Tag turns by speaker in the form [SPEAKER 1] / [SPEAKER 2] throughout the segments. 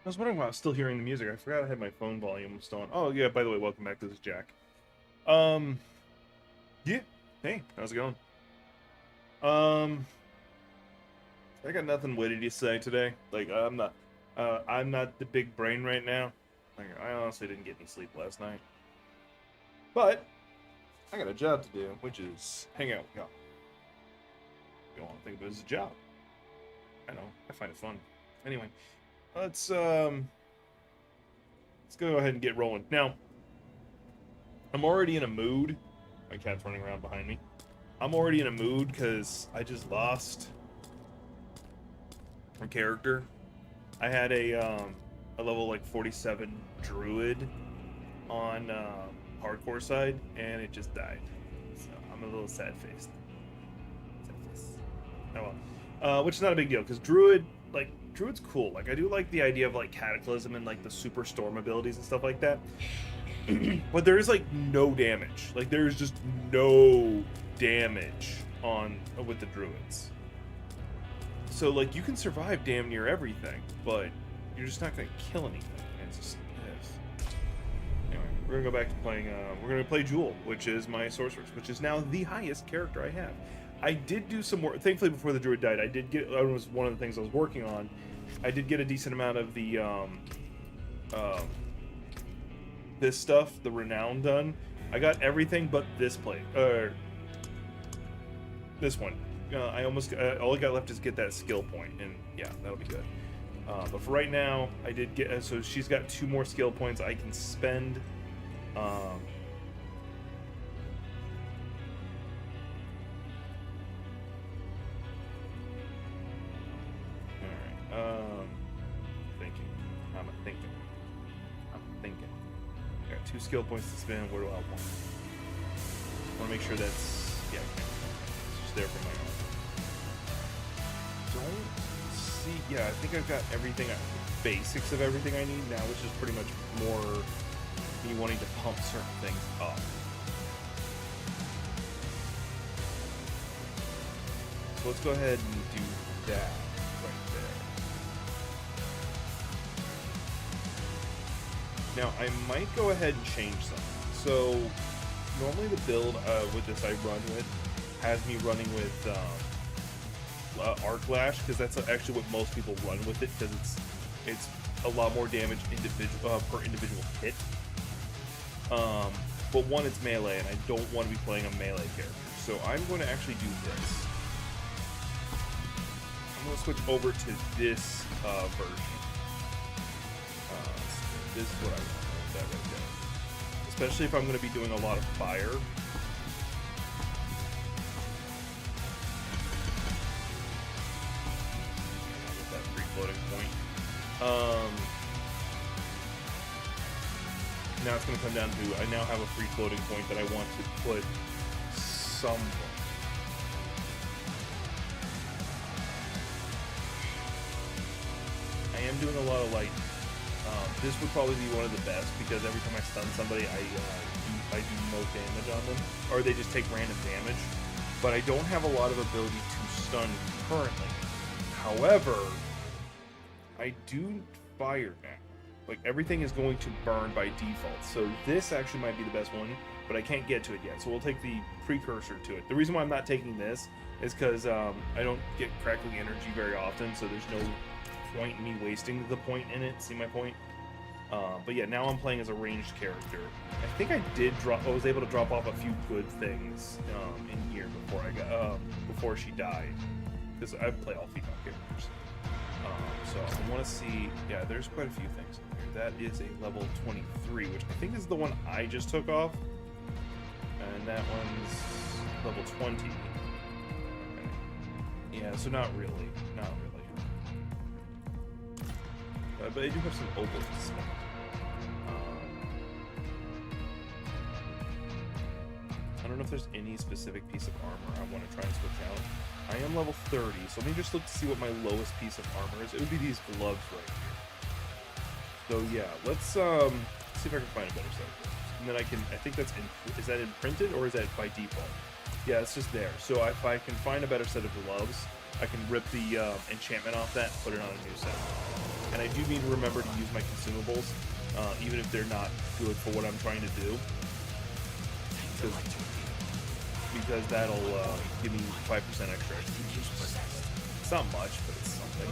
[SPEAKER 1] was wondering why I was still hearing the music. I forgot I had my phone volume still on. Oh yeah, by the way, welcome back. This is Jack. Um, yeah. Hey, how's it going? Um, I got nothing witty to say today. Like I'm not the big brain right now. Like I honestly didn't get any sleep last night. But I got a job to do, which is hang out with y'all. You don't want to think of it as a job. I know. I find it fun. Anyway, let's go ahead and get rolling. Now, I'm already in a mood. My cat's running around behind me. I'm already in a mood because I just lost a character. I had a level like 47 druid on hardcore side, and it just died. So I'm a little sad faced. Oh well, which is not a big deal because druid's cool. Like I do like the idea of like cataclysm and like the super storm abilities and stuff like that. But there is like no damage. Like there is just no damage on with the druids. So like you can survive damn near everything, but you're just not gonna kill anything. It's just anyway. We're gonna go back to playing. We're gonna play Jewel, which is my sorceress, which is now the highest character I have. I did do some work. Thankfully, before the druid died, I did get. That was one of the things I was working on. I did get a decent amount of the this stuff, the renown done. I got everything but this plate, this one. I almost all I got left is get that skill point, and yeah, that'll be good. But for right now, I did get. So she's got 2 more skill points I can spend. Thinking. I got 2 skill points to spend. Where do I want? I want to make sure that's it's just there for my own. Don't see. Yeah, I think I've got everything. Basics of everything I need now, which is pretty much more me wanting to pump certain things up. So let's go ahead and do that right there. Now, I might go ahead and change something. So, normally the build with this I run with has me running with Arc Lash, because that's actually what most people run with it, because it's a lot more damage per individual hit. But one, it's melee, and I don't want to be playing a melee character. So I'm going to actually do this. I'm going to switch over to this version. This is what I want, that right there. Especially if I'm going to be doing a lot of fire. With that free floating point. Now it's going to come down to, I now have a free floating point that I want to put somewhere. I am doing a lot of lightning. This would probably be one of the best, because every time I stun somebody, I do no damage on them, or they just take random damage. But I don't have a lot of ability to stun currently. However, I do fire now. Like, everything is going to burn by default. So this actually might be the best one, but I can't get to it yet. So we'll take the precursor to it. The reason why I'm not taking this is because I don't get crackling energy very often, so there's no point in me wasting the point in it. See my point? But yeah, now I'm playing as a ranged character. I think I was able to drop off a few good things in here before she died, because I play all female characters. So I want to see. Yeah, there's quite a few things in here. That is a level 23, which I think is the one I just took off, and that one's level 20. Okay. Yeah, so not really. But I do have some obelisks. I don't know if there's any specific piece of armor I want to try and switch out. I am level 30, so let me just look to see what my lowest piece of armor is. It would be these gloves right here. So yeah, let's see if I can find a better set of gloves. And then I think that's is that imprinted or is that by default? Yeah, it's just there. So if I can find a better set of gloves, I can rip the enchantment off that and put it on a new set. and I do need to remember to use my consumables, even if they're not good for what I'm trying to do, because that'll give me 5% extra. It's not much, but it's something.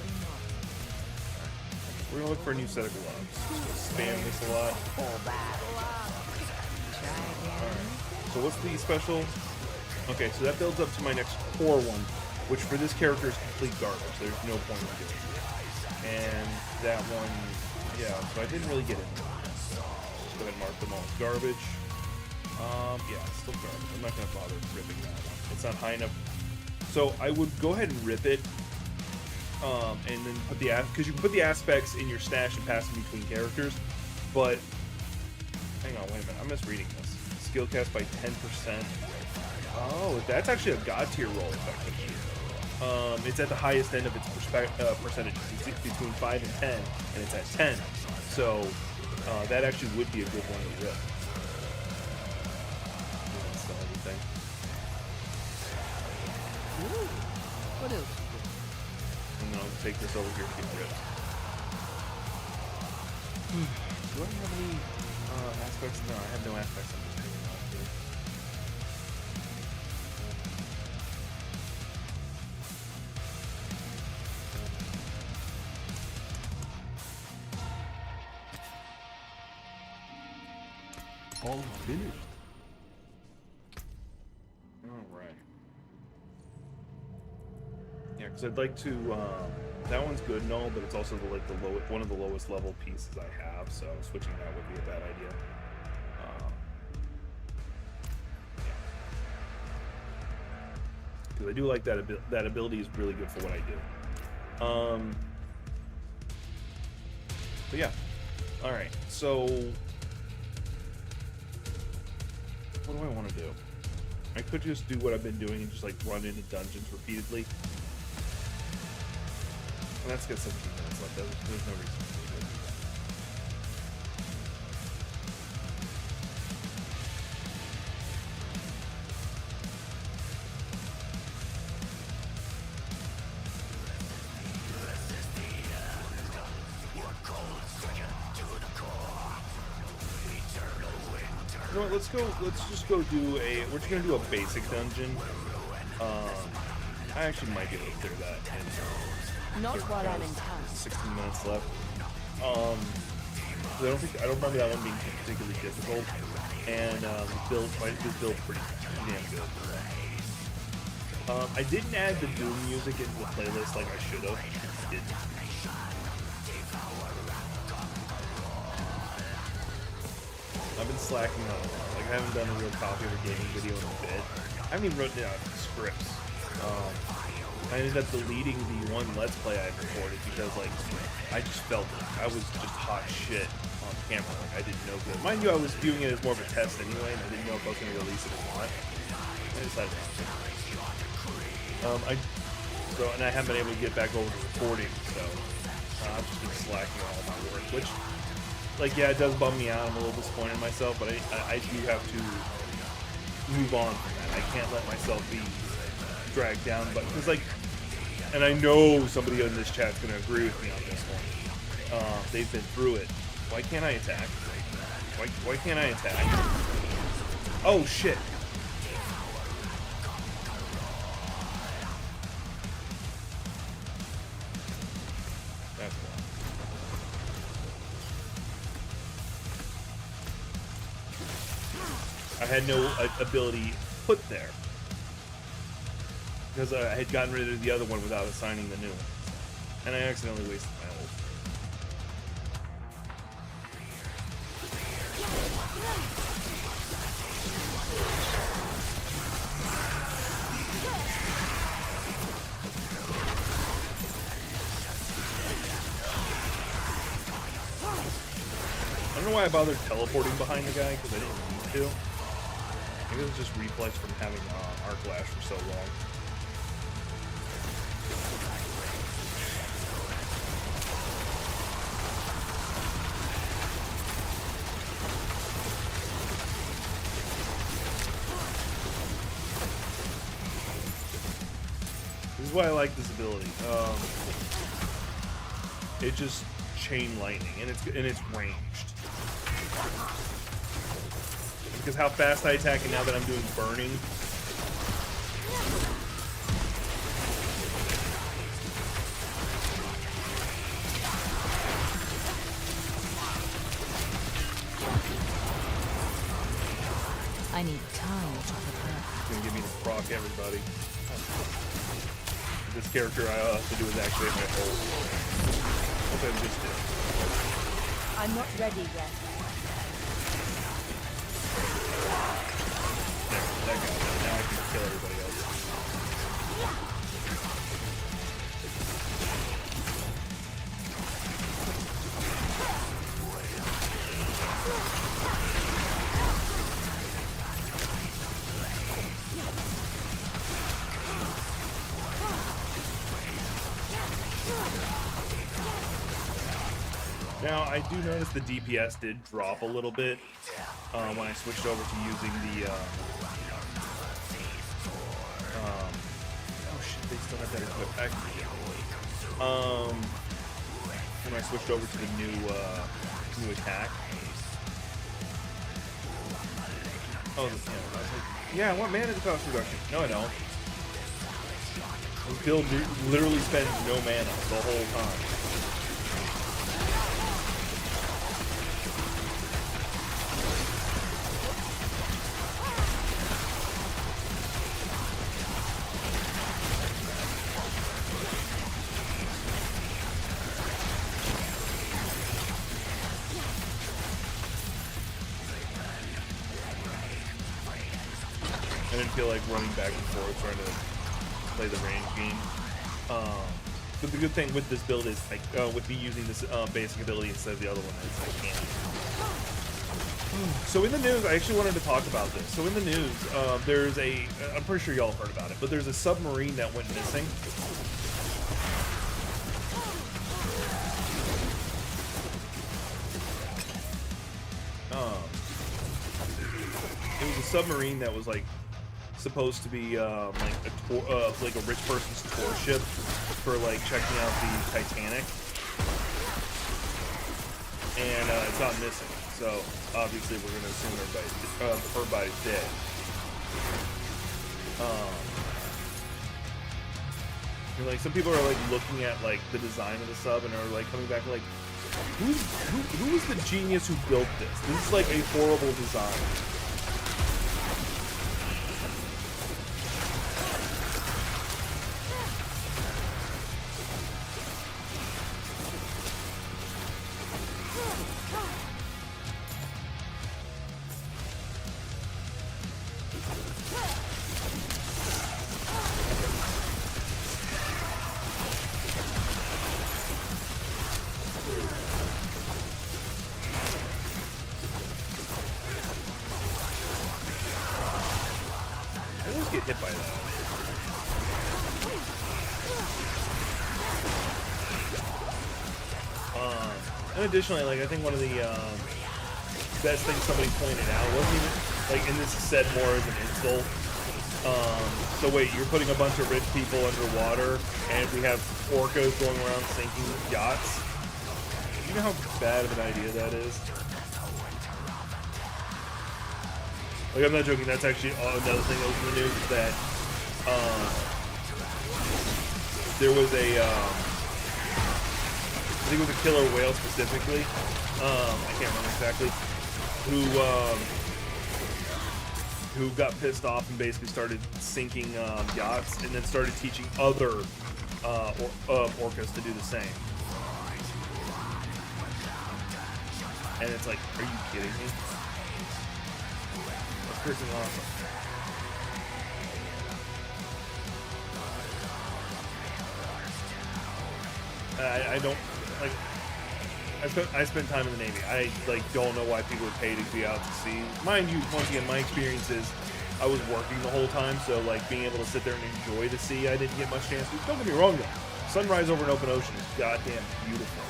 [SPEAKER 1] We're gonna look for a new set of gloves. Spam this a lot. Alright, so what's the special? Okay, so that builds up to my next core one, which for this character is complete garbage. There's no point in doing it. And that one, yeah, so I didn't really get it. Just go ahead and mark them all as garbage. Yeah, it's still garbage. I'm not going to bother ripping that one. It's not high enough. So I would go ahead and rip it, and then put the, because you can put the aspects in your stash and pass them between characters, but, hang on, wait a minute, I'm misreading this. Skill cast by 10%. Oh, that's actually a god tier roll, effectively. It's at the highest end of its percentage. It's between 5 and 10, and it's at 10. So that actually would be a good one to rip. Install everything.
[SPEAKER 2] Ooh, what else?
[SPEAKER 1] And then I'll take this over here to get ripped. Do I have any aspects? No, I have no aspects. I'm just hanging out here.
[SPEAKER 3] All finished.
[SPEAKER 1] Alright. Yeah, because I'd like to, that one's good and all, but it's also the, like, one of the lowest level pieces I have, so switching that would be a bad idea. Because I do like that ability is really good for what I do. But yeah. Alright, so what do I want to do? I could just do what I've been doing and just like run into dungeons repeatedly. And that's got 17 minutes left. There's no reason to do that. You know what, let's just go do we're just gonna do a basic dungeon. I actually might be able to clear that in
[SPEAKER 2] Not while I'm in town.
[SPEAKER 1] 16 minutes left. I don't remember that one being particularly difficult. And this build's pretty damn good. I didn't add the Doom music into the playlist like I should have. I didn't. I've been slacking on it. Like, I haven't done a real copy of a gaming video in a bit. I haven't even written down scripts. I ended up deleting the one Let's Play I recorded because, like, I just felt I was just hot shit on camera. Like, I didn't know good. Mind you, I was viewing it as more of a test anyway, and I didn't know if I was going to release it or not. I decided not to. And I haven't been able to get back over to recording, so I've just been slacking on all my work, which, like, yeah, it does bum me out. I'm a little disappointed in myself, but I do have to move on from that. I can't let myself be dragged down, but because, like, and I know somebody in this chat's going to agree with me on this one. They've been through it. Why can't I attack? Why can't I attack? Oh shit! That's wrong. I had no ability put there. Because I had gotten rid of the other one without assigning the new one. And I accidentally wasted my ult. I don't know why I bothered teleporting behind the guy, because I didn't need to. Maybe it was just reflex from having Arc Lash for so long. This is why I like this ability. It just chain lightning, and it's ranged. Because how fast I attack, and now that I'm doing burning.
[SPEAKER 2] I need time to prepare.
[SPEAKER 1] It's gonna give me to proc everybody. This character I have to do is actually my whole. What I just did.
[SPEAKER 2] I'm not ready yet.
[SPEAKER 1] There, that got it. Now I can kill everybody else. Now, I do notice the DPS did drop a little bit when I switched over to using the... oh shit, they still have that equipped. When I switched over to the new attack. Oh, yeah, I was like, yeah, I want mana cost reduction. No, I don't. This build literally spends no mana the whole time. I didn't feel like running back and forth trying to play the range game. But the good thing with this build is, like, with me using this basic ability instead of the other one, is I can't. So in the news, I actually wanted to talk about this. So in the news, there's a, I'm pretty sure y'all heard about it, but there's a submarine that went missing. It was a submarine that was like supposed to be like a rich person's tour ship for like checking out the Titanic, and it's not missing. So obviously we're gonna assume everybody's dead. And like some people are like looking at like the design of the sub and are like coming back like, who is the genius who built this? This is like a horrible design. Get hit by that. And additionally, like I think one of the best things somebody pointed out wasn't even like, and this is said more as an insult. So wait, you're putting a bunch of rich people underwater, and we have orcas going around sinking yachts. You know how bad of an idea that is? Like, I'm not joking, that's actually another thing that was in the news, is that there was a, I think it was a killer whale specifically, I can't remember exactly, who got pissed off and basically started sinking yachts, and then started teaching other orcas to do the same. And it's like, are you kidding me? Freaking awesome. I don't like. I spent time in the Navy. I like don't know why people would pay to be out to sea. Mind you, once again, my experience is I was working the whole time, so like being able to sit there and enjoy the sea, I didn't get much chance to. Don't get me wrong though. Sunrise over an open ocean is goddamn beautiful.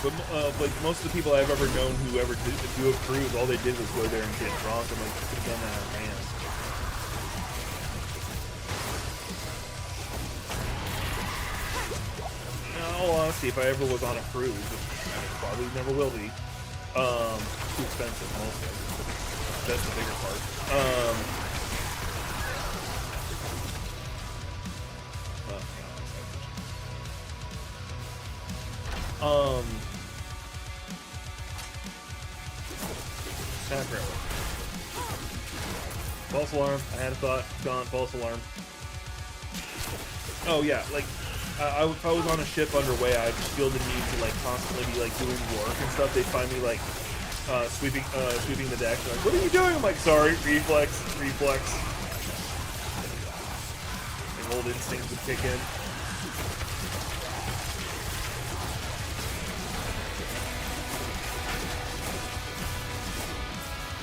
[SPEAKER 1] But like most of the people I've ever known who ever do a cruise, all they did was go there and get drunk. I'm like, you could have done that on land. all honesty, if I ever was on a cruise, which I probably never will be, too expensive mostly. That's the bigger part. False alarm. I had a thought. Gone. False alarm. Oh yeah, like if I was on a ship underway, I'd just feel the need to like constantly be like doing work and stuff. They'd find me like sweeping the deck. They're like, what are you doing? I'm like, sorry, reflex. And old instincts would kick in.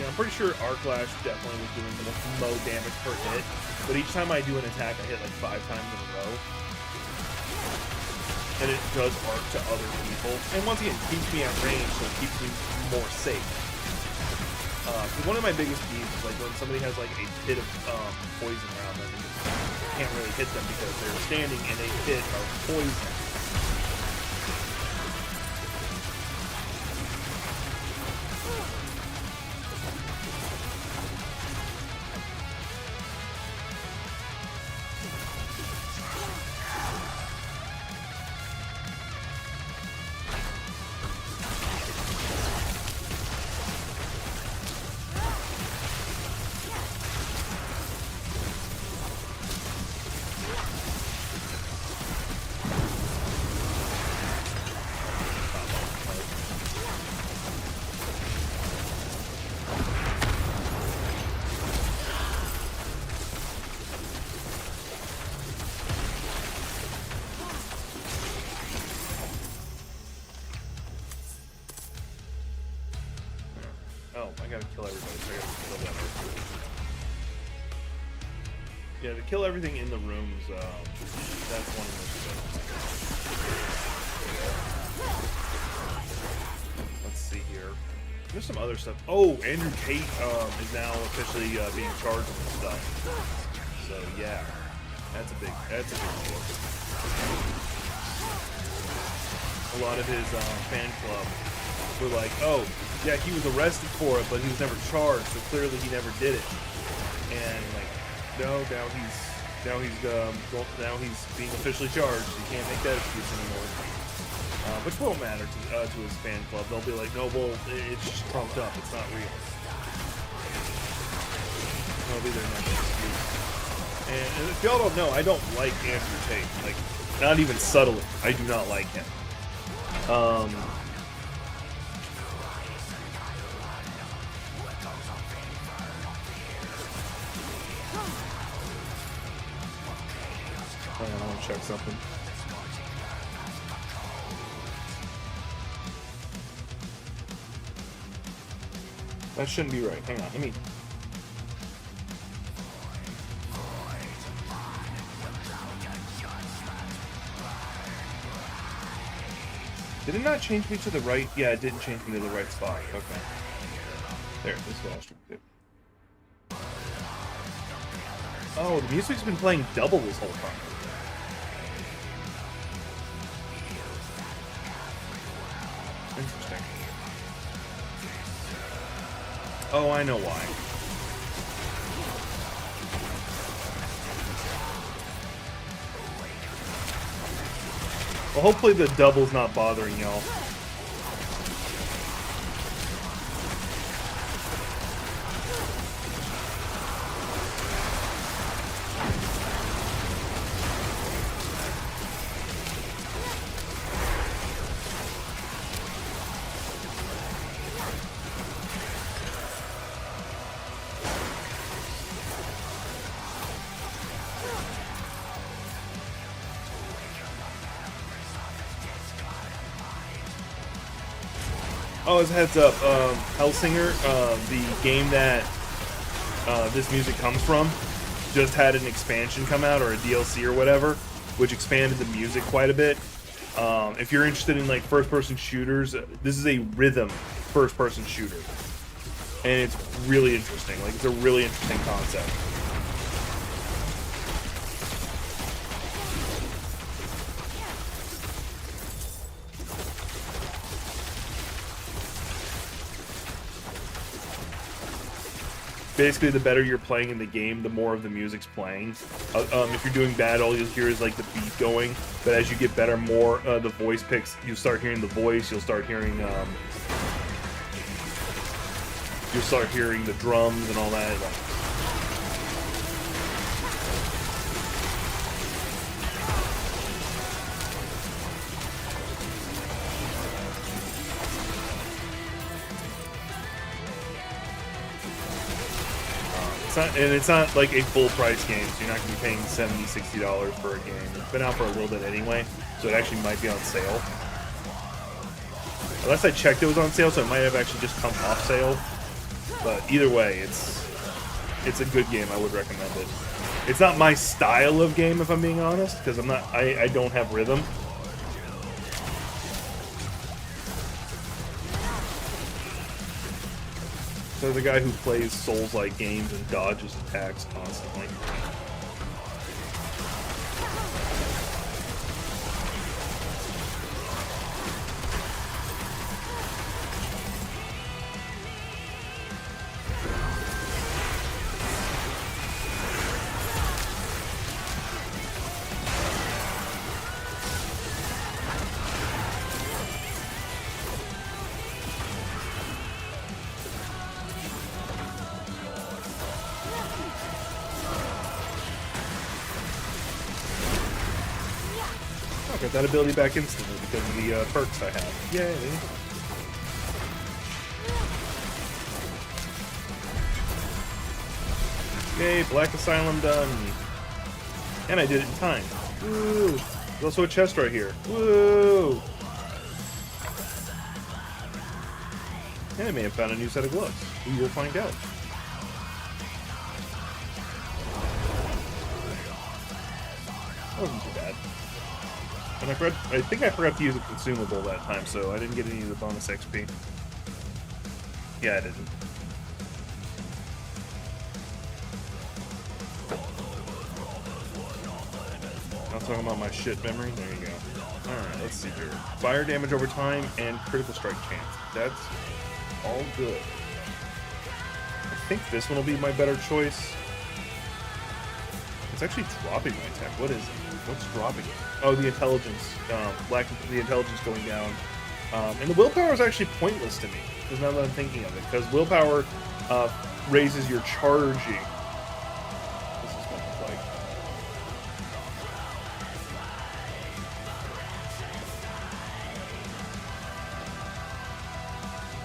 [SPEAKER 1] Yeah, I'm pretty sure Arc Lash definitely was doing the most damage per hit, but each time I do an attack, I hit like 5 times in a row. And it does arc to other people. And once again, it keeps me at range, so it keeps me more safe. One of my biggest peeves is like when somebody has like a pit of poison around them and you can't really hit them because they're standing in a pit of poison. Oh, I gotta kill everybody, so I gotta kill that. Yeah, to kill everything in the rooms, that's one of the. Let's see here. There's some other stuff. Oh, Andrew Tate is now officially being charged with stuff. So yeah, that's a big deal. A lot of his fan club were like, oh, yeah, he was arrested for it, but he was never charged, so clearly he never did it. And like, no, now he's being officially charged. You can't make that excuse anymore. Which won't matter to his fan club. They'll be like, no, well, it's just trumped up. It's not real. That'll be their next excuse. And if y'all don't know, I don't like Andrew Tate. Like, not even subtly. I do not like him. I want to check something. That shouldn't be right. Hang on, let me. Did it not change me to the right? Yeah, it didn't change me to the right spot. Okay. There, this is what I was trying to do. Oh, the music's been playing double this whole time. Interesting. Oh, I know why. Well, hopefully the double's not bothering y'all. Oh, as a heads up, Hellsinger, the game that this music comes from, just had an expansion come out, or a DLC or whatever, which expanded the music quite a bit. If you're interested in like first-person shooters, this is a rhythm first-person shooter, and it's really interesting. Like, it's a really interesting concept. basically the better you're playing in the game, the more of the music's playing. If you're doing bad, all you'll hear is like the beat going. But as you get better, more the voice picks. You'll start hearing the voice. You'll start hearing the drums and all that. It's not like a full price game, so you're not going to be paying $70, $60 for a game. It's been out for a little bit anyway, so it actually might be on sale. Unless I checked it was on sale, so it might have actually just come off sale. But either way, it's a good game. I would recommend it. It's not my style of game, if I'm being honest, because I don't have rhythm. So the guy who plays Souls-like games and dodges attacks constantly. Got that ability back instantly because of the perks I have. Yay! Yay, Black Asylum done! And I did it in time. Woo! There's also a chest right here. Woo! And I may have found a new set of gloves. We will find out. That wasn't too bad. And I think I forgot to use a consumable that time, so I didn't get any of the bonus XP. Yeah, I didn't. I'm talking about my shit memory. There you go. Alright, let's see here. Fire damage over time and critical strike chance. That's all good. I think this one will be my better choice. It's actually dropping my attack. What is it? What's dropping it? Oh, the intelligence. The intelligence going down. And the willpower is actually pointless to me, because now that I'm thinking of it. Because willpower raises your charging. This is what it's like.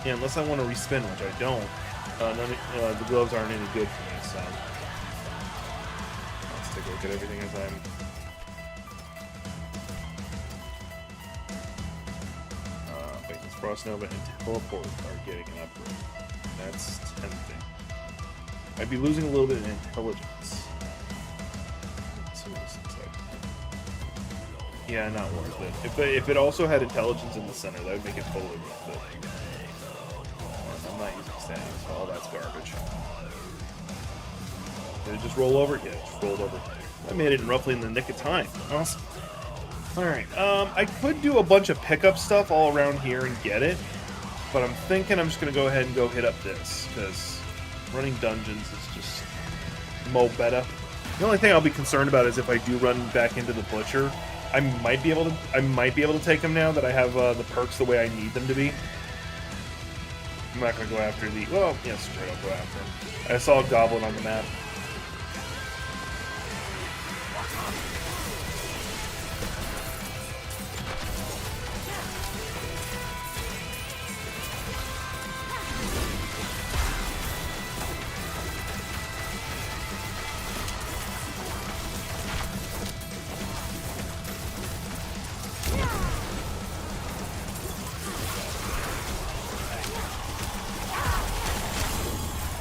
[SPEAKER 1] Yeah, unless I want to respin, which I don't. The gloves aren't any good for me, so... Let's take a look at everything as I'm... Frost Nova and Teleport are getting an upgrade. That's tempting. I'd be losing a little bit in intelligence. Let's see what this looks like. Yeah, not worth it. If it also had intelligence in the center, that would make it totally worth it. I'm not using stats, so all that's garbage. Did it just roll over? Yeah, it just rolled over. I made it roughly in the nick of time. Awesome. Alright, I could do a bunch of pickup stuff all around here and get it, but I'm thinking I'm just going to go ahead and go hit up this, because running dungeons is just mo beta. The only thing I'll be concerned about is if I do run back into the Butcher, I might be able to take him now that I have the perks the way I need them to be. I'm not going to go after the... Well, yeah, straight up go after him. I saw a goblin on the map.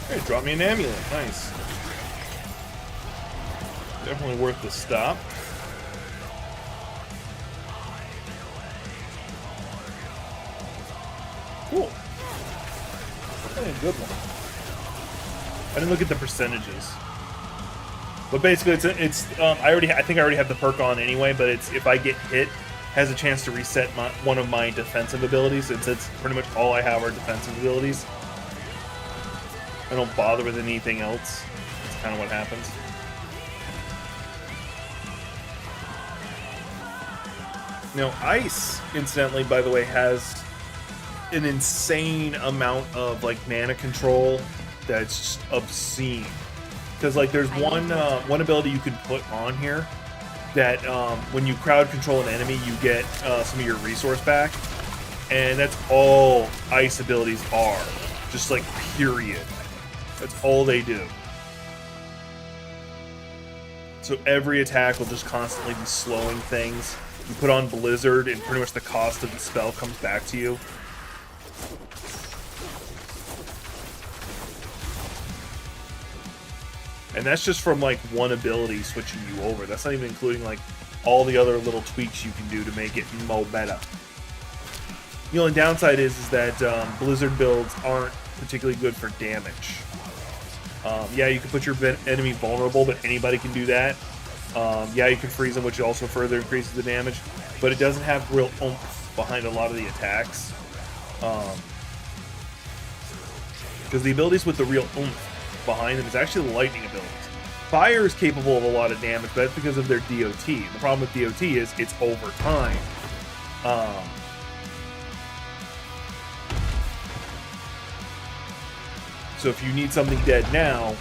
[SPEAKER 1] Hey, drop me an amulet. Nice. Definitely worth the stop. Cool. Hey, good one. I didn't look at the percentages, but basically, I think I already have the perk on anyway. But it's if I get hit, has a chance to reset one of my defensive abilities. Since it's pretty much all I have are defensive abilities. I don't bother with anything else. That's kind of what happens. Now, Ice, incidentally, by the way, has an insane amount of like mana control that's just obscene. Because like there's one ability you can put on here that when you crowd control an enemy, you get some of your resource back, and that's all Ice abilities are. Just like period. That's all they do. So every attack will just constantly be slowing things. You put on Blizzard, and pretty much the cost of the spell comes back to you. And that's just from like one ability switching you over. That's not even including like all the other little tweaks you can do to make it more meta. The only downside is that Blizzard builds aren't particularly good for damage. Yeah, you can put your enemy vulnerable, but anybody can do that. Yeah, you can freeze them, which also further increases the damage, but it doesn't have real oomph behind a lot of the attacks. Because the abilities with the real oomph behind them is actually the lightning abilities. Fire is capable of a lot of damage, but that's because of their DOT. The problem with DOT is it's over time. So if you need something dead now,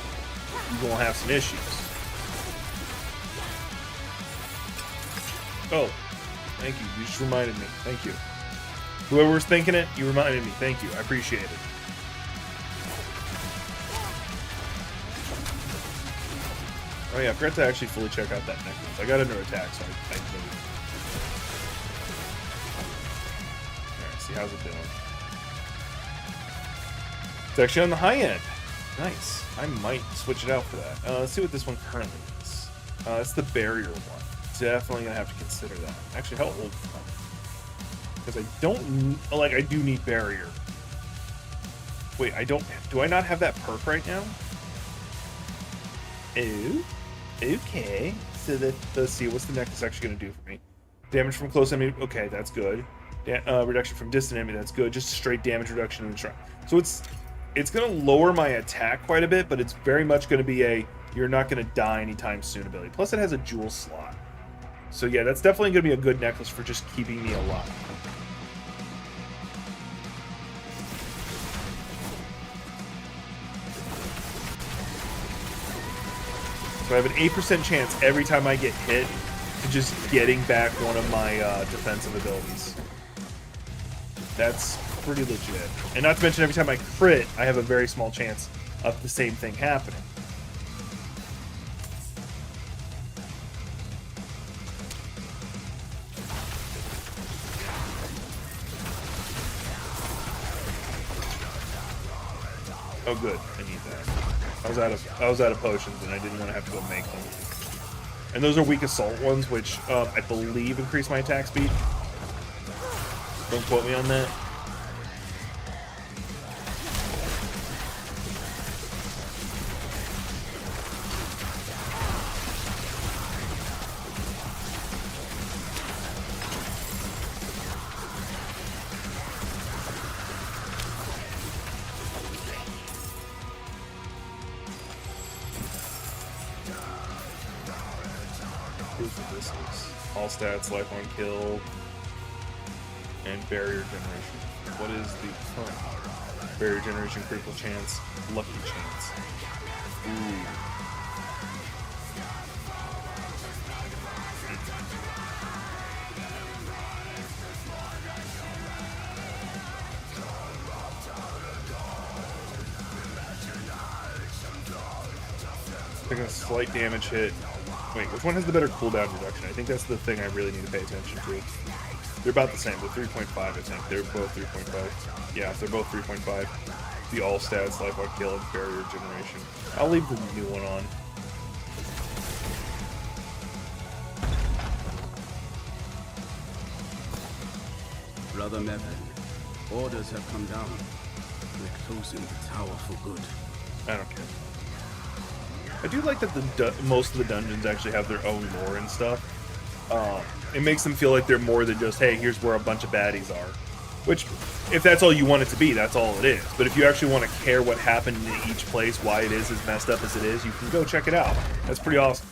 [SPEAKER 1] you're going to have some issues. Oh, thank you. You just reminded me. Thank you. Whoever was thinking it, you reminded me. Thank you. I appreciate it. Oh yeah, I forgot to actually fully check out that necklace. I got under attack, so I did it. Alright, see how's it doing. It's actually on the high end. Nice. I might switch it out for that. Let's see what this one currently is. It's the barrier one. Definitely gonna have to consider that. Actually, how old? Because I don't like. I do need barrier. Wait, I don't. Do I not have that perk right now? Oh, okay. So let's see. What's the necklace actually gonna do for me? Damage from close enemy. Okay, that's good. Reduction from distant enemy. That's good. Just straight damage reduction in the shrine. So it's gonna lower my attack quite a bit, but it's very much gonna be a you're not gonna die anytime soon ability. Plus, it has a jewel slot. So yeah, that's definitely going to be a good necklace for just keeping me alive. So I have an 8% chance every time I get hit to just getting back one of my defensive abilities. That's pretty legit. And not to mention every time I crit, I have a very small chance of the same thing happening. Oh, good. I need that. I was out of potions, and I didn't want to have to go make them. And those are weak assault ones, which I believe increase my attack speed. Don't quote me on that. All stats, life on kill, and barrier generation. What is the current? Barrier generation, critical chance, lucky chance. Ooh. Taking a slight damage hit. Wait, which one has the better cooldown reduction? I think that's the thing I really need to pay attention to. They're about the same. They're 3.5, I think. They're both 3.5. Yeah, they're both 3.5. The all stats, life on kill, and barrier generation. I'll leave the new one on.
[SPEAKER 4] Brother Method, orders have come down. We're closing the tower for good.
[SPEAKER 1] I don't care. I do like that most of the dungeons actually have their own lore and stuff. It makes them feel like they're more than just, hey, here's where a bunch of baddies are. Which, if that's all you want it to be, that's all it is. But if you actually want to care what happened in each place, why it is as messed up as it is, you can go check it out. That's pretty awesome.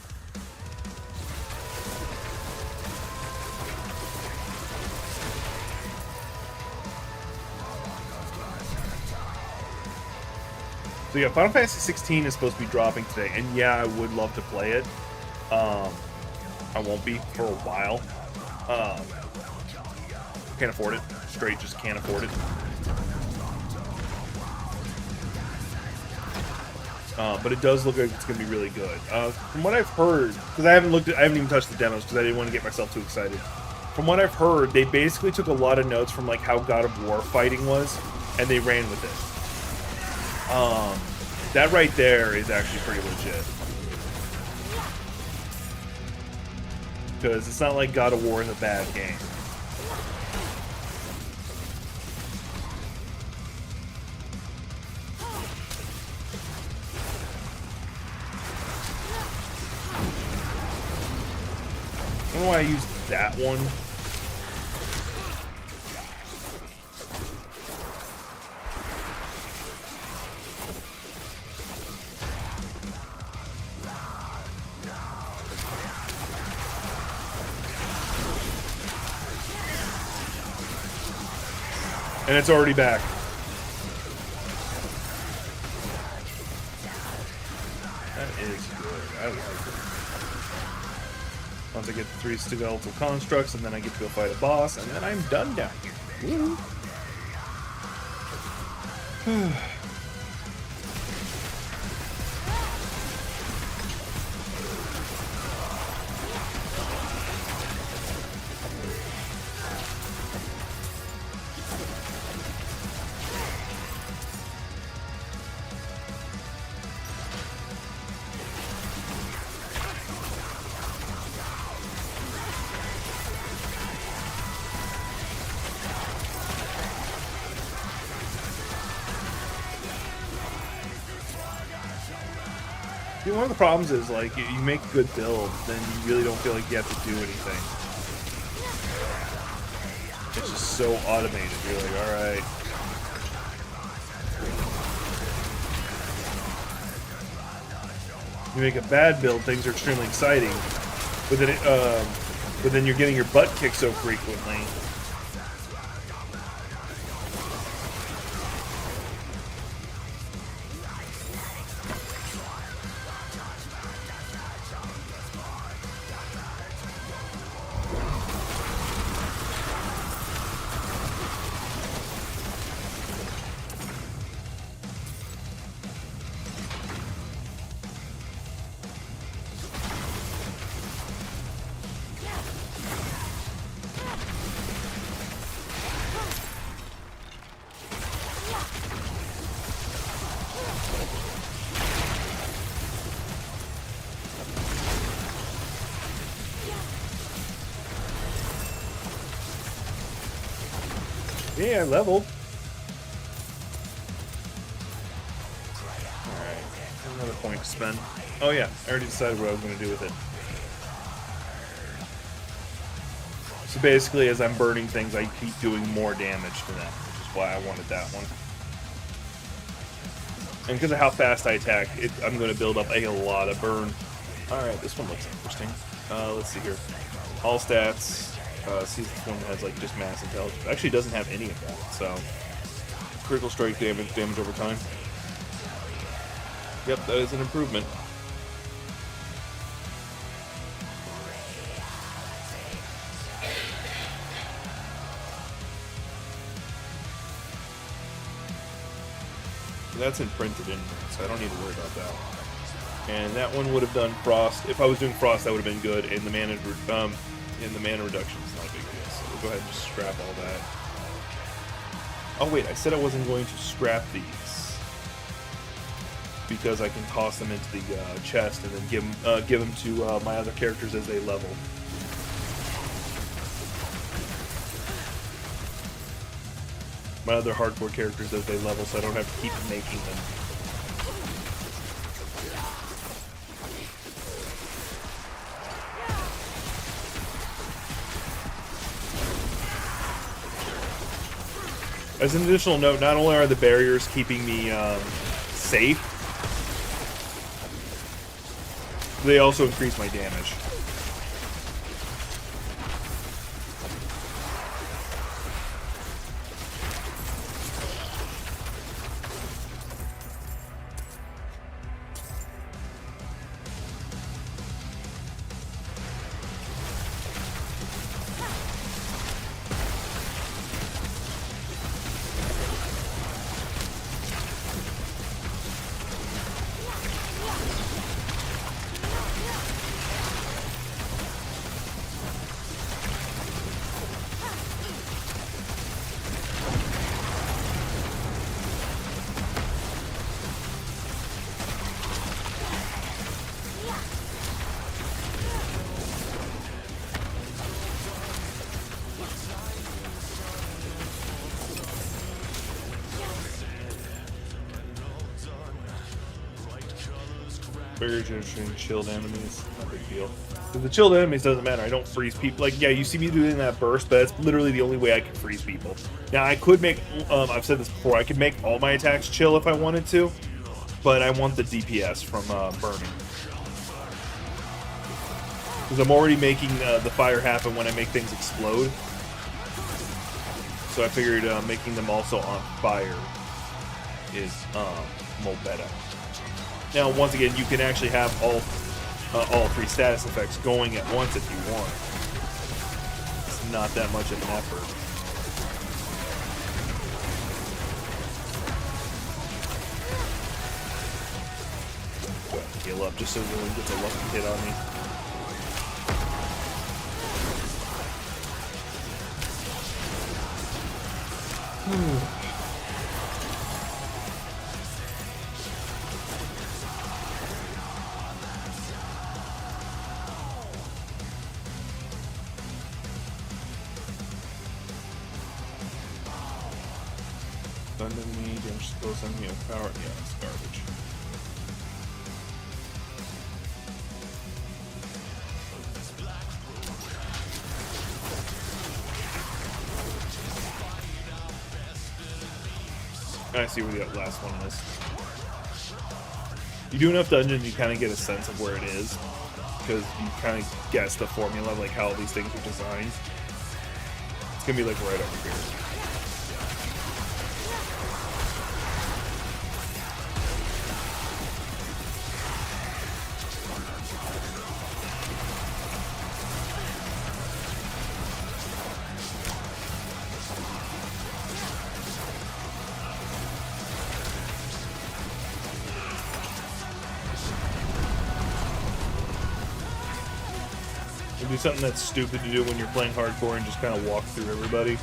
[SPEAKER 1] So yeah, Final Fantasy 16 is supposed to be dropping today, and yeah, I would love to play it. I won't be for a while. Can't afford it. Straight, just can't afford it. But it does look like it's gonna be really good. From what I've heard, because I haven't even touched the demos because I didn't want to get myself too excited. From what I've heard, they basically took a lot of notes from like how God of War fighting was, and they ran with it. That right there is actually pretty legit. Because it's not like God of War is a bad game. I don't know why I used that one. And it's already back. That is good. I like it. Once I get the 3 skeletal constructs, and then I get to go fight a boss, and then I'm done down here. Woo! See, one of the problems is, like, you make a good build, then you really don't feel like you have to do anything. It's just so automated. You're like, alright. You make a bad build, things are extremely exciting, but then you're getting your butt kicked so frequently. Yeah, I leveled. Alright, another point to spend. Oh yeah, I already decided what I was going to do with it. So basically, as I'm burning things, I keep doing more damage to them, which is why I wanted that one. And because of how fast I attack, I'm going to build up a lot of burn. Alright, this one looks interesting. Let's see here. All stats. See this one that has like just mass intelligence. Actually doesn't have any of that, so critical strike damage over time. Yep, that is an improvement. That's imprinted in there, so I don't need to worry about that. And that one would have done frost. If I was doing frost, that would have been good. And the mana reduction is not a big deal. So we'll go ahead and just scrap all that. Oh wait, I said I wasn't going to scrap these because I can toss them into the chest and then give them to my other characters as they level. My other hardcore characters as they level, so I don't have to keep making them. As an additional note, not only are the barriers keeping me safe, they also increase my damage. Barrier generation, chilled enemies, not a big deal. Because the chilled enemies doesn't matter. I don't freeze people. Like, yeah, you see me doing that burst, but that's literally the only way I can freeze people. Now, I could make, I've said this before, I could make all my attacks chill if I wanted to, but I want the DPS from burning. Because I'm already making the fire happen when I make things explode. So I figured making them also on fire is more better. Now, once again, you can actually have all 3 status effects going at once if you want. It's not that much of an effort. Go ahead and heal up just so no one gets a lucky hit on me. Enemy damage goes on me with power. Yeah, it's garbage. I see where the last one is. You do enough dungeons, you kind of get a sense of where it is, because you kind of guess the formula of like how all these things are designed. It's gonna be like right over here. Do something that's stupid to do when you're playing hardcore and just kind of walk through everybody.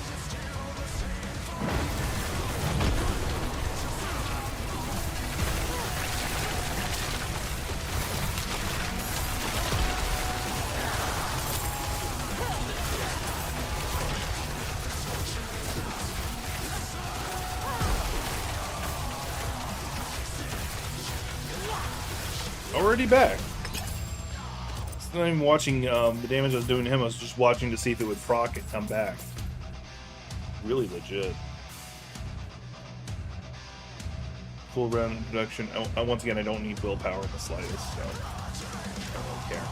[SPEAKER 1] Already back. Not even watching the damage I was doing to him. I was just watching to see if it would proc and come back. Really legit. Full round introduction. Once again, I don't need willpower in the slightest, so I don't care.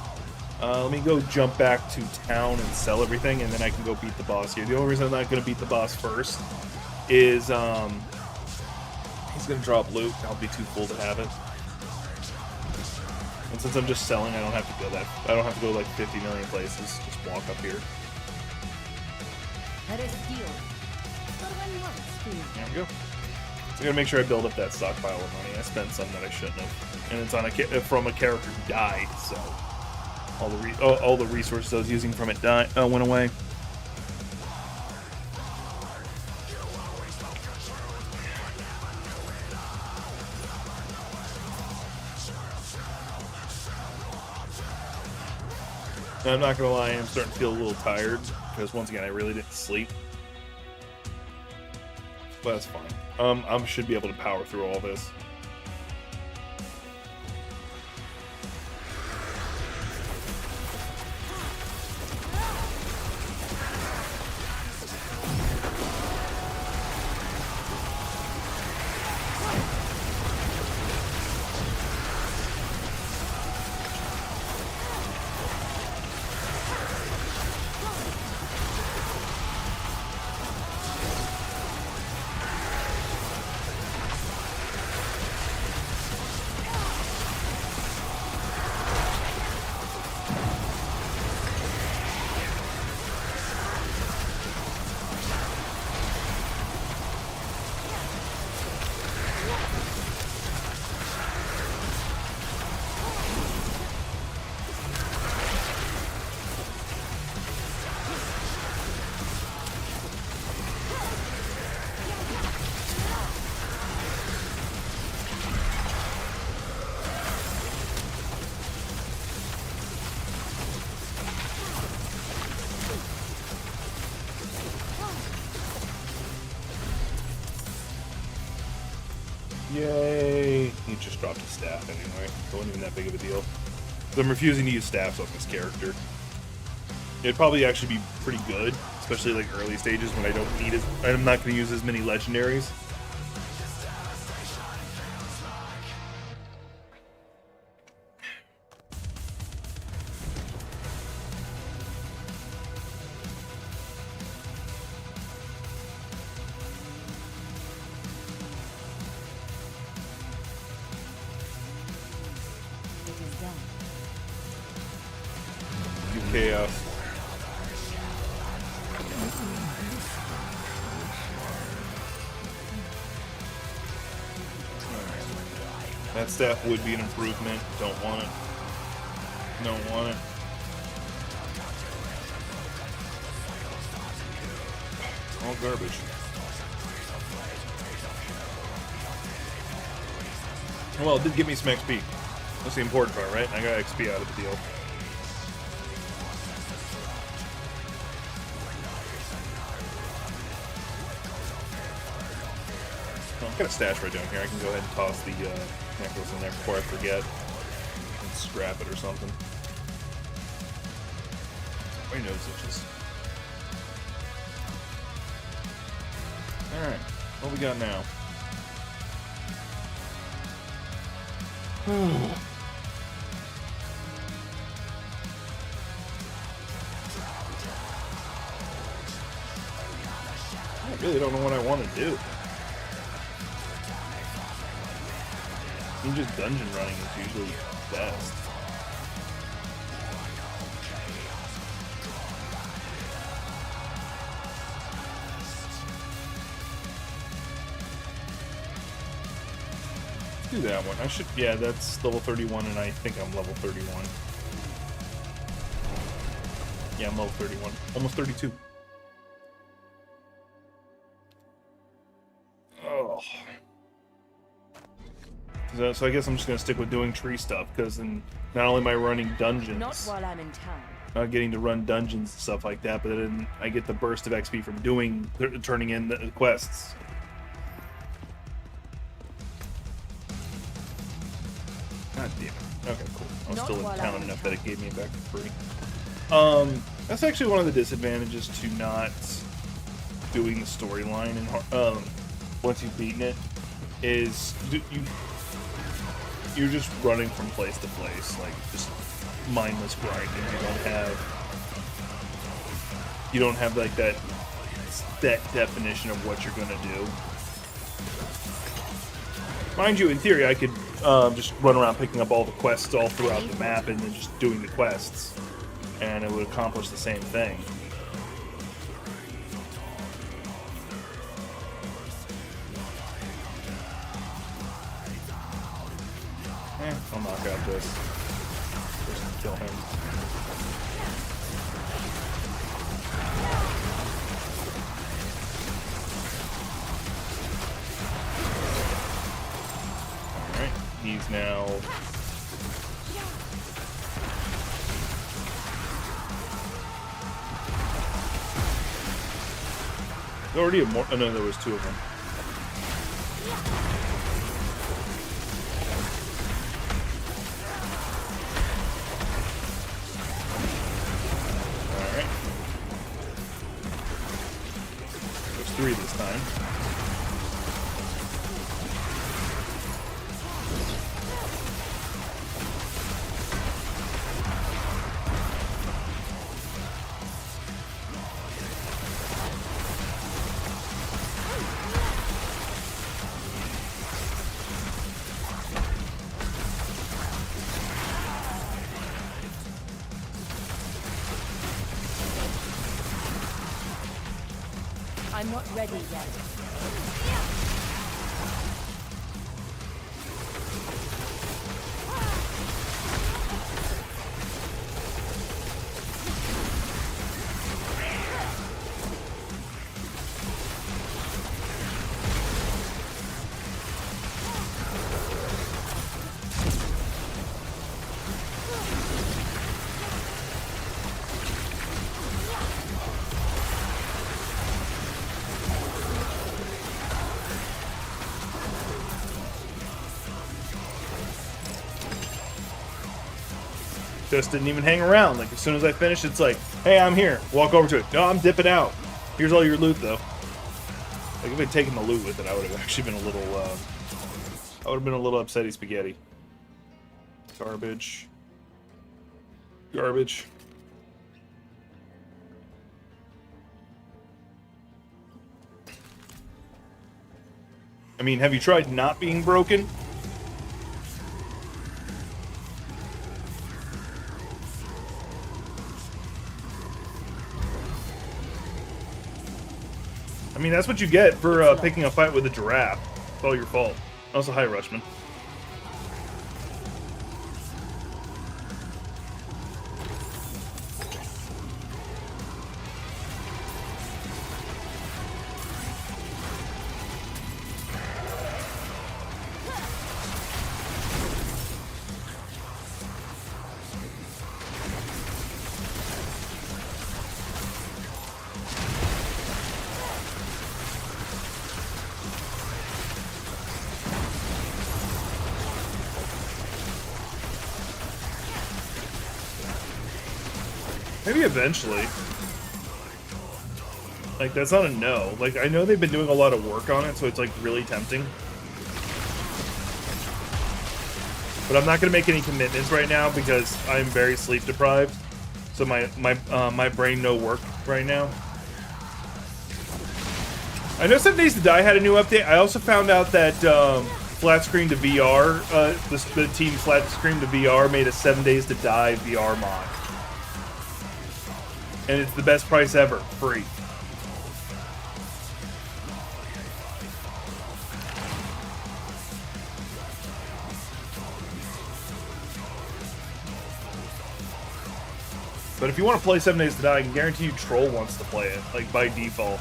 [SPEAKER 1] Let me go jump back to town and sell everything, and then I can go beat the boss here. The only reason I'm not going to beat the boss first is he's going to drop loot. I'll be too full to have it. And since I'm just selling, I don't have to go I don't have to go like 50 million places. Just walk up here. There we go. So I gotta make sure I build up that stockpile of money. I spent some that I shouldn't have, and it's on from a character who died. So all the resources I was using from it went away. Now, I'm not gonna lie, I'm starting to feel a little tired because once again I really didn't sleep. But that's fine. I should be able to power through all this. Yay! He just dropped his staff anyway. It wasn't even that big of a deal. So I'm refusing to use staffs on this character. It'd probably actually be pretty good, especially like early stages when I don't need it. I'm not going to use as many legendaries.
[SPEAKER 2] It is done.
[SPEAKER 1] Chaos. That staff would be an improvement. Don't want it. Don't want it. All garbage. Well, it did give me some XP. That's the important part, right? I got XP out of the deal. I've got a stash right down here. I can go ahead and toss the necklace in there before I forget. And scrap it or something. My nose itches. Alright, what we got now? I really don't know what I want to do. I mean, just dungeon running is usually best. Do that one. I should, yeah, that's level 31 and I think I'm level 31. Yeah, I'm level 31. Almost 32. Oh. So I guess I'm just going to stick with doing tree stuff, because then not only am I running dungeons,
[SPEAKER 2] Not while I'm in town.
[SPEAKER 1] not getting to run dungeons and stuff like that, but then I get the burst of XP from turning in the quests. God damn it. Okay, cool. I was
[SPEAKER 2] Not
[SPEAKER 1] still in
[SPEAKER 2] while
[SPEAKER 1] town
[SPEAKER 2] I'm in
[SPEAKER 1] enough that it
[SPEAKER 2] town.
[SPEAKER 1] gave me it back for free. That's actually one of the disadvantages to not doing the storyline, and once you've beaten it, is you're just running from place to place, like just mindless grinding. You don't have like that definition of what you're gonna do. Mind you, in theory, I could just run around picking up all the quests all throughout the map and then just doing the quests, and it would accomplish the same thing. I'll knock out this. Just kill him. Alright, he's now... There's already a more... Oh no, there was two of them. Three this time.
[SPEAKER 2] I'm not ready yet.
[SPEAKER 1] Just didn't even hang around. Like, as soon as I finished, it's like, hey, I'm here. Walk over to it. No, I'm dipping out. Here's all your loot, though. Like, if I'd taken the loot with it, I would have actually been a little, I would have been a little upsetty spaghetti. Garbage. Garbage. I mean, have you tried not being broken? I mean, that's what you get for picking a fight with a giraffe. It's all your fault. Also, hi, Rushman. Maybe eventually. Like, that's not a no. Like, I know they've been doing a lot of work on it, so it's, like, really tempting. But I'm not going to make any commitments right now because I'm very sleep deprived. So my brain no work right now. I know 7 Days to Die had a new update. I also found out that Flat Screen to VR, the team Flat Screen to VR made a 7 Days to Die VR mod. And it's the best price ever, free. But if you want to play 7 Days to Die, I can guarantee you Troll wants to play it, like by default.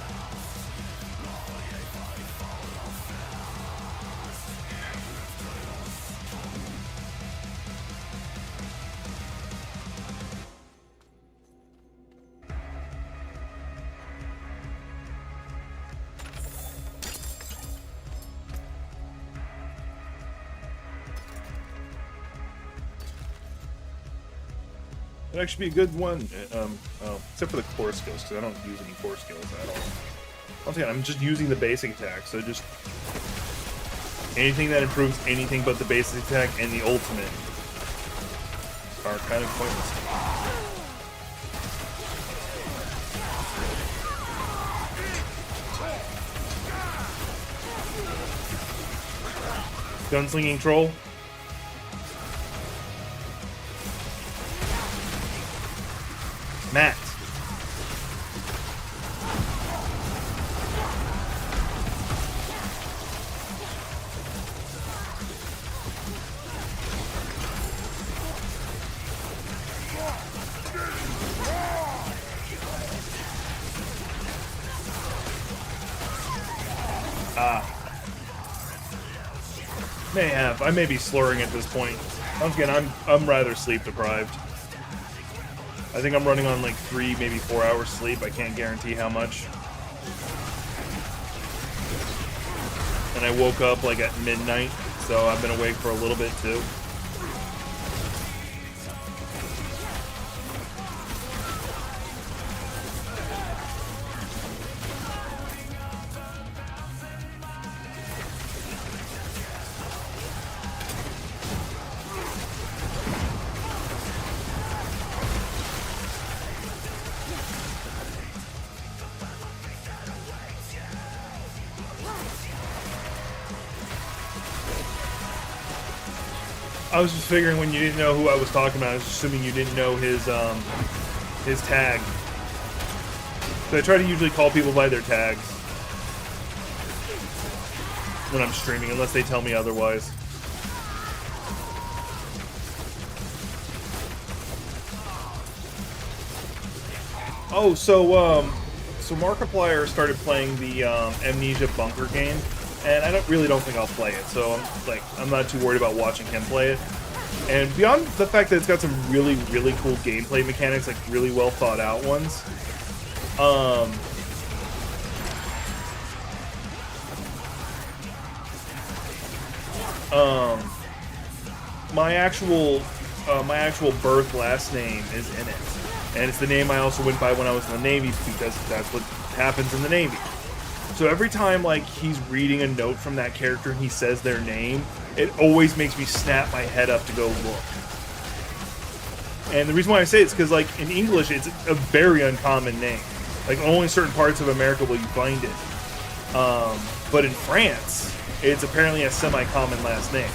[SPEAKER 1] It'd actually be a good one, except for the core skills, because I don't use any core skills at all. Once again, I'm just using the basic attack, so just anything that improves anything but the basic attack and the ultimate are kind of pointless. Gunslinging troll. Matt. May have. I may be slurring at this point. Once again, I'm rather sleep deprived. I think I'm running on like 3, maybe 4 hours sleep. I can't guarantee how much. And I woke up like at midnight, so I've been awake for a little bit too. I was just figuring when you didn't know who I was talking about, I was assuming you didn't know his tag. So I try to usually call people by their tags when I'm streaming, unless they tell me otherwise. Oh, so Markiplier started playing the Amnesia Bunker game. And I really don't think I'll play it, so I'm not too worried about watching him play it. And beyond the fact that it's got some really, really cool gameplay mechanics, like really well thought out ones, my actual my actual birth last name is in it, and it's the name I also went by when I was in the Navy because that's what happens in the Navy. So every time like he's reading a note from that character and he says their name, it always makes me snap my head up to go look. And the reason why I say it's because like in English it's a very uncommon name. Like only certain parts of America will you find it. But in France, it's apparently a semi-common last name.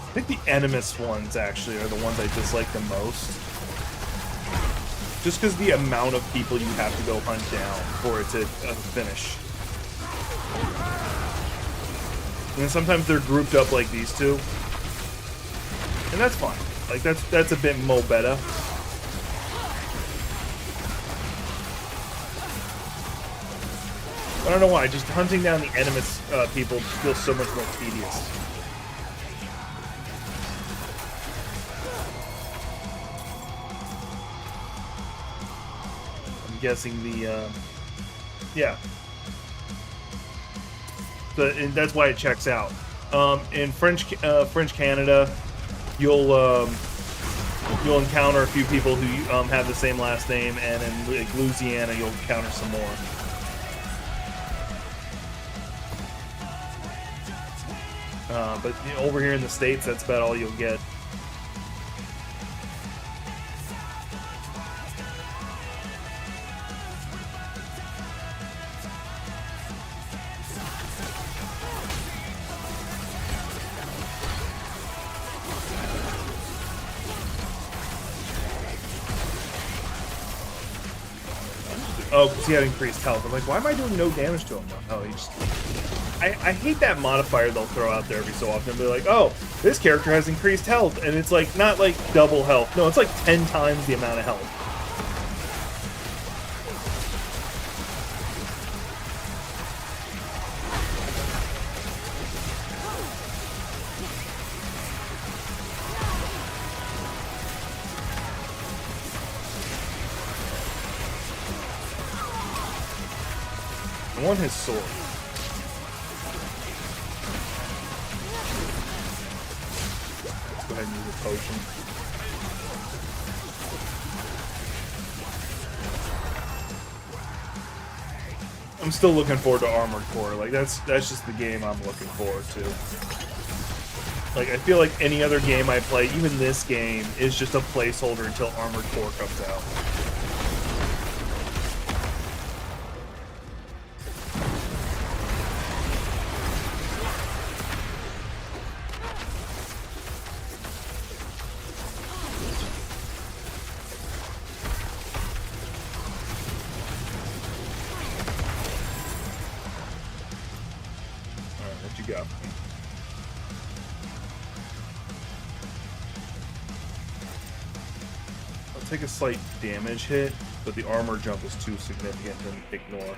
[SPEAKER 1] I think the Animus ones actually are the ones I dislike the most. Just because the amount of people you have to go hunt down for it to finish. And then sometimes they're grouped up like these two. And that's fine. Like that's a bit more better. I don't know why, just hunting down the Animus people feels so much more tedious. Guessing the yeah, and that's why it checks out. In French Canada, you'll encounter a few people who have the same last name, and in like Louisiana you'll encounter some more. But you know, over here in the States, that's about all you'll get. Oh, because he had increased health. I'm like, why am I doing no damage to him? Oh, he just... I hate that modifier they'll throw out there every so often. They'll be like, oh, this character has increased health. And it's like, not like double health. No, it's like 10 times the amount of health. I want his sword. Let's go ahead and use a potion. I'm still looking forward to Armored Core. Like that's just the game I'm looking forward to. Like I feel like any other game I play, even this game, is just a placeholder until Armored Core comes out. Take a slight damage hit, but the armor jump is too significant to ignore.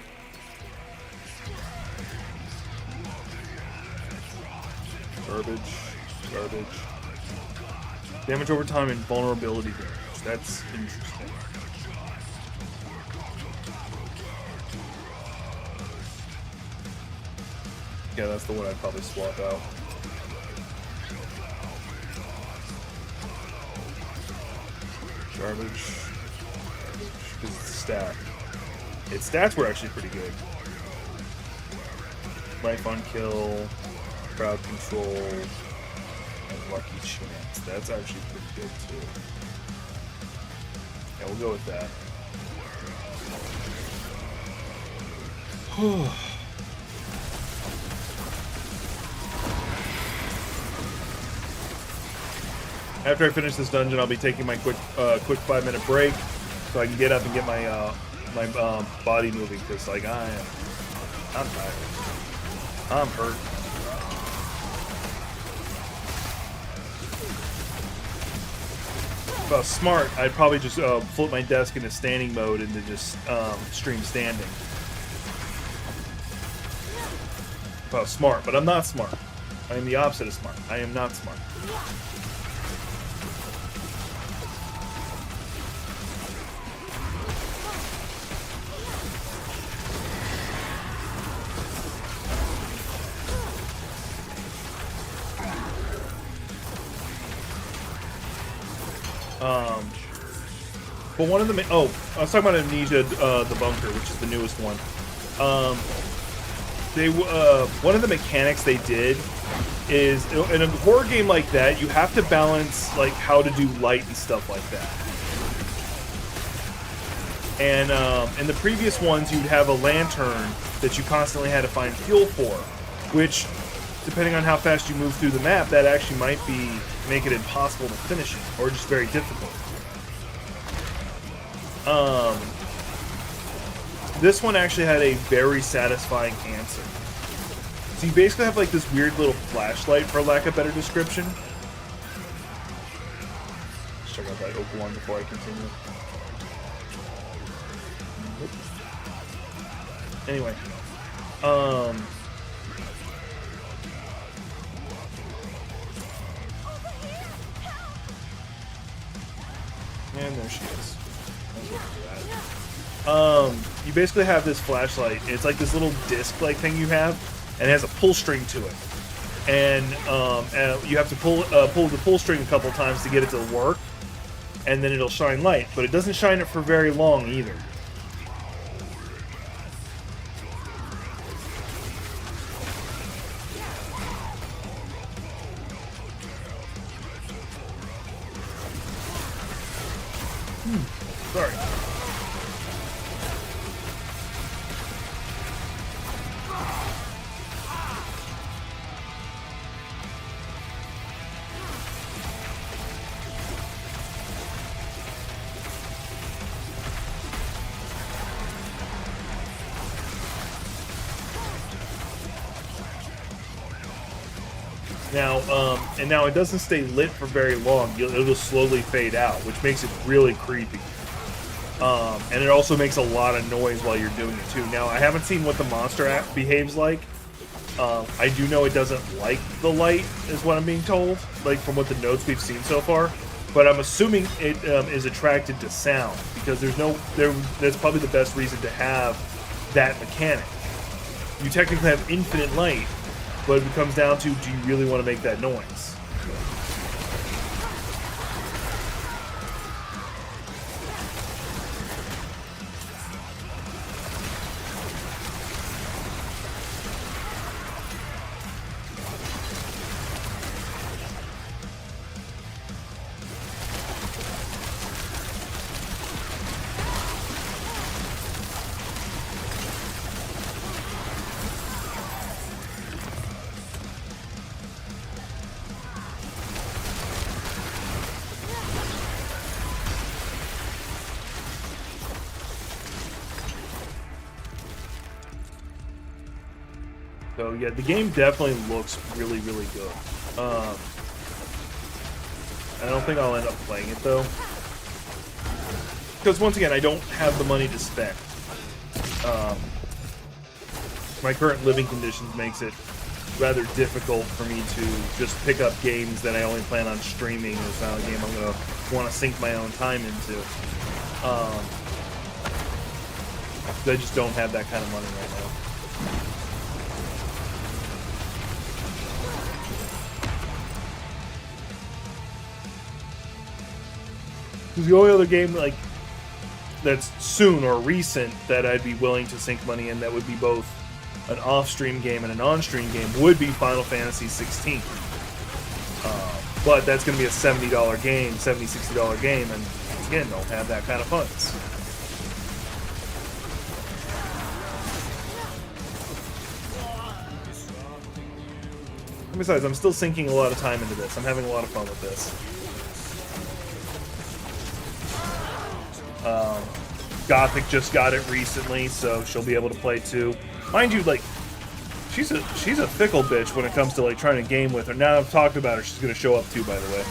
[SPEAKER 1] Garbage. Damage over time and vulnerability damage. That's interesting. Yeah, that's the one I'd probably swap out. Garbage. Because it's stat. Its stats were actually pretty good. Life on kill, crowd control, and lucky chance. That's actually pretty good too. Yeah, we'll go with that. After I finish this dungeon, I'll be taking my quick 5-minute break, so I can get up and get my body moving. Cause like I'm tired. I'm hurt. If I was smart, I'd probably just flip my desk into standing mode and then just stream standing. If I was smart, but I'm not smart. I am the opposite of smart. I am not smart. But one of the I was talking about Amnesia, the Bunker, which is the newest one. One of the mechanics they did is in a horror game like that, you have to balance like how to do light and stuff like that. And in the previous ones, you'd have a lantern that you constantly had to find fuel for, which, depending on how fast you move through the map, that actually might make it impossible to finish it, or just very difficult. This one actually had a very satisfying answer. So you basically have like this weird little flashlight, for lack of a better description. Let's check out that oak one before I continue. Anyway, and there she is. You basically have this flashlight. It's like this little disc-like thing you have, and it has a pull string to it. And you have to pull the pull string a couple times to get it to work, and then it'll shine light. But it doesn't shine it for very long either. Sorry. Now it doesn't stay lit for very long. It'll slowly fade out, which makes it really creepy. And it also makes a lot of noise while you're doing it too. Now, I haven't seen what the monster app behaves like. I do know it doesn't like the light, is what I'm being told, like from what the notes we've seen so far. But I'm assuming it is attracted to sound, because that's probably the best reason to have that mechanic. You technically have infinite light, but it comes down to, do you really want to make that noise? So yeah, the game definitely looks really, really good. I don't think I'll end up playing it though, because once again, I don't have the money to spend. My current living conditions makes it rather difficult for me to just pick up games that I only plan on streaming. It's not a game I'm gonna want to sink my own time into. I just don't have that kind of money right now. The only other game like that's soon or recent that I'd be willing to sink money in that would be both an off-stream game and an on-stream game would be Final Fantasy 16. But that's going to be a $70 game, $60 game, and again, don't have that kind of funds. And besides, I'm still sinking a lot of time into this. I'm having a lot of fun with this. Gothic just got it recently, so she'll be able to play too. Mind you, like, she's a fickle bitch when it comes to like trying to game with her. Now I've talked about her, she's gonna show up too, by the way.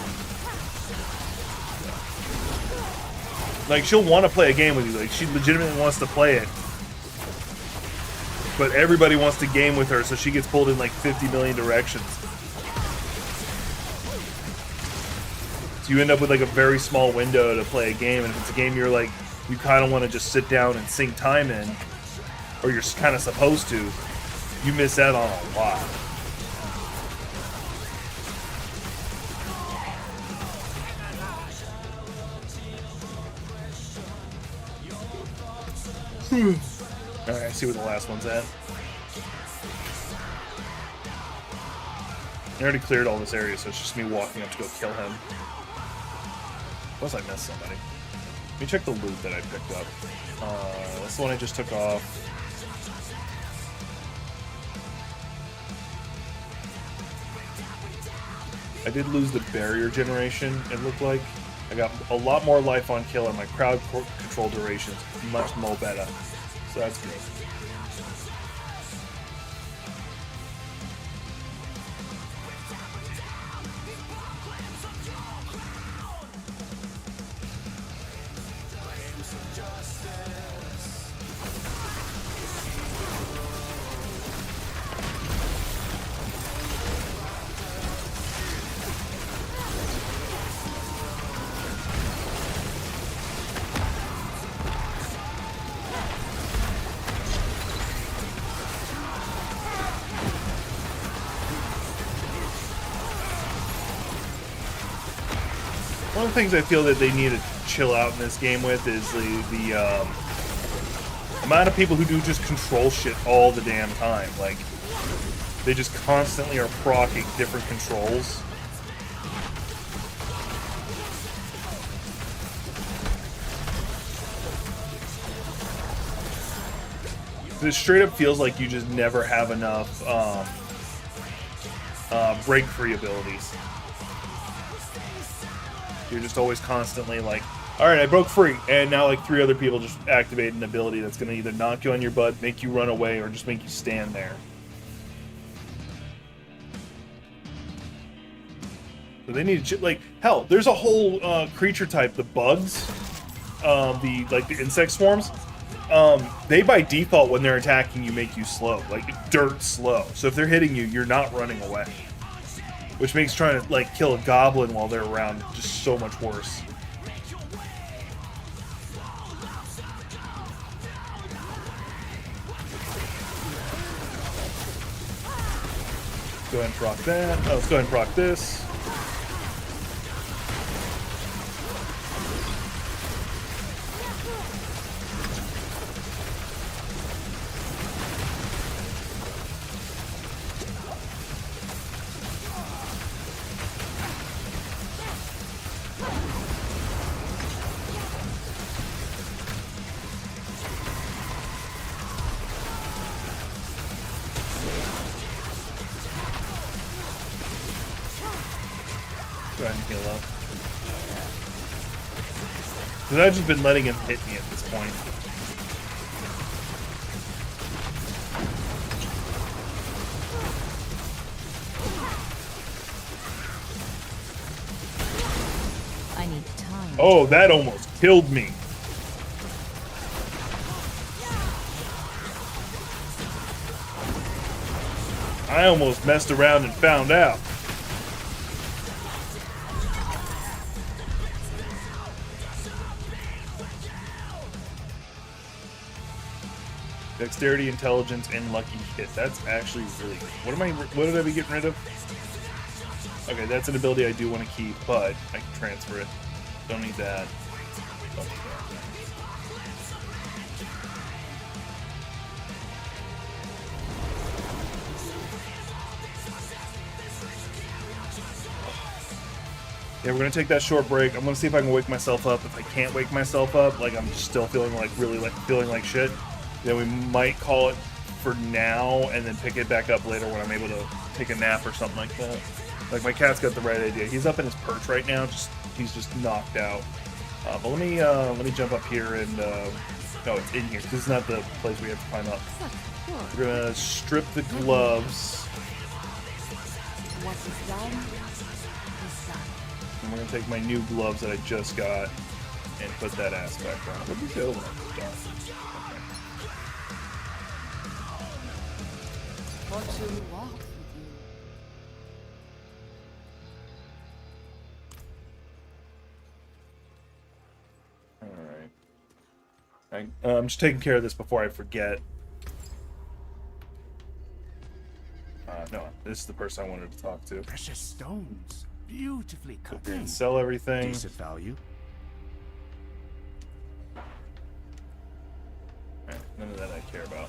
[SPEAKER 1] Like, she'll want to play a game with you. Like, she legitimately wants to play it. But everybody wants to game with her, so she gets pulled in like 50 million directions. So you end up with like a very small window to play a game, and if it's a game you're like, you kind of want to just sit down and sink time in, or you're kind of supposed to, you miss out on a lot. Alright, I see where the last one's at. I already cleared all this area, so it's just me walking up to go kill him. Unless I missed somebody. Let me check the loot that I picked up. That's the one I just took off. I did lose the barrier generation, it looked like. I got a lot more life on kill, and my crowd control duration's much more better. So that's good. One of the things I feel that they need to chill out in this game with is the amount of people who do just control shit all the damn time. Like, they just constantly are proccing different controls. It straight up feels like you just never have enough break-free abilities. You're just always constantly like, alright, I broke free, and now like 3 other people just activate an ability that's going to either knock you on your butt, make you run away, or just make you stand there. So they need to, like, hell, there's a whole creature type, the bugs, the insect swarms. They by default, when they're attacking you, make you slow, like dirt slow. So if they're hitting you, you're not running away. Which makes trying to, like, kill a goblin while they're around just so much worse. Go ahead and proc that. Oh, let's go ahead and proc this. Go ahead and heal up. Because I've just been letting him hit me at this point.
[SPEAKER 2] I need time.
[SPEAKER 1] Oh, that almost killed me. I almost messed around and found out. Dexterity, intelligence, and lucky hit. That's actually really good. What did I be getting rid of? Okay, that's an ability I do want to keep, but I can transfer it. Don't need that. Don't need that. Yeah, we're gonna take that short break. I'm gonna see if I can wake myself up. If I can't wake myself up, like I'm still feeling like feeling like shit, then we might call it for now and then pick it back up later when I'm able to take a nap or something like that. Like, my cat's got the right idea. He's up in his perch right now. He's just knocked out. But let me jump up here and no, it's in here. This is not the place we have to climb up. We're gonna strip the gloves.
[SPEAKER 2] What is done is done.
[SPEAKER 1] And we're gonna take my new gloves that I just got. and put that aspect on. What did the other one dark?
[SPEAKER 2] Want to walk with you.
[SPEAKER 1] Alright. I'm just taking care of this before I forget. No, this is the person I wanted to talk to.
[SPEAKER 5] Precious stones, beautifully cut.
[SPEAKER 1] Go here and sell everything.
[SPEAKER 5] Decent value.
[SPEAKER 1] Alright, none of that I care about.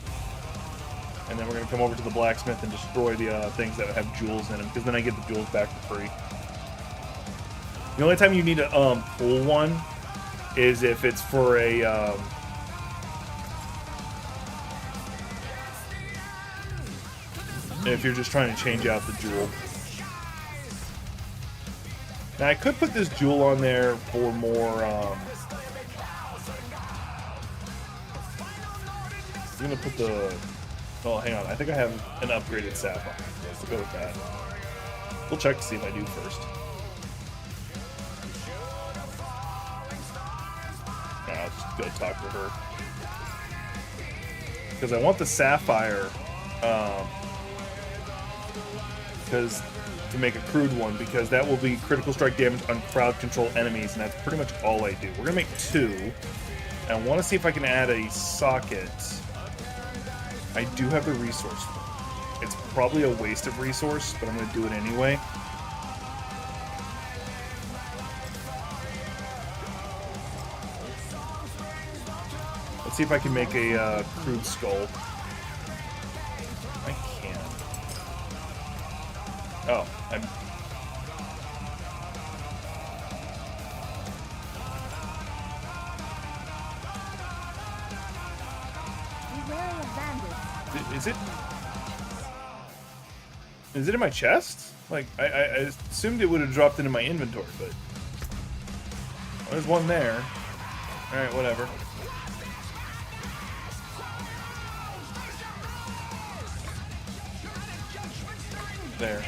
[SPEAKER 1] And then we're going to come over to the blacksmith and destroy the things that have jewels in them, because then I get the jewels back for free. The only time you need to pull one is if it's for a if you're just trying to change out the jewel. Now I could put this jewel on there for more I'm gonna put the... Oh, hang on. I think I have an upgraded sapphire. Let's go with that. We'll check to see if I do first. Nah, I'll just go talk to her. Because I want the sapphire, because to make a crude one, because that will be critical strike damage on crowd control enemies, and that's pretty much all I do. We're gonna make 2. And I want to see if I can add a socket. I do have the resource for it. It's probably a waste of resource, but I'm going to do it anyway. Let's see if I can make a crude skull. I can. Oh, I'm... Is it in my chest? Like, I assumed it would have dropped into my inventory, but... Oh, there's one there. Alright, whatever. There.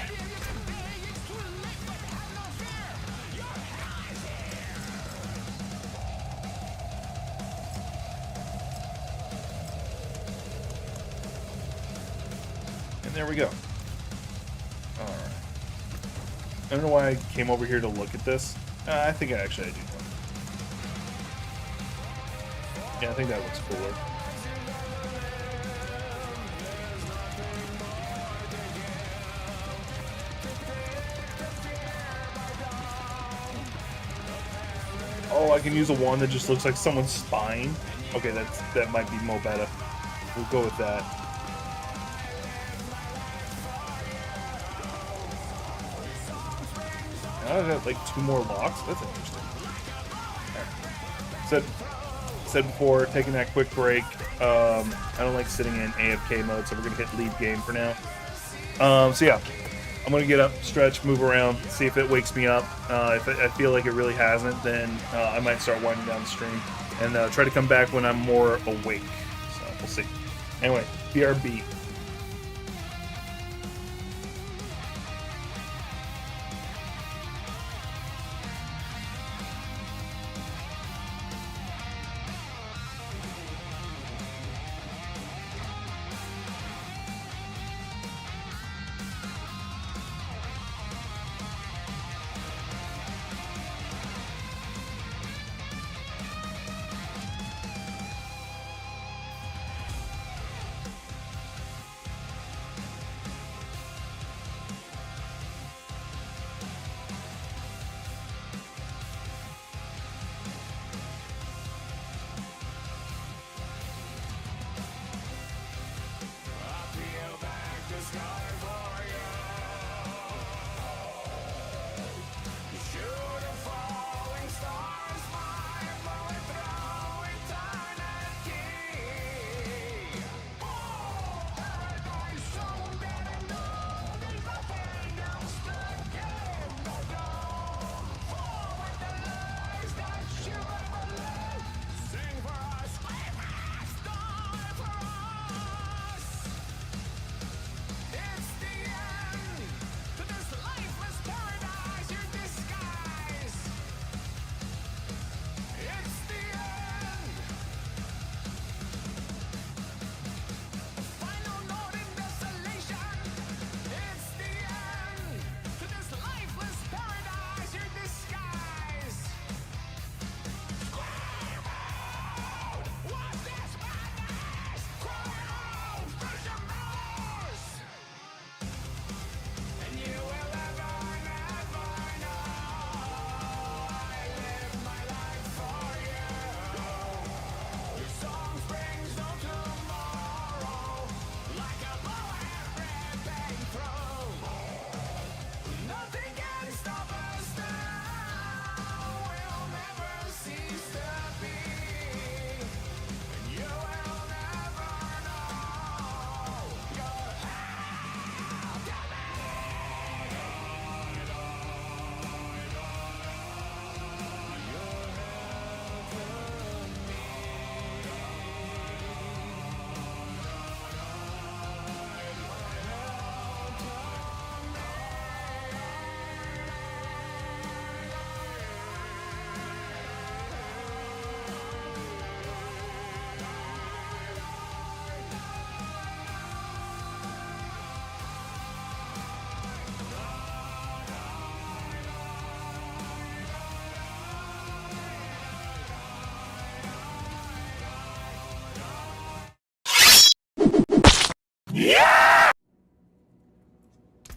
[SPEAKER 1] And there we go. Alright. I don't know why I came over here to look at this. I think I do. Yeah, I think that looks cooler. Oh, I can use a wand that just looks like someone's spine. Okay, that might be more better. We'll go with that. I got like 2 more locks. That's interesting. Right. Said before, taking that quick break. I don't like sitting in AFK mode, so we're gonna hit leave game for now. So yeah, I'm gonna get up, stretch, move around, see if it wakes me up. If I feel like it really hasn't, then I might start winding down the stream and try to come back when I'm more awake. So we'll see. Anyway, BRB.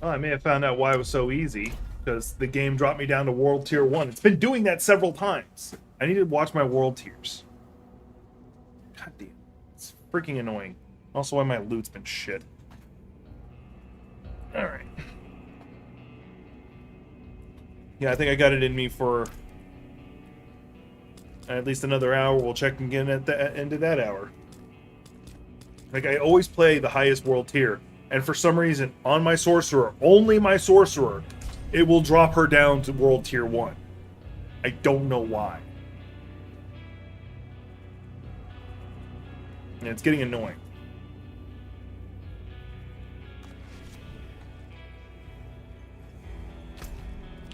[SPEAKER 1] Oh, I may have found out why it was so easy. Because the game dropped me down to World Tier 1. It's been doing that several times. I need to watch my World Tiers. God damn. It's freaking annoying. Also why my loot's been shit. Alright. Yeah, I think I got it in me for at least another hour. We'll check again at the end of that hour. Like, I always play the highest world tier. And for some reason, on my sorcerer, only my sorcerer, it will drop her down to world tier 1. I don't know why. And it's getting annoying.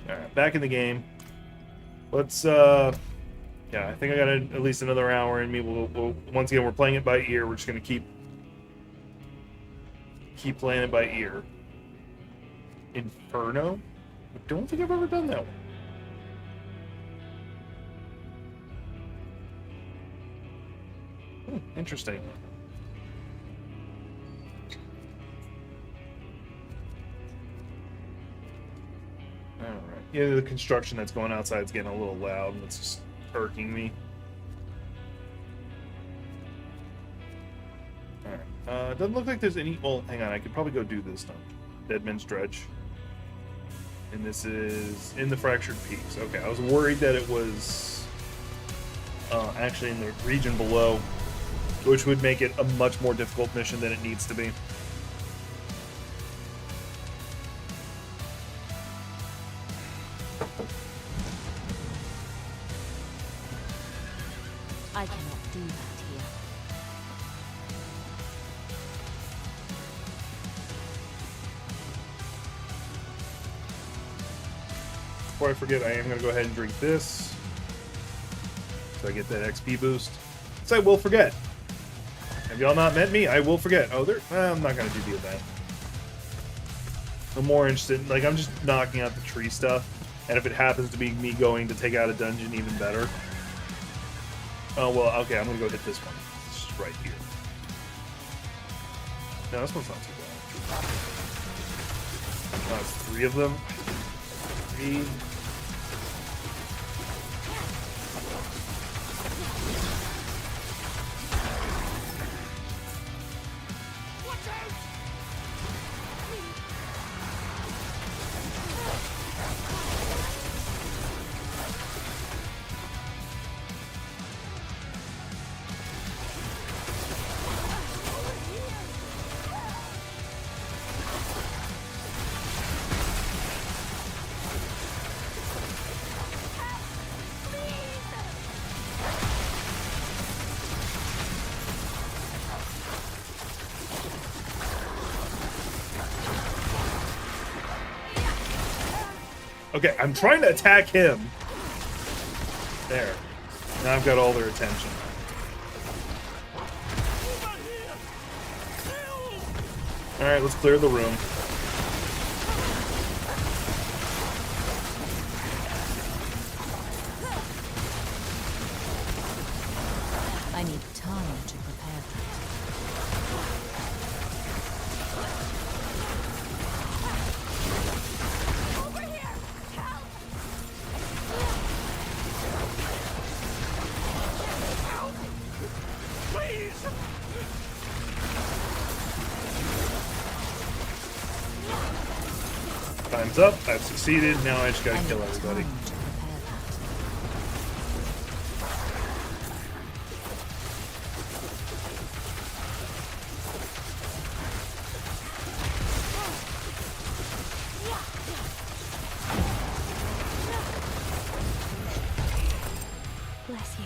[SPEAKER 1] Alright, back in the game. Let's, yeah, I think I got at least another hour in me. We'll once again, we're playing it by ear. We're just going to keep playing it by ear. Inferno? I don't think I've ever done that one. Interesting. Alright. Yeah, the construction that's going outside is getting a little loud, and it's just irking me. Alright. Doesn't look like there's any... Well, hang on. I could probably go do this now. Deadman's Dredge. And this is in the Fractured Peaks. Okay, I was worried that it was actually in the region below, which would make it a much more difficult mission than it needs to be.
[SPEAKER 2] I cannot do that here.
[SPEAKER 1] Before I forget, I am going to go ahead and drink this, so I get that XP boost. So I will forget. Have y'all not met me? I will forget. Oh, I'm not going to do the event. I'm more interested, like, I'm just knocking out the tree stuff, and if it happens to be me going to take out a dungeon, even better. Oh, well, okay, I'm going to go hit this one. It's just right here. No, this one's not too bad. Oh, it's 3 of them. 3. Okay, I'm trying to attack him. There. Now I've got all their attention. Alright, let's clear the room.
[SPEAKER 2] I need time to prepare that. Time's up. I've succeeded. Now I just gotta kill everybody. Time to prepare that. Bless you.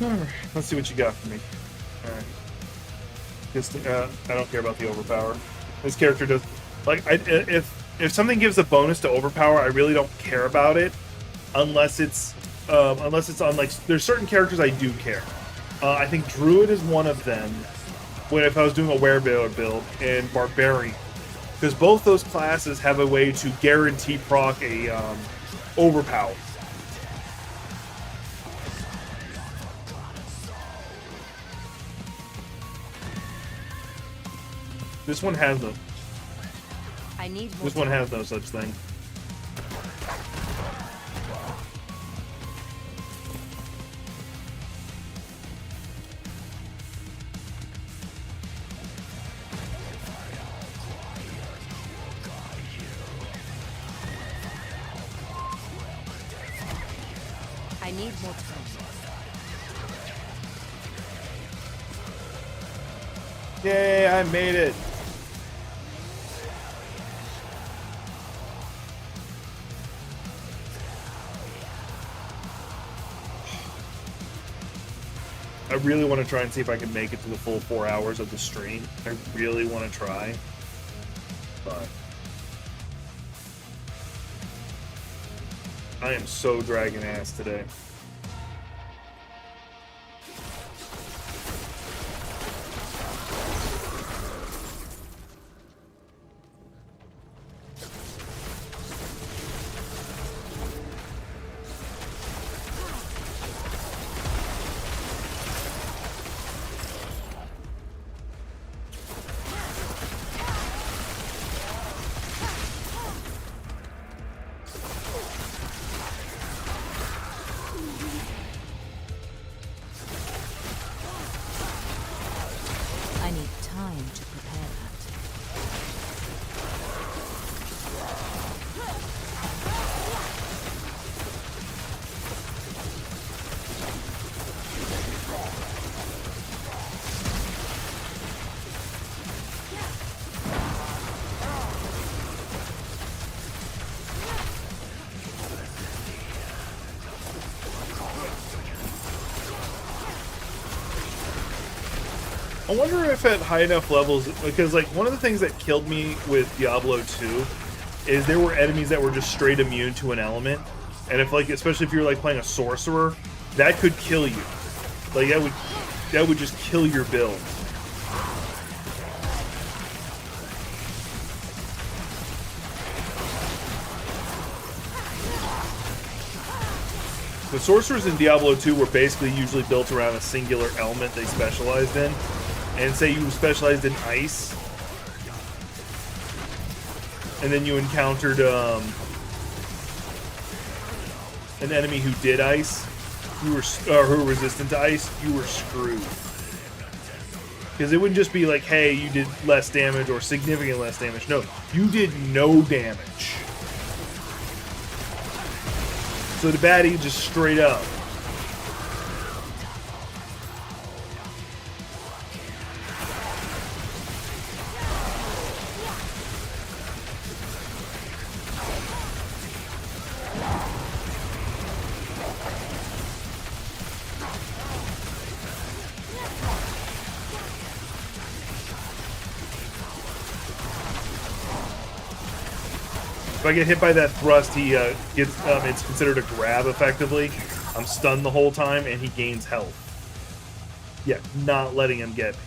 [SPEAKER 1] Alright, let's see what you got for me. Alright. I don't care about the overpower. This character does... Like, if something gives a bonus to overpower, I really don't care about it. Unless it's on, like... There's certain characters I do care. I think Druid is one of them. When if I was doing a Werebear build, and Barbarian. Because both those classes have a way to guarantee proc a overpower.
[SPEAKER 2] This one has no.
[SPEAKER 6] I need more
[SPEAKER 2] This one
[SPEAKER 6] time.
[SPEAKER 2] has no such thing.
[SPEAKER 6] I need more time.
[SPEAKER 1] Yay, I made it.
[SPEAKER 2] I really want to try and see if I can make it to the full 4 hours of the stream. I really want to try. But I am so dragging ass today.
[SPEAKER 6] I need time to prepare that.
[SPEAKER 2] I wonder if at high enough levels, because like one of the things that killed me with Diablo 2 is there were enemies that were just straight immune to an element, and if like, especially if you're like playing a sorcerer, that could kill you. Like that would just kill your build. The sorcerers in Diablo 2 were basically usually built around a singular element they specialized in. And say you specialized in ice, and then you encountered an enemy who did ice, you were who were resistant to ice, you were screwed. Because it wouldn't just be like, hey, you did less damage or significant less damage. No, you did no damage. So the baddie just straight up. If I get hit by that thrust, he gets it's considered a grab effectively. I'm stunned the whole time, and he gains health. Yeah, not letting him get me.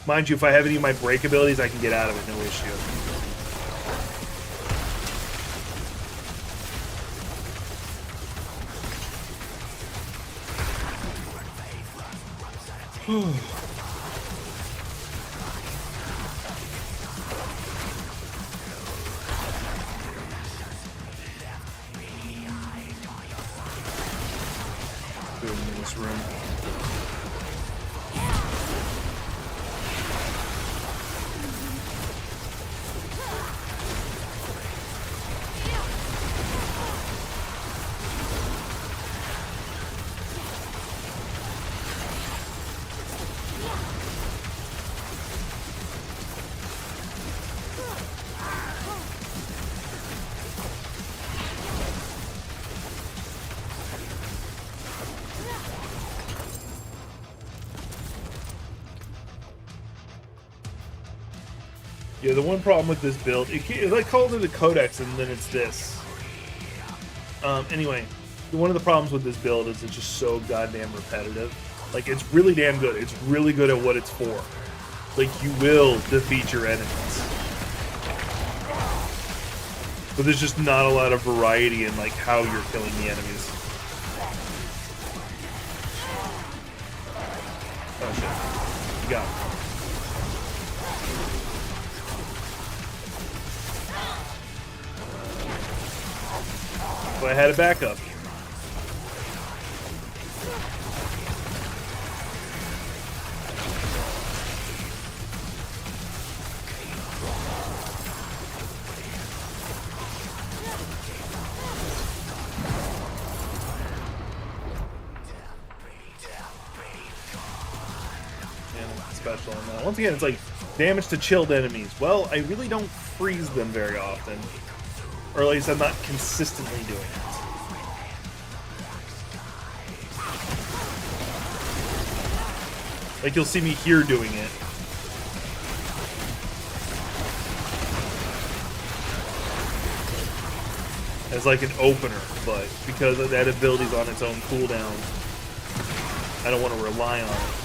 [SPEAKER 2] Mind you, if I have any of my break abilities, I can get out of it, no issue. In this room. Yeah, the one problem with this build, it like calls it a codex and then it's this. Anyway, one of the problems with this build is it's just so goddamn repetitive. Like, it's really damn good. It's really good at what it's for. Like, you will defeat your enemies. But there's just not a lot of variety in, like, how you're killing the enemies. Oh, shit. You got it. why I had a backup. Special on that. Once again, it's like damage to chilled enemies. Well, I really don't freeze them very often. Or at least I'm not consistently doing it. Like, you'll see me here doing it. As like an opener, but because that ability's on its own cooldown, I don't want to rely on it.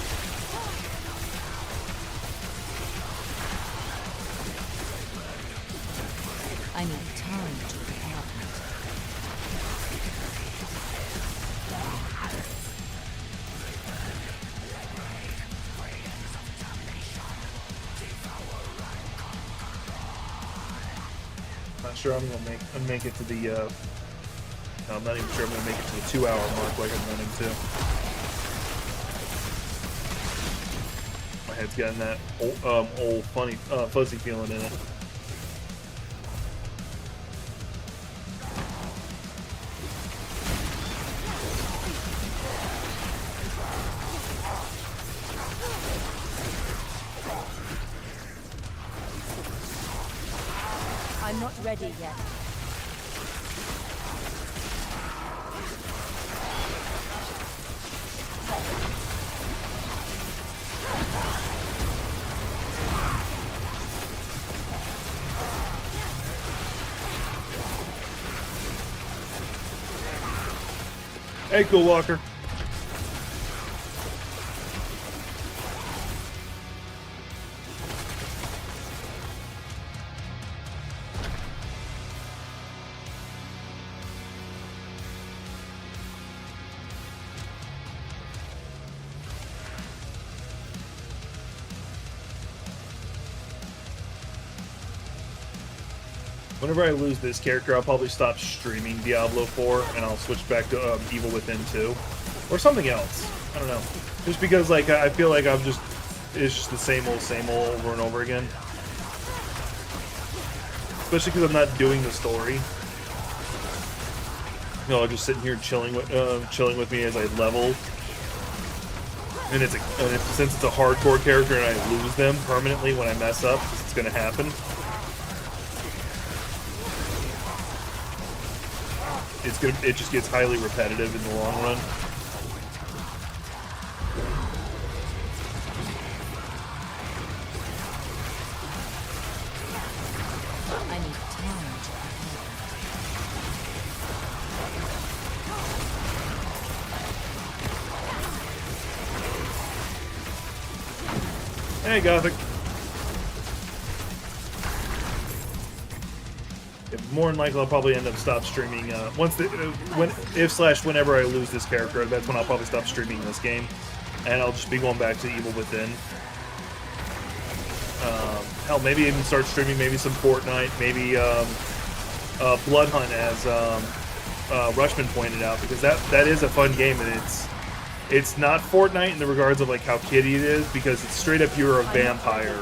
[SPEAKER 6] I need time to prepare that.
[SPEAKER 2] Not sure I'm gonna make it to the. No, I'm not even sure I'm gonna make it to the 2-hour mark like I'm running to. My head's gotten that old funny fuzzy feeling in it.
[SPEAKER 6] I'm not ready yet.
[SPEAKER 2] Hey, Cool Walker. Whenever I lose this character, I'll probably stop streaming Diablo 4 and I'll switch back to Evil Within 2 or something else. I don't know. Just because like I feel like it's just the same old over and over again. Especially because I'm not doing the story. You know, I'm just sitting here chilling with me as I level. And since it's a hardcore character and I lose them permanently when I mess up, because it's gonna happen. It just gets highly repetitive in the long run.
[SPEAKER 6] I need time to prepare.
[SPEAKER 2] Hey, Gothic. More than likely, I'll probably end up stop streaming whenever I lose this character. That's when I'll probably stop streaming this game, and I'll just be going back to Evil Within. Hell, maybe even start streaming maybe some Fortnite, maybe Blood Hunt, as Rushman pointed out, because that is a fun game, and it's not Fortnite in the regards of like how kiddie it is, because it's straight up you're a vampire.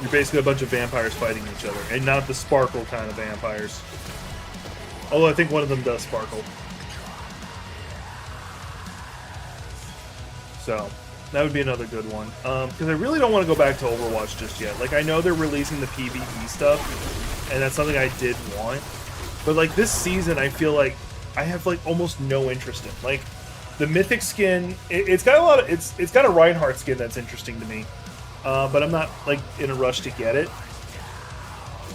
[SPEAKER 2] You're basically a bunch of vampires fighting each other, and not the sparkle kind of vampires. Although I think one of them does sparkle. So, that would be another good one. Because I really don't want to go back to Overwatch just yet. Like, I know they're releasing the PvE stuff, and that's something I did want. But, like, this season, I feel like I have, like, almost no interest in. Like, the Mythic skin, it's got a lot of... It's got a Reinhardt skin that's interesting to me. But I'm not, like, in a rush to get it.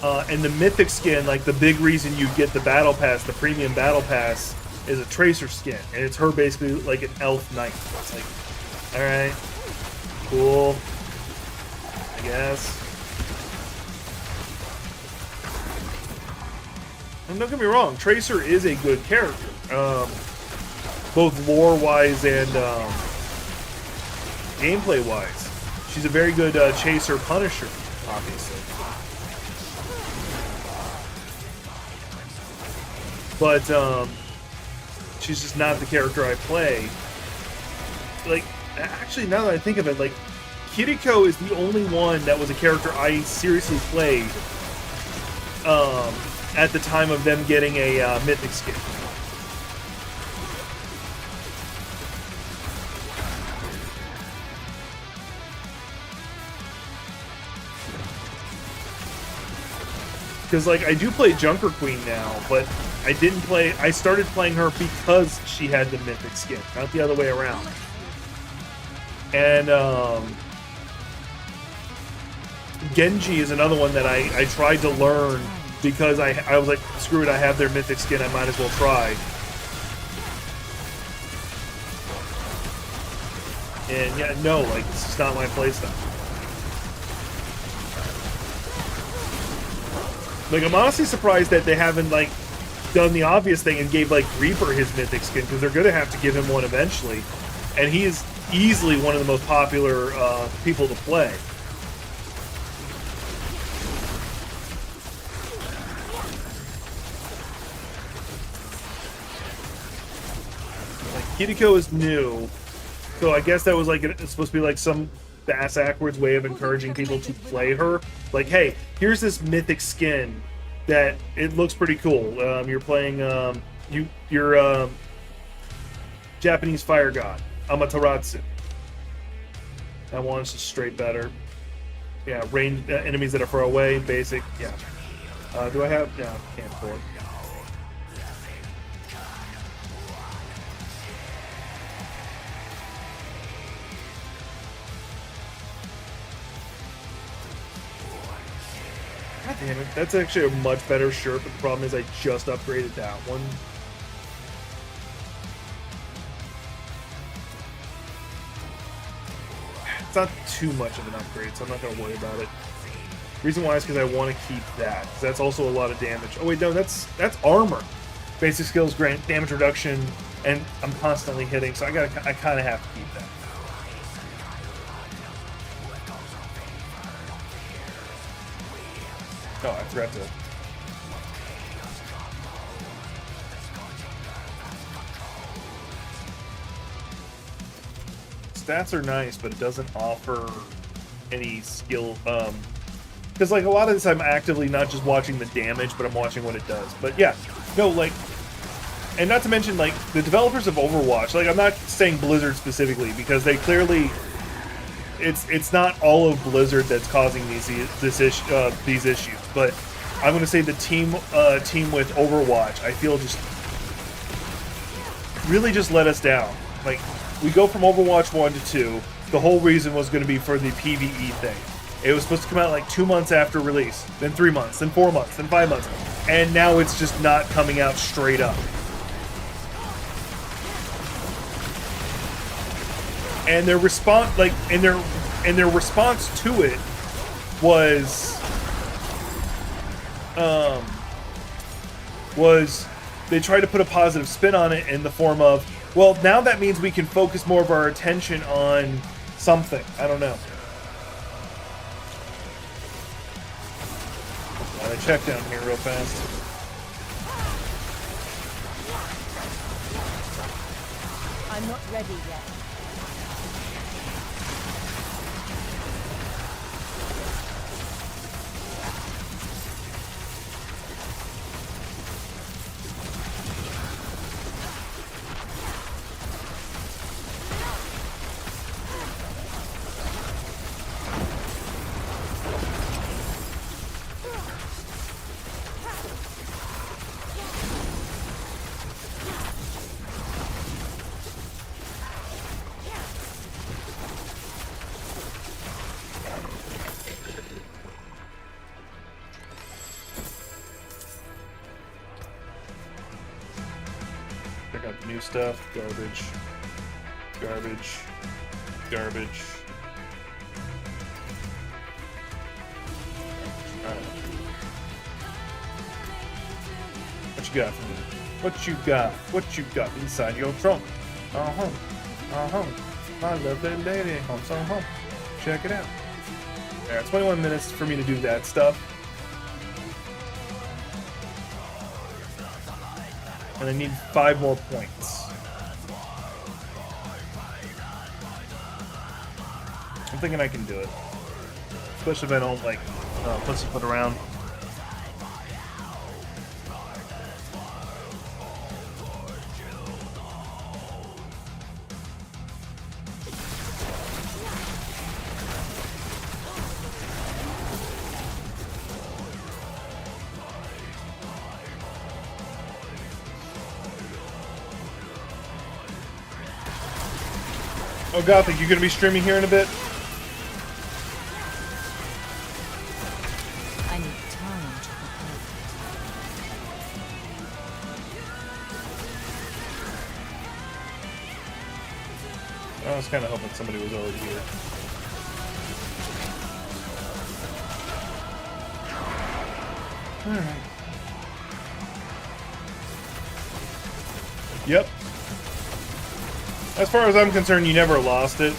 [SPEAKER 2] And the Mythic skin, like, the big reason you get the Battle Pass, the Premium Battle Pass, is a Tracer skin. And it's her basically like an elf knight. It's like, alright, cool, I guess. And don't get me wrong, Tracer is a good character. Both lore-wise and gameplay-wise. She's a very good chaser punisher. obviously. But she's just not the character I play. Like, actually, now that I think of it, like, Kiriko is the only one that was a character I seriously played at the time of them getting a mythic skin. Because, like, I do play Junker Queen now, but I started playing her because she had the mythic skin, not the other way around. And, Genji is another one that I tried to learn because I was like, screw it, I have their mythic skin, I might as well try. And yeah, no, like, this is not my playstyle. Like, I'm honestly surprised that they haven't, like, done the obvious thing and gave, like, Reaper his mythic skin, because they're going to have to give him one eventually. And he is easily one of the most popular people to play. Like, Kiriko is new, so I guess that was, like, it's supposed to be, like, some bass-ackwards way of encouraging people to play her. Like, hey, here's this mythic skin that it looks pretty cool. You're playing you're Japanese fire god Amaterasu. That one's just straight better. Yeah, range enemies that are far away, basic. Yeah. Do I have? No, can't afford. God damn it. That's actually a much better shirt, but the problem is I just upgraded that one. It's not too much of an upgrade, so I'm not going to worry about it. Reason why is because I want to keep that, because that's also a lot of damage. Oh wait, no, that's armor. Basic skills grant damage reduction, and I'm constantly hitting, so I kind of have to keep that. Oh, I forgot to. Stats are nice, but it doesn't offer any skill. Because, like, a lot of this I'm actively not just watching the damage, but I'm watching what it does. But yeah, no, like, and not to mention, like, the developers of Overwatch, like, I'm not saying Blizzard specifically, because they clearly, it's not all of Blizzard that's causing these issues, but I'm going to say the team with Overwatch, I feel just really just let us down. Like, we go from Overwatch 1 to 2. The whole reason was going to be for the PvE thing. It was supposed to come out like 2 months after release, then 3 months, then 4 months, then 5 months, and now it's just not coming out straight up. And their response, like, and their response to it was they tried to put a positive spin on it in the form of, well, now that means we can focus more of our attention on something. I don't know. Gotta check down here real fast.
[SPEAKER 6] I'm not ready yet.
[SPEAKER 2] Check out the new stuff. Garbage. Garbage. Garbage. Alright. What you got for me? What you got? What you got inside your trunk? My lovely lady comes on home. Check it out. There, 21 minutes for me to do that stuff. And I need 5 more points. I'm thinking I can do it. Especially if I don't, like, pussyfoot around. Oh, Gothic, you gonna be streaming here in a bit?
[SPEAKER 6] I need time to prepare.
[SPEAKER 2] I was kind of hoping somebody was already here. Alright. Yep. As far as I'm concerned, you never lost it.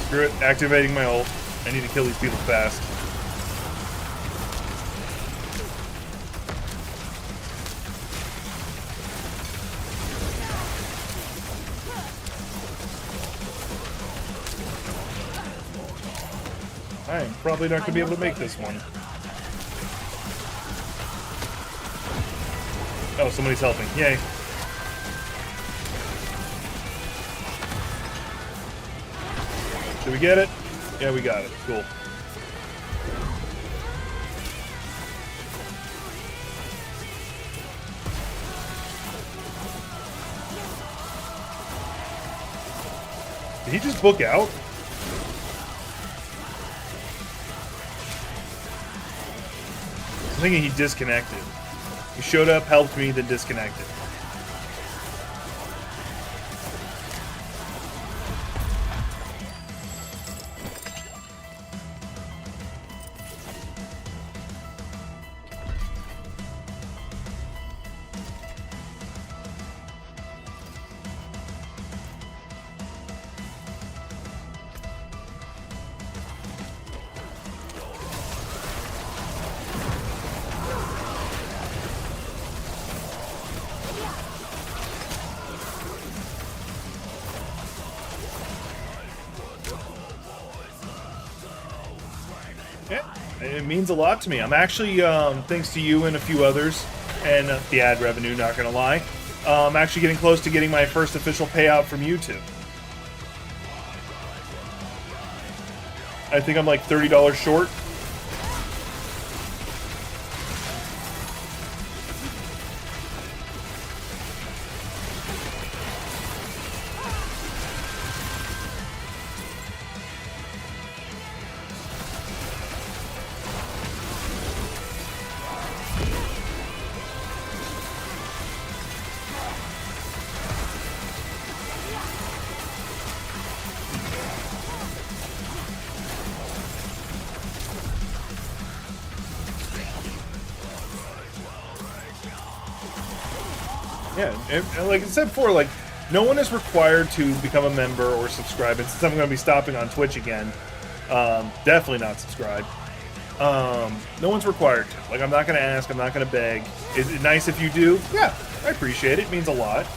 [SPEAKER 2] Screw it, activating my ult. I need to kill these people fast. I'm probably not going to be able to make this one. Oh, somebody's helping. Yay. Did we get it? Yeah, we got it. Cool. Did he just book out? I'm thinking he disconnected. He showed up, helped me, then disconnected. It means a lot to me. I'm actually, thanks to you and a few others, and the ad revenue, not gonna lie, I'm actually getting close to getting my first official payout from YouTube. I think I'm like $30 short. Yeah, and like I said before, like, no one is required to become a member or subscribe. And since I'm going to be stopping on Twitch again, definitely not subscribe. No one's required to. Like, I'm not going to ask. I'm not going to beg. Is it nice if you do? Yeah, I appreciate it. It means a lot.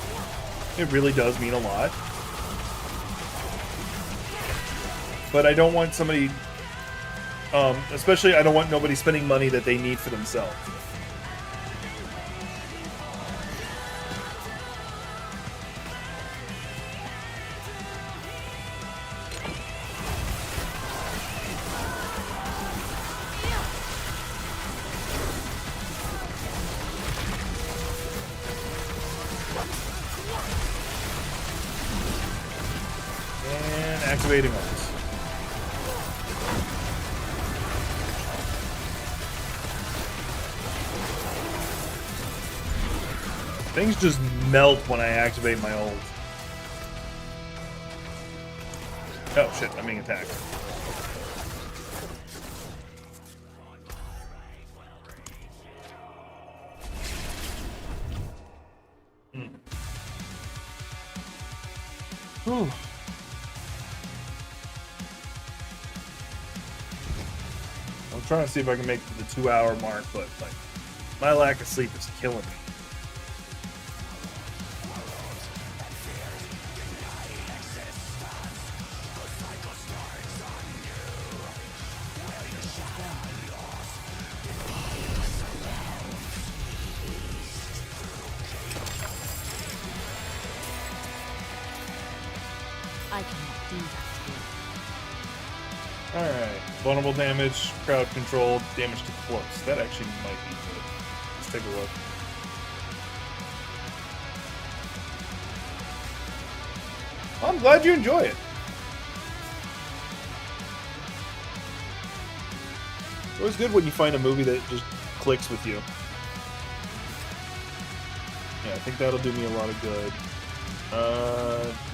[SPEAKER 2] It really does mean a lot. But I don't want somebody, especially I don't want nobody spending money that they need for themselves. Activating ults. Things just melt when I activate my ult. Oh shit, I'm being attacked. Whew. I'm trying to see if I can make the 2-hour mark, but like my lack of sleep is killing me.
[SPEAKER 6] I cannot do that to you.
[SPEAKER 2] Alright. Vulnerable damage, crowd control, damage to close. That actually might be good. Let's take a look. Well, I'm glad you enjoy it. It's always good when you find a movie that just clicks with you. Yeah, I think that'll do me a lot of good.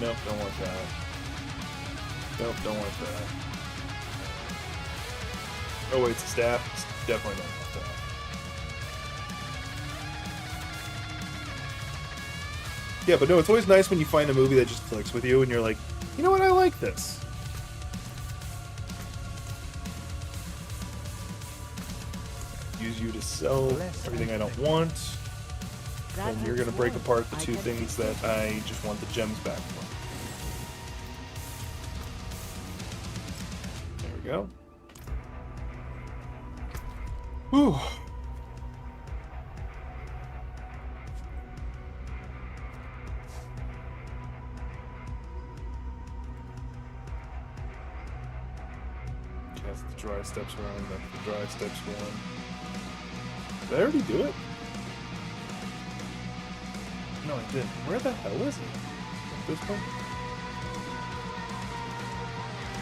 [SPEAKER 2] Nope, don't want that. Nope, don't want that. Oh wait, it's a staff. Definitely don't want that. Yeah, but no, it's always nice when you find a movie that just clicks with you and you're like, you know what, I like this. Use you to sell everything I don't want. And you're going to break apart the two things that I just want the gems back for. There we go. Whew. Cast the dry steps one, that's the dry steps one. Did I already do it? No, I didn't. Where the hell is it? At this point?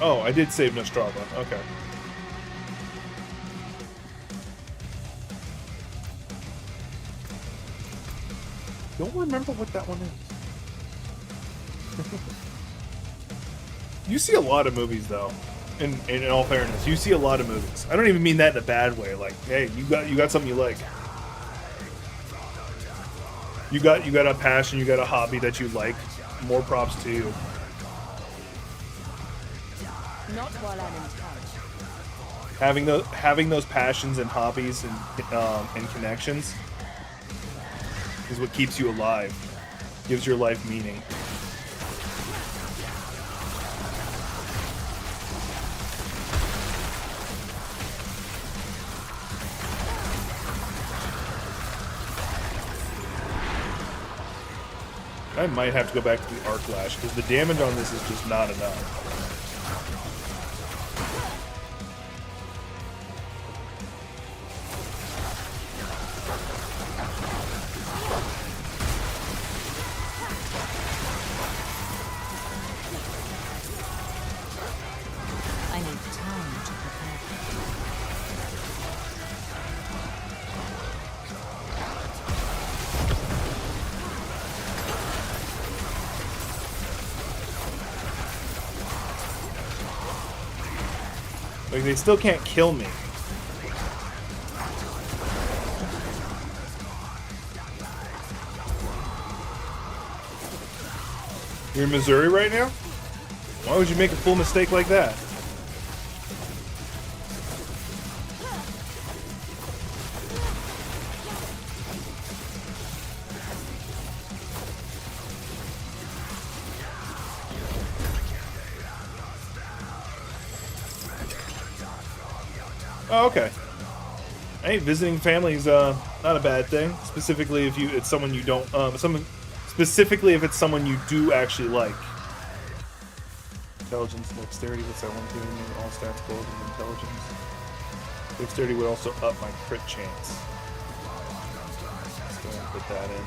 [SPEAKER 2] Oh, I did save Nostrava. Okay. Don't remember what that one is. You see a lot of movies, though. In all fairness, you see a lot of movies. I don't even mean that in a bad way. Like, hey, you got something you like. You got a passion, you got a hobby that you like. More props to you.
[SPEAKER 6] Not while I'm in touch.
[SPEAKER 2] Having those passions and hobbies and connections is what keeps you alive. Gives your life meaning. I might have to go back to the Arc Lash because the damage on this is just not enough.
[SPEAKER 6] I need time to prepare.
[SPEAKER 2] Like, they still can't kill me. You're in Missouri right now? Why would you make a fool mistake like that? Oh, okay. Hey, visiting family is not a bad thing. Specifically, if it's someone you don't, specifically if it's someone you do actually like. Intelligence, dexterity. What's that one doing? All stats gold and intelligence. Dexterity would also up my crit chance. Let's go ahead and put that in.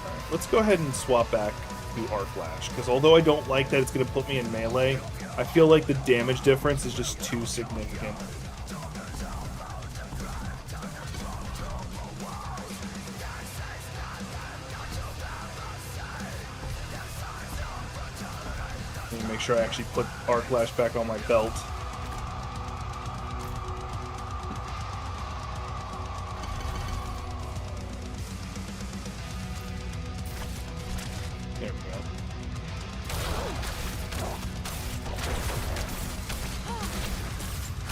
[SPEAKER 2] Alright, let's go ahead and swap back to Arc Lash, because although I don't like that it's going to put me in melee, I feel like the damage difference is just too significant. make sure I actually put Arc Lash back on my belt. There we go.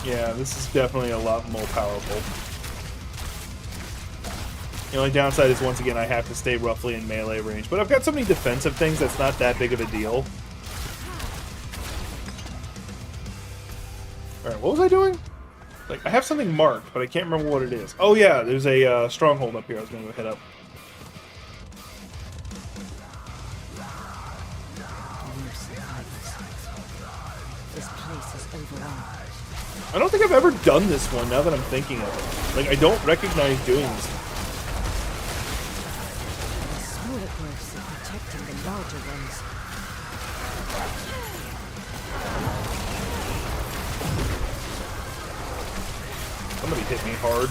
[SPEAKER 2] Yeah, this is definitely a lot more powerful. The only downside is, once again, I have to stay roughly in melee range. But I've got so many defensive things that's not that big of a deal. Alright, what was I doing? Like, I have something marked, but I can't remember what it is. Oh yeah, there's a stronghold up here I was going to go hit up.
[SPEAKER 6] This place is overrun.
[SPEAKER 2] I don't think I've ever done this one, now that I'm thinking of it. Like, I don't recognize doing this.
[SPEAKER 6] The smaller growths are protecting the larger ones.
[SPEAKER 2] Somebody hit me hard.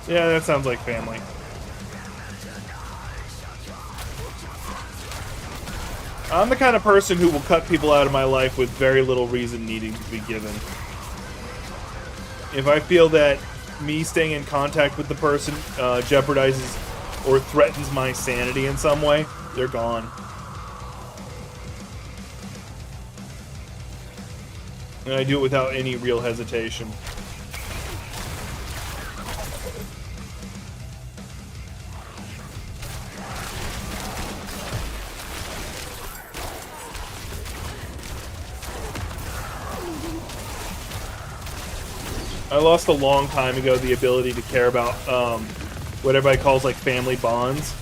[SPEAKER 2] Yeah, that sounds like family. I'm the kind of person who will cut people out of my life with very little reason needing to be given. If I feel that me staying in contact with the person jeopardizes or threatens my sanity in some way, they're gone. And I do it without any real hesitation. I lost a long time ago the ability to care about what everybody calls like family bonds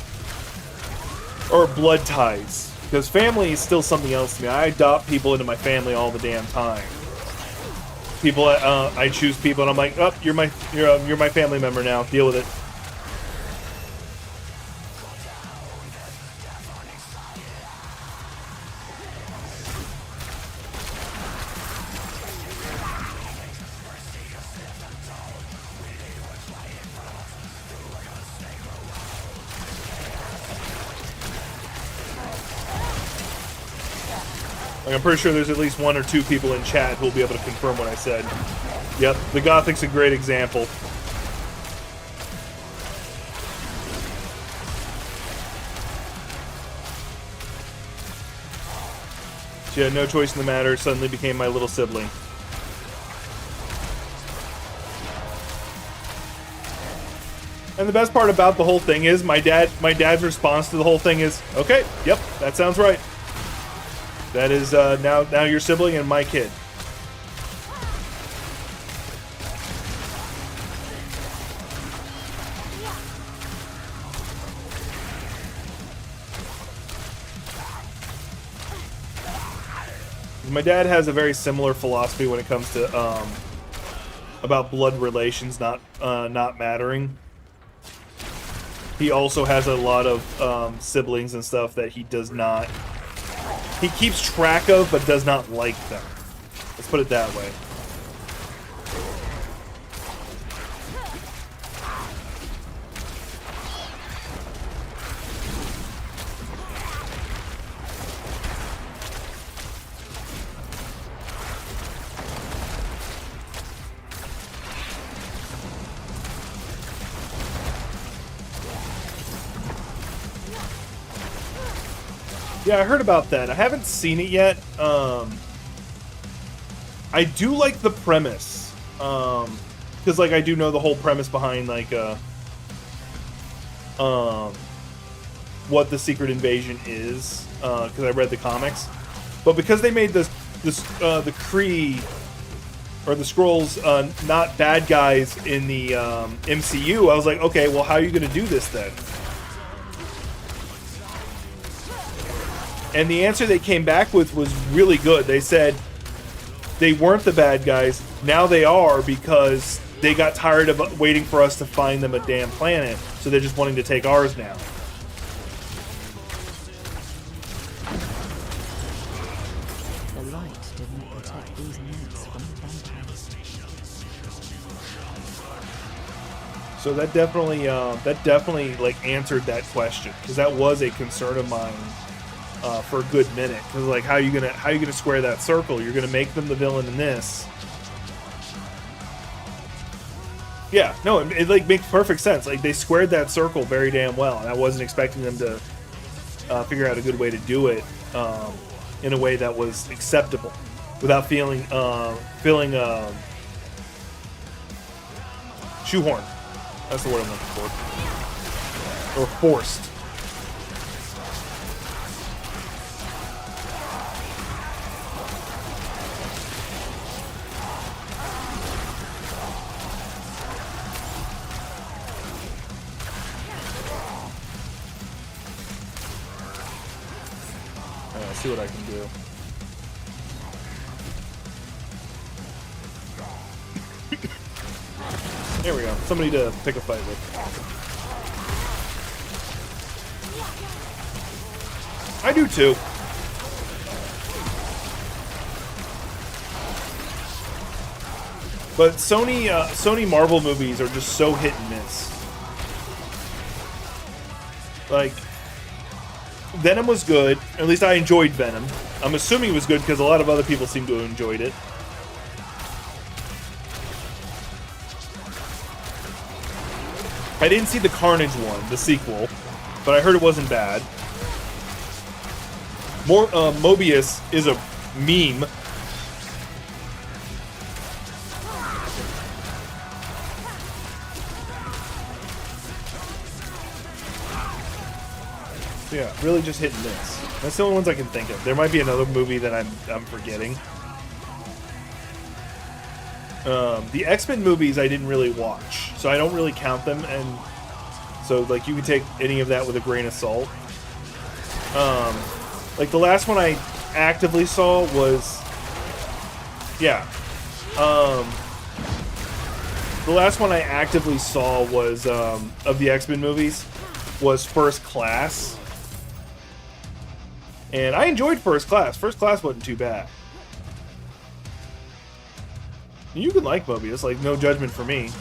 [SPEAKER 2] or blood ties, because family is still something else to me. I adopt people into my family all the damn time. People, I choose people, and I'm like, oh, you're my family member now. Deal with it. Like, I'm pretty sure there's at least 1 or 2 people in chat who will be able to confirm what I said. Yep, the Gothic's a great example. She had no choice in the matter, suddenly became my little sibling. And the best part about the whole thing is my dad's response to the whole thing is, okay, yep, that sounds right. That is now your sibling and my kid. My dad has a very similar philosophy when it comes to about blood relations not mattering. He also has a lot of siblings and stuff that he does not. He keeps track of, but does not like them. Let's put it that way. Yeah, I heard about that. I haven't seen it yet. I do like the premise. Because, like, I do know the whole premise behind, like, what the Secret Invasion is, because I read the comics. But because they made the Kree or the Skrulls not bad guys in the MCU, I was like, okay, well, how are you going to do this then? And the answer they came back with was really good. They said they weren't the bad guys. Now they are, because they got tired of waiting for us to find them a damn planet. So they're just wanting to take ours now.
[SPEAKER 6] The light didn't protect these nymphs from the vampires.
[SPEAKER 2] So that definitely like answered that question, because that was a concern of mine for a good minute. Because like, how are you gonna square that circle? You're gonna make them the villain in this. Yeah, no, it like makes perfect sense. Like, they squared that circle very damn well, and I wasn't expecting them to figure out a good way to do it in a way that was acceptable, without feeling shoehorned. That's the word I'm looking for. Or forced. See what I can do. There we go. Somebody to pick a fight with. I do too. But Sony Marvel movies are just so hit and miss. Like, Venom was good. At least I enjoyed Venom. I'm assuming it was good because a lot of other people seem to have enjoyed it. I didn't see the Carnage one, the sequel, but I heard it wasn't bad. Mobius is a meme. Yeah, really just hit and miss. That's the only ones I can think of. There might be another movie that I'm forgetting. The X-Men movies I didn't really watch, so I don't really count them, and so like you can take any of that with a grain of salt. Like the last one I actively saw was, yeah. The last one I actively saw was of the X-Men movies was First Class. And I enjoyed First Class. First Class wasn't too bad. You can like Mobius, like, no judgment for me.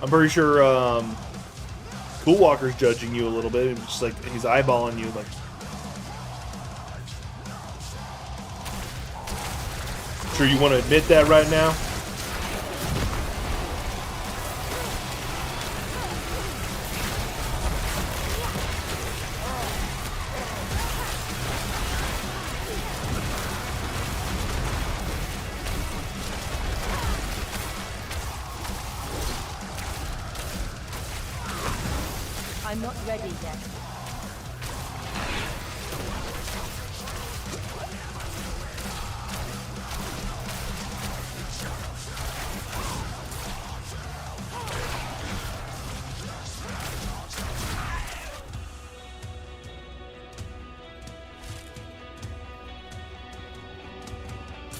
[SPEAKER 2] I'm pretty sure Cool Walker's judging you a little bit. It's just like he's eyeballing you, like. Sure you want to admit that right now?
[SPEAKER 6] I'm not ready yet.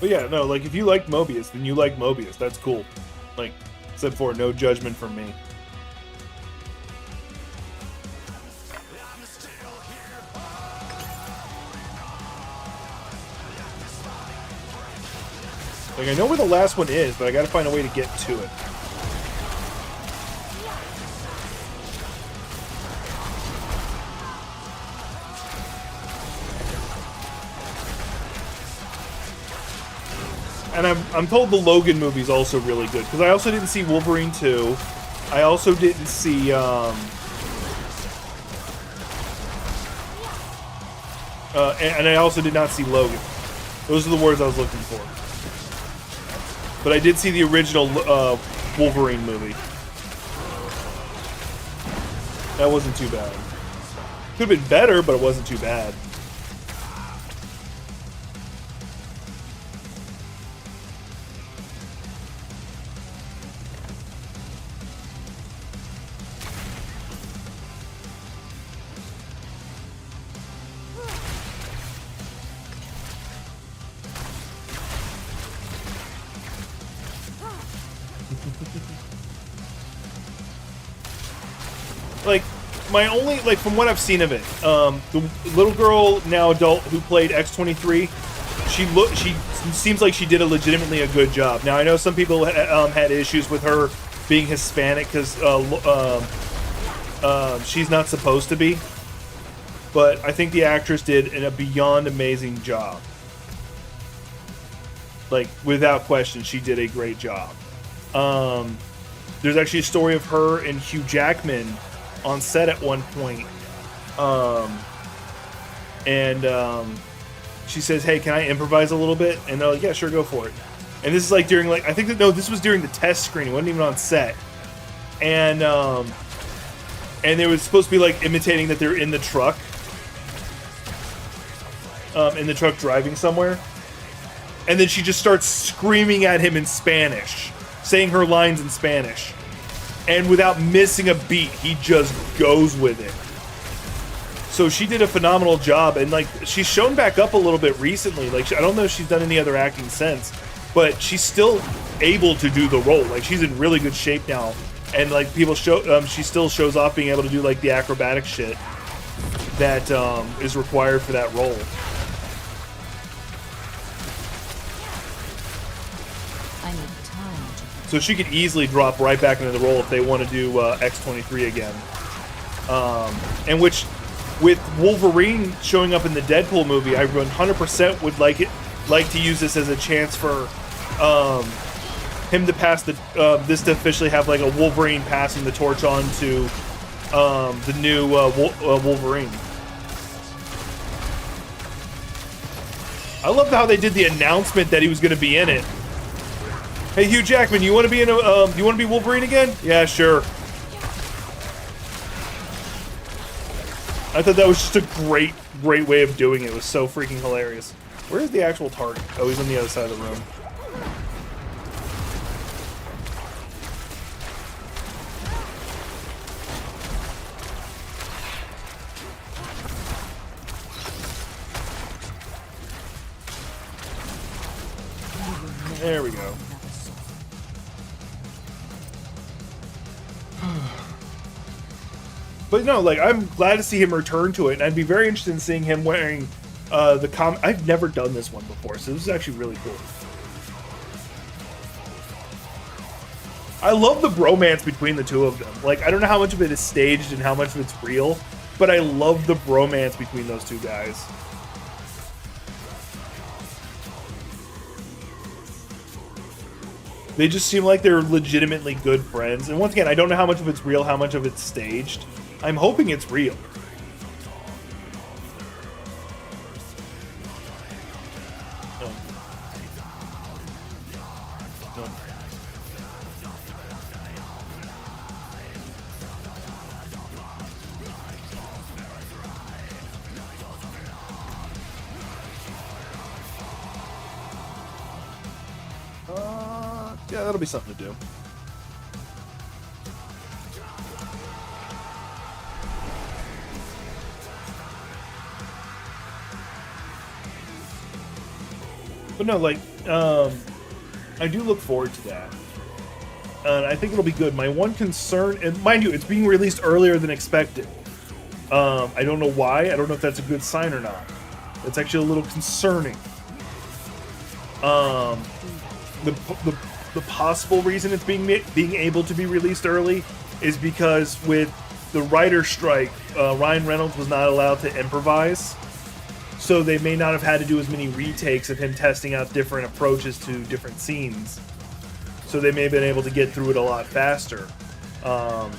[SPEAKER 2] But yeah, no, like, if you like Mobius, then you like Mobius. That's cool. Like, except for no judgment from me. Like, I know where the last one is, but I gotta find a way to get to it. And I'm told the Logan movie's also really good, because I also didn't see Wolverine 2. I also didn't see, and I also did not see Logan. Those are the words I was looking for. But I did see the original Wolverine movie. That wasn't too bad. Could have been better, but it wasn't too bad. Like, my only, like, from what I've seen of it, the little girl, now adult, who played X-23, she seems like she did legitimately a good job. Now, I know some people had issues with her being Hispanic because she's not supposed to be, but I think the actress did a beyond amazing job. Like, without question, she did a great job. There's actually a story of her and Hugh Jackman on set at one point, she says, "Hey, can I improvise a little bit?" And they're like, "Yeah, sure, go for it." And this is like during, like, I think that, no, this was during the test screening. It wasn't even on set. And they were supposed to be like imitating that they're in the truck, driving somewhere. And then she just starts screaming at him in Spanish, saying her lines in Spanish. And without missing a beat, he just goes with it. So she did a phenomenal job, and like, she's shown back up a little bit recently. Like, I don't know if she's done any other acting since, but she's still able to do the role. Like, she's in really good shape now, and like, people show, she still shows off being able to do like the acrobatic shit that is required for that role. So she could easily drop right back into the role if they want to do X-23 again. And which, with Wolverine showing up in the Deadpool movie, I 100% would like to use this as a chance for him to pass this to officially have like a Wolverine passing the torch on to the new Wolverine. I love how they did the announcement that he was going to be in it. Hey, Hugh Jackman, you want to be in a? You want to be Wolverine again? Yeah, sure. I thought that was just a great way of doing it. It was so freaking hilarious. Where is the actual target? Oh, he's on the other side of the room. There we go. But no, like, I'm glad to see him return to it, and I'd be very interested in seeing him wearing the I've never done this one before, so this is actually really cool. I love the bromance between the two of them. Like, I don't know how much of it is staged and how much of it's real, but I love the bromance between those two guys. They just seem like they're legitimately good friends. And once again, I don't know how much of it's real, how much of it's staged. I'm hoping it's real. No. No. Yeah, that'll be something to do. But no, like, I do look forward to that. And I think it'll be good. My one concern, and mind you, it's being released earlier than expected. I don't know why. I don't know if that's a good sign or not. It's actually a little concerning. The possible reason it's being able to be released early is because with the writer's strike, Ryan Reynolds was not allowed to improvise. So they may not have had to do as many retakes of him testing out different approaches to different scenes. So they may have been able to get through it a lot faster. Or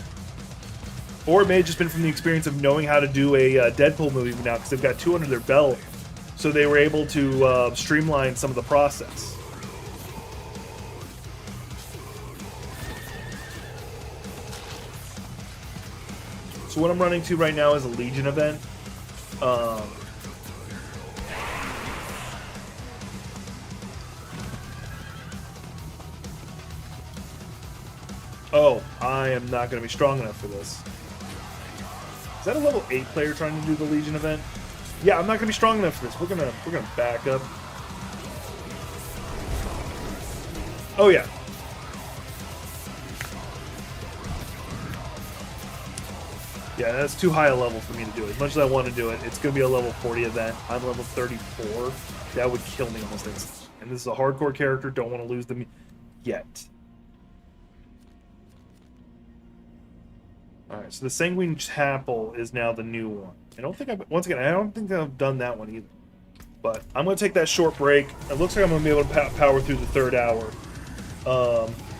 [SPEAKER 2] it may have just been from the experience of knowing how to do a Deadpool movie now, because they've got 2 under their belt. So they were able to streamline some of the process. So what I'm running to right now is a Legion event. Oh, I am not going to be strong enough for this. Is that a level 8 player trying to do the Legion event? Yeah, I'm not going to be strong enough for this. We're gonna back up. Oh yeah. Yeah, that's too high a level for me to do it. As much as I want to do it, it's going to be a level 40 event. I'm level 34. That would kill me almost instantly. And this is a hardcore character. Don't want to lose them yet. Alright, so the Sanguine Chapel is now the new one. I don't think I've done that one either. But I'm going to take that short break. It looks like I'm going to be able to power through the third hour.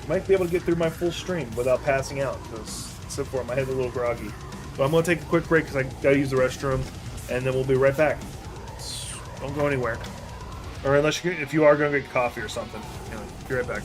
[SPEAKER 2] Might be able to get through my full stream without passing out, because so far my head's a little groggy. But I'm going to take a quick break because I got to use the restroom, and then we'll be right back. Don't go anywhere. Or unless if you are going to get coffee or something. Anyway, be right back.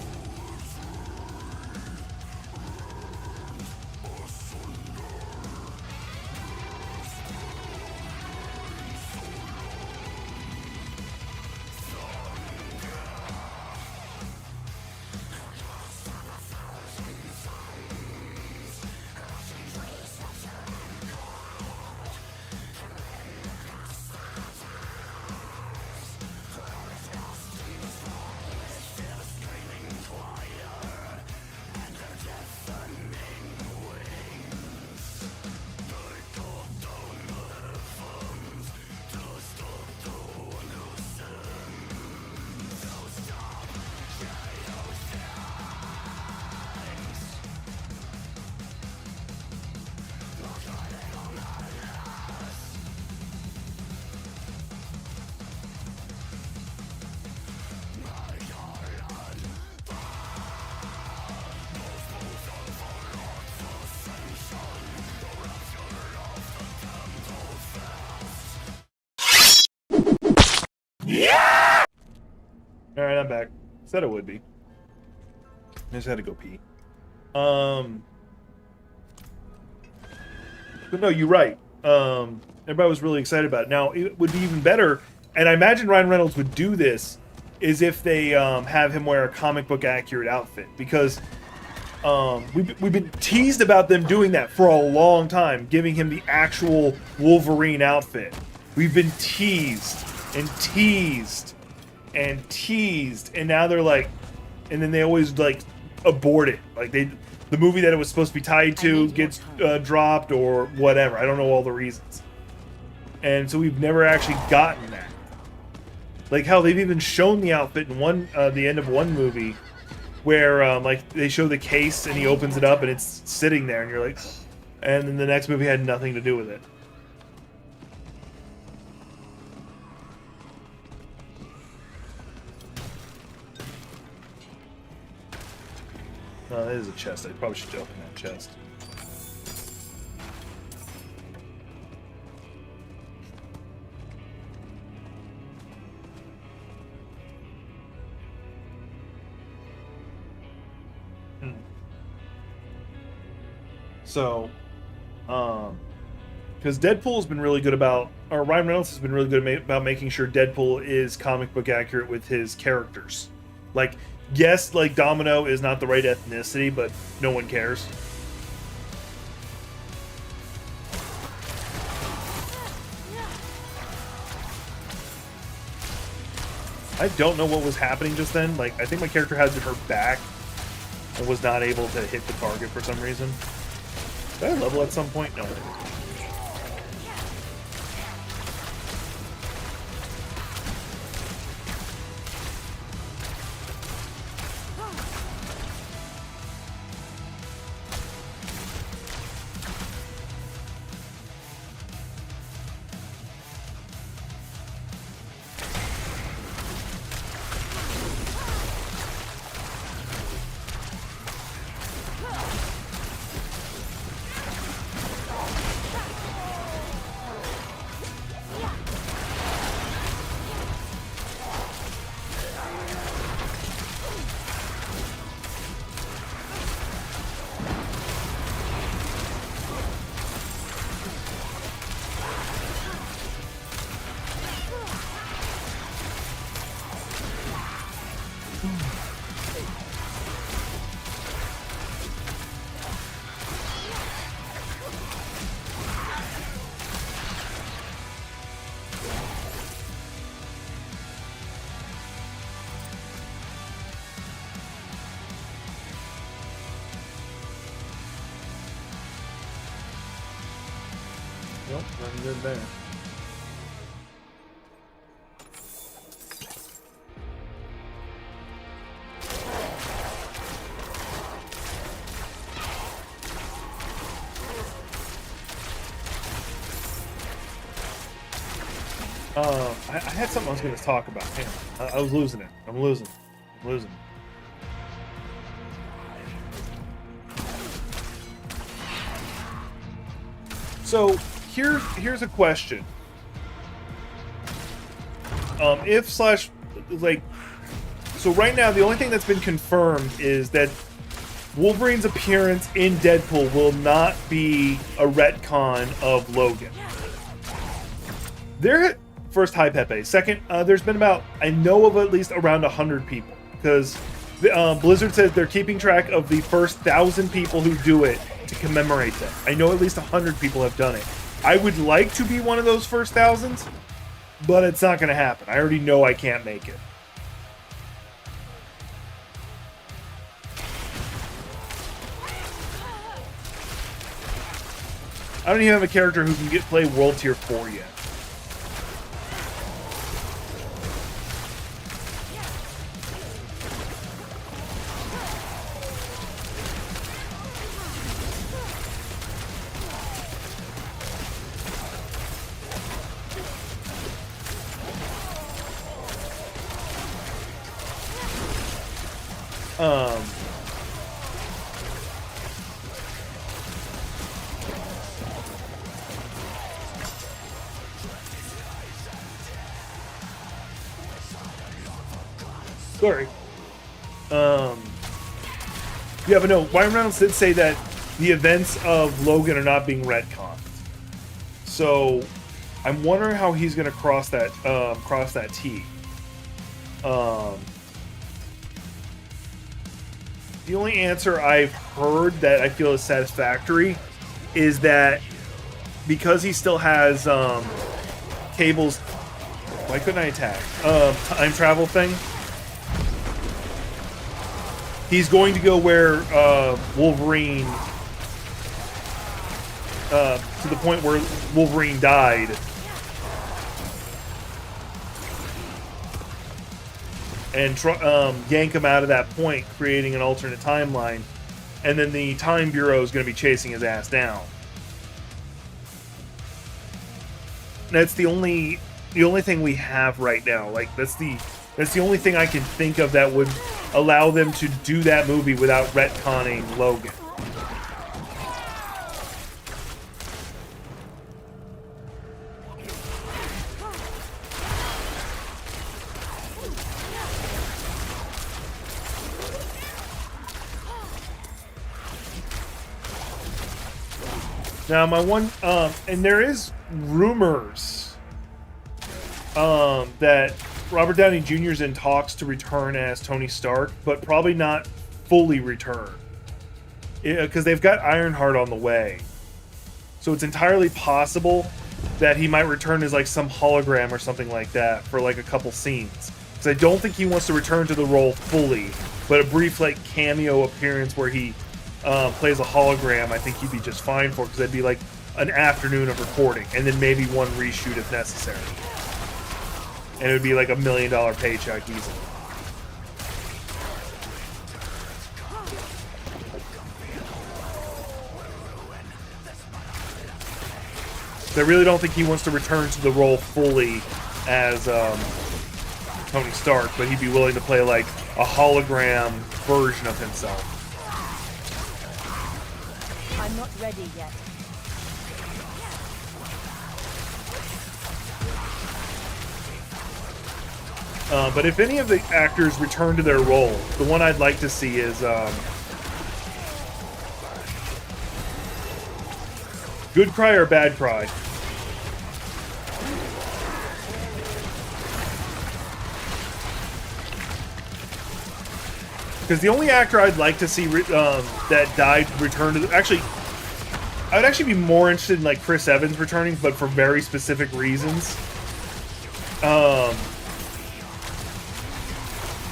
[SPEAKER 2] Alright, I'm back. Said it would be. I just had to go pee. But no, you're right. Everybody was really excited about it. Now, it would be even better, and I imagine Ryan Reynolds would do this, is if they have him wear a comic book accurate outfit. Because we've been teased about them doing that for a long time, giving him the actual Wolverine outfit. We've been teased and teased and teased, and now they're like, and then they always like abort it. Like the movie that it was supposed to be tied to gets dropped or whatever. I don't know all the reasons, and so we've never actually gotten that. Like how they've even shown the outfit in the end of one movie, where like they show the case and he opens it up and it's sitting there, and you're like, and then the next movie had nothing to do with it. Oh, that is a chest. I probably should jump in that chest. So, because Deadpool's been really good about, or Ryan Reynolds has been really good about making sure Deadpool is comic book accurate with his characters. Like, yes, like Domino is not the right ethnicity, but no one cares. I don't know what was happening just then. Like, I think my character had her back and was not able to hit the target for some reason. Did I level at some point? No. nothing good there. I had something I was going to talk about. Hang on. I was losing it. I'm losing. So here's a question. So right now the only thing that's been confirmed is that Wolverine's appearance in Deadpool will not be a retcon of Logan. First, hi Pepe. Second, there's been I know of at least around 100 people, because Blizzard says they're keeping track of the first 1,000 people who do it to commemorate them. I know at least 100 people have done it. I would like to be one of those first 1,000s, but it's not going to happen. I already know I can't make it. I don't even have a character who can play World Tier 4 yet. Sorry. Yeah, but no, Ryan Reynolds did say that the events of Logan are not being retconned. So I'm wondering how he's going to cross that T. The only answer I've heard that I feel is satisfactory is that because he still has Cable's, why couldn't I attack? Time travel thing. He's going to go where Wolverine, to the point where Wolverine died. And yank him out of that point, creating an alternate timeline. And then the Time Bureau is going to be chasing his ass down. That's the only thing we have right now. Like, that's the only thing I can think of that would allow them to do that movie without retconning Logan. Now, my one, and there is rumors that Robert Downey Jr. is in talks to return as Tony Stark, but probably not fully return. Because they've got Ironheart on the way. So it's entirely possible that he might return as like some hologram or something like that for like a couple scenes. Because I don't think he wants to return to the role fully, but a brief like cameo appearance where he plays a hologram, I think he'd be just fine for, because that'd be like an afternoon of recording, and then maybe one reshoot if necessary. And it would be like $1 million paycheck easily. So I really don't think he wants to return to the role fully as Tony Stark, but he'd be willing to play like a hologram version of himself.
[SPEAKER 6] I'm not ready yet.
[SPEAKER 2] But if any of the actors return to their role, the one I'd like to see is Good Cry or Bad Cry. Because the only actor I'd like to see that died return to actually, I would actually be more interested in like Chris Evans returning, but for very specific reasons.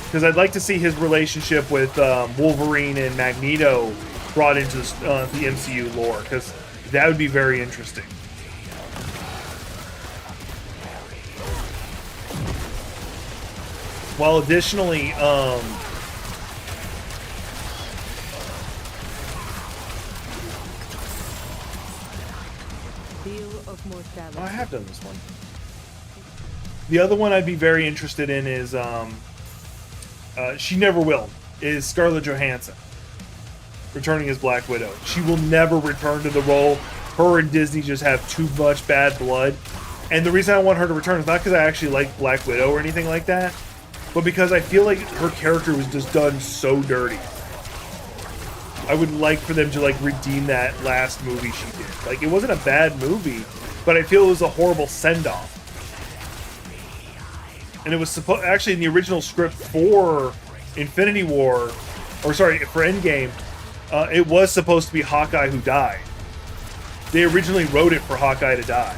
[SPEAKER 2] Because I'd like to see his relationship with Wolverine and Magneto brought into the MCU lore, because that would be very interesting. While additionally, I have done this one. The other one I'd be very interested in is, she never will, is Scarlett Johansson returning as Black Widow. She will never return to the role. Her and Disney just have too much bad blood. And the reason I want her to return is not because I actually like Black Widow or anything like that, but because I feel like her character was just done so dirty. I would like for them to, like, redeem that last movie she did. Like, it wasn't a bad movie, but I feel it was a horrible send-off. And it was supposed, actually, in the original script for Infinity War, or sorry, for Endgame, it was supposed to be Hawkeye who died. They originally wrote it for Hawkeye to die.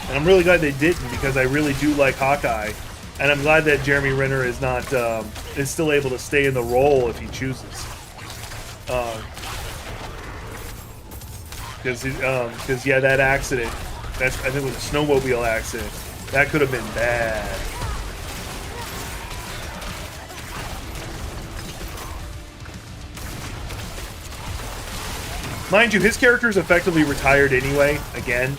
[SPEAKER 2] And I'm really glad they didn't, because I really do like Hawkeye, and I'm glad that Jeremy Renner is not is still able to stay in the role if he chooses. Because yeah, that accident, I think it was a snowmobile accident, that could have been bad. Mind you, his character is effectively retired anyway. Again.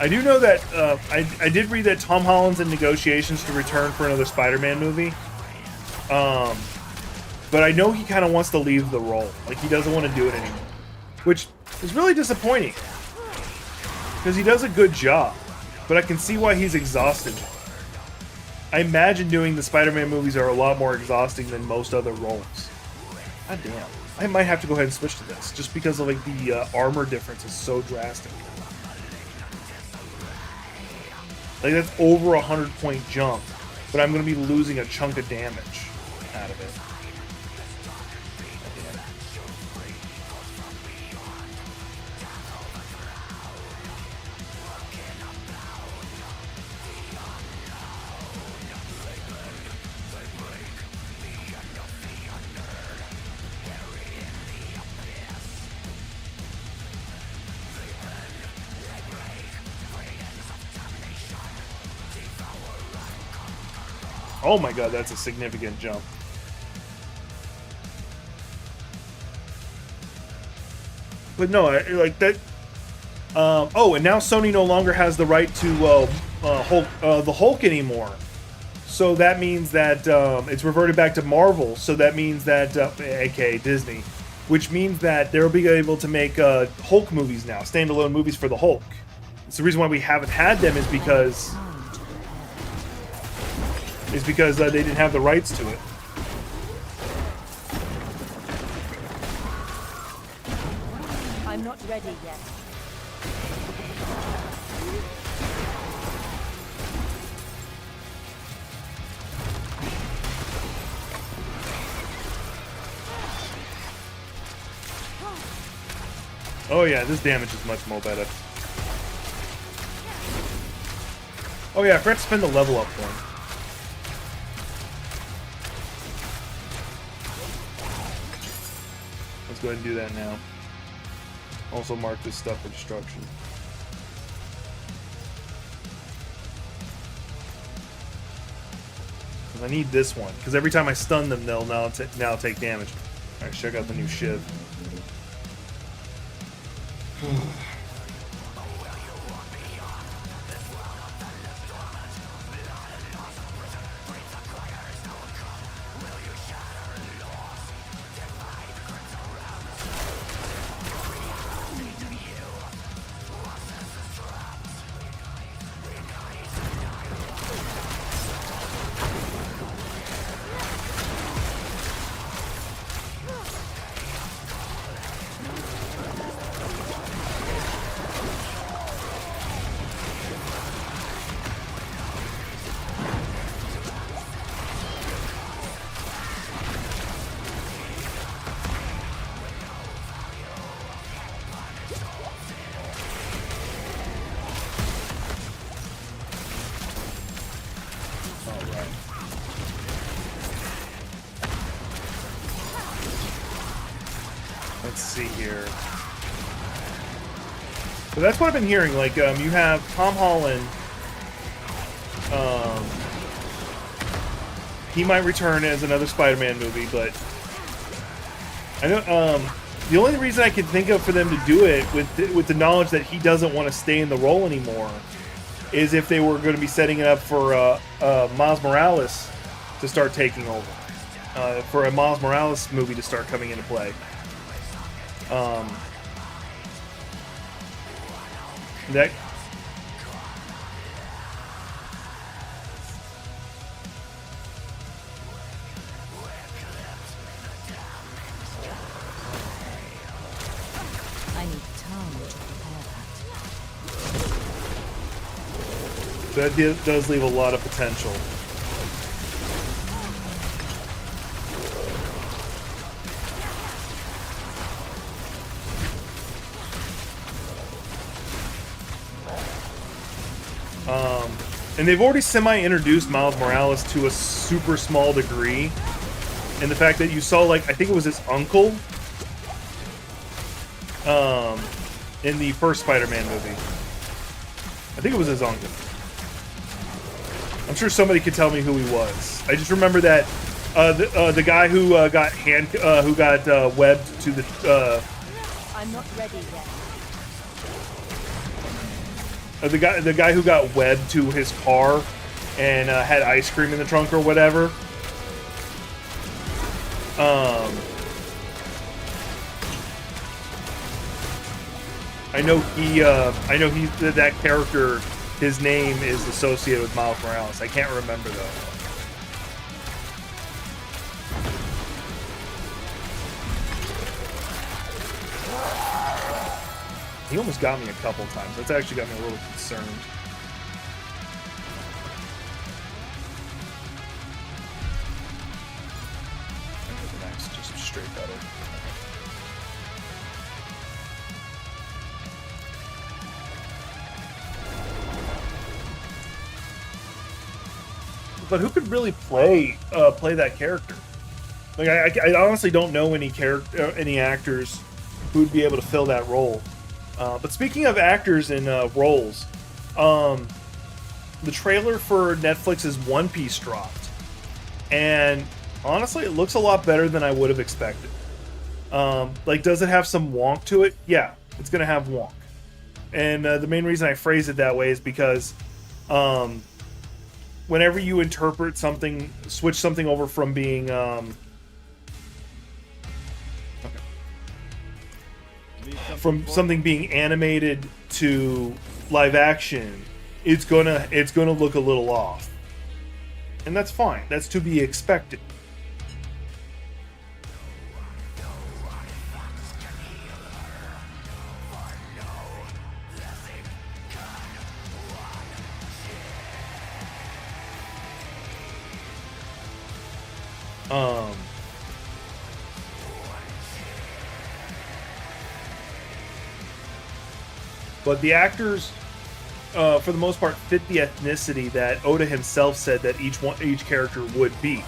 [SPEAKER 2] I do know that I did read that Tom Holland's in negotiations to return for another Spider-Man movie. But I know he kind of wants to leave the role. Like, he doesn't want to do it anymore. Which is really disappointing. Because he does a good job. But I can see why he's exhausted. I imagine doing the Spider-Man movies are a lot more exhausting than most other roles. God damn. I might have to go ahead and switch to this. Just because of, like, the armor difference is so drastic. Like, that's over 100-point jump, but I'm going to be losing a chunk of damage out of it. Oh my god, that's a significant jump. But no, like that. Oh, and now Sony no longer has the right to the Hulk anymore. So that means that it's reverted back to Marvel. So that means that, aka Disney, which means that they'll be able to make Hulk movies now, standalone movies for the Hulk. It's the reason why we haven't had them is because they didn't have the rights to it.
[SPEAKER 6] I'm not ready yet.
[SPEAKER 2] Oh yeah, this damage is much more better. Oh yeah, I forgot to spend the level up one. Let's go ahead and do that now. Also mark this stuff for destruction. I need this one, because every time I stun them, they'll now take damage. Alright, check out the new shiv. Let's see here. So that's what I've been hearing. Like, you have Tom Holland. He might return as another Spider-Man movie, but I know the only reason I can think of for them to do it with the knowledge that he doesn't want to stay in the role anymore is if they were going to be setting it up for Miles Morales to start taking over, for a Miles Morales movie to start coming into play. That.
[SPEAKER 6] I need time to prepare that.
[SPEAKER 2] That does leave a lot of potential. And they've already semi-introduced Miles Morales to a super small degree. And the fact that you saw, like, I think it was his uncle in the first Spider-Man movie. I think it was his uncle. I'm sure somebody could tell me who he was. I just remember that the guy who got webbed to the
[SPEAKER 6] I'm not ready yet.
[SPEAKER 2] the guy who got webbed to his car and had ice cream in the trunk or whatever. I know that character. His name is associated with Miles Morales. I can't remember though. He almost got me a couple times. That's actually got me a little concerned. Nice, just straight better. But who could really play that character? Like I honestly don't know any actors who would be able to fill that role. But speaking of actors and roles, the trailer for Netflix's One Piece dropped, and honestly, it looks a lot better than I would have expected. Like, does it have some wonk to it? Yeah, it's gonna have wonk, and the main reason I phrase it that way is because whenever you interpret something, switch something over from being from something being animated to live action, it's gonna look a little off, and that's fine. That's to be expected. But the actors, for the most part, fit the ethnicity that Oda himself said that each character would be.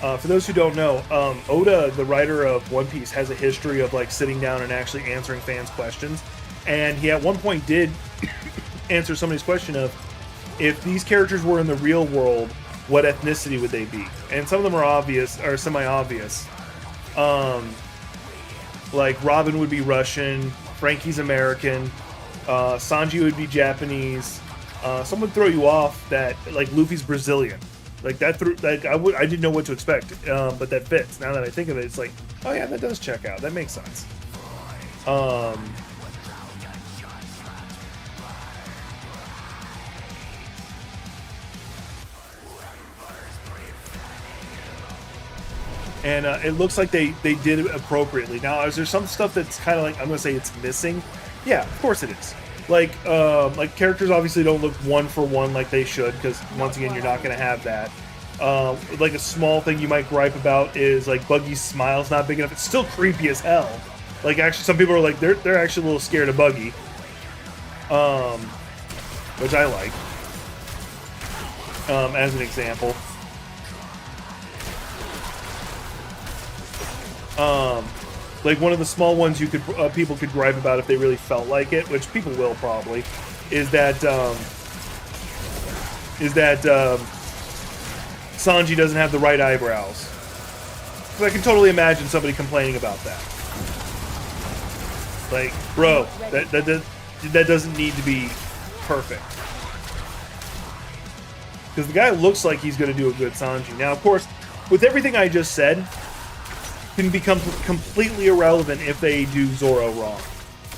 [SPEAKER 2] For those who don't know, Oda, the writer of One Piece, has a history of like sitting down and actually answering fans' questions. And he at one point did answer somebody's question of, if these characters were in the real world, what ethnicity would they be? And some of them are obvious, or semi-obvious. Like Robin would be Russian, Frankie's American, Sanji would be Japanese. Some would throw you off that like Luffy's Brazilian. Like that I didn't know what to expect, but that fits. Now that I think of it, it's like, oh yeah, that does check out. That makes sense. And it looks like they did it appropriately. Now, is there some stuff that's kind of like, I'm gonna say it's missing? Yeah, of course it is. Like characters obviously don't look one for one like they should, because once again, you're not gonna have that. Like a small thing you might gripe about is like Buggy's smile's not big enough. It's still creepy as hell. Like actually, some people are like they're actually a little scared of Buggy, which I like. As an example. like one of the small ones you could people could gripe about if they really felt like it, which people will probably, is that Sanji doesn't have the right eyebrows. So I can totally imagine somebody complaining about that. Like, bro, that doesn't need to be perfect. Because the guy looks like he's going to do a good Sanji. Now, of course, with everything I just said, can become completely irrelevant if they do Zoro wrong.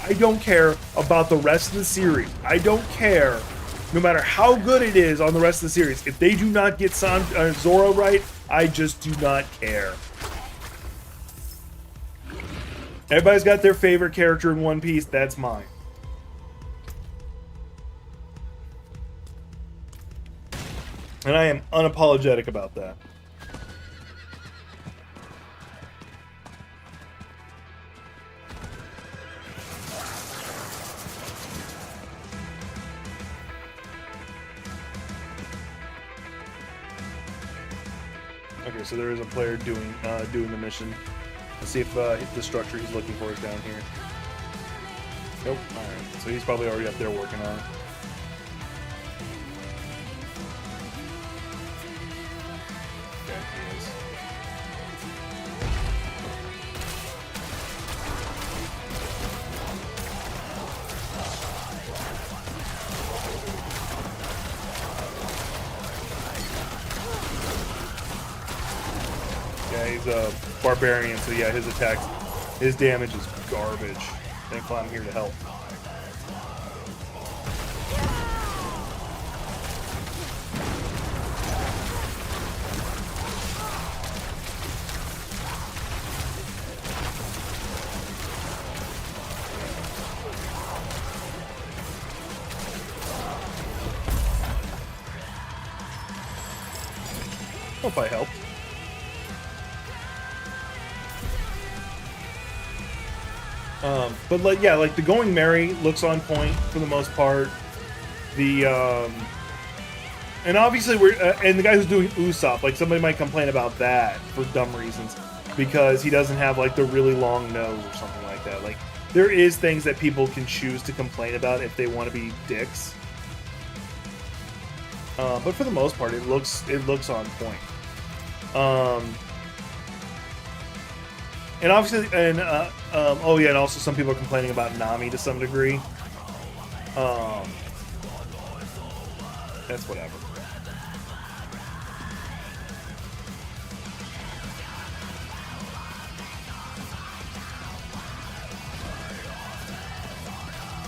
[SPEAKER 2] I don't care about the rest of the series. I don't care, no matter how good it is on the rest of the series. If they do not get Zoro right, I just do not care. Everybody's got their favorite character in One Piece. That's mine. And I am unapologetic about that. Okay, so there is a player doing the mission. Let's see if the structure he's looking for is down here. Nope. Alright, so he's probably already up there working on it. Okay, he is. Yeah, he's a barbarian, so yeah, his attacks, his damage is garbage. Thankfully, I'm here to help. Hope I helped. But like, yeah, like the Going Merry looks on point for the most part. The and obviously we're and the guy who's doing Usopp, like somebody might complain about that for dumb reasons because he doesn't have like the really long nose or something like that. Like there is things that people can choose to complain about if they want to be dicks. But for the most part, it looks on point. And obviously, and oh yeah, and also some people are complaining about Nami to some degree. That's whatever.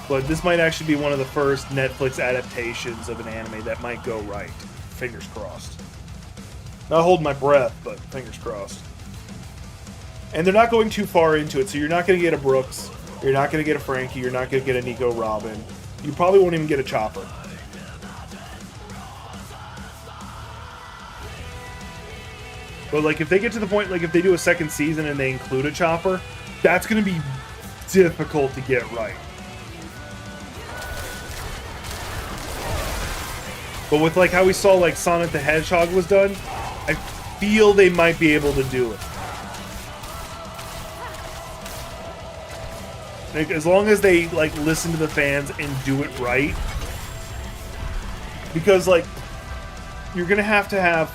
[SPEAKER 2] But this might actually be one of the first Netflix adaptations of an anime that might go right. Fingers crossed. Not holding my breath, but fingers crossed. And they're not going too far into it, so you're not going to get a Brooks, you're not going to get a Frankie, you're not going to get a Nico Robin. You probably won't even get a Chopper. But like if they get to the point, like if they do a second season and they include a Chopper, that's going to be difficult to get right. But with like how we saw like Sonic the Hedgehog was done, I feel they might be able to do it. Like, as long as they like listen to the fans and do it right, because like you're gonna have to have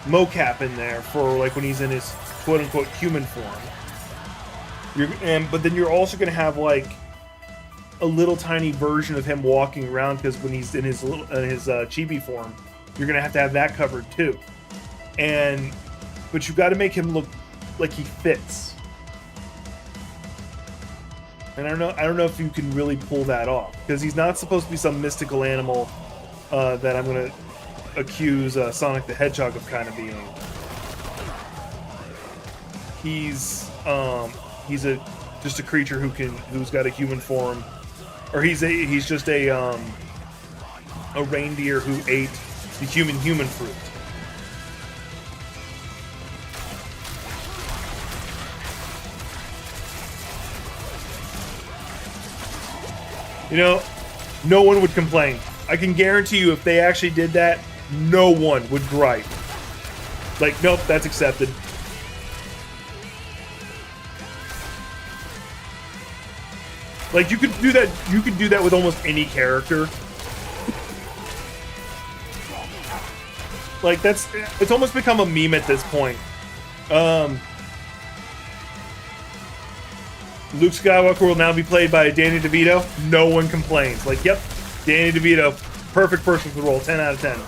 [SPEAKER 2] mocap in there for like when he's in his quote unquote human form. But then you're also gonna have like a little tiny version of him walking around because when he's in his chibi form, you're gonna have to have that covered too. But you've got to make him look like he fits. And I don't know if you can really pull that off because he's not supposed to be some mystical animal that I'm gonna accuse Sonic the Hedgehog of kind of being. He's just a creature who's got a human form, or he's just a reindeer who ate the human fruit. You know, no one would complain. I can guarantee you if they actually did that, no one would gripe. Like, nope, that's accepted. Like you could do that. You could do that with almost any character. Like it's almost become a meme at this point. Luke Skywalker will now be played by Danny DeVito. No one complains. Like, yep, Danny DeVito, perfect person for the role. 10 out of 10.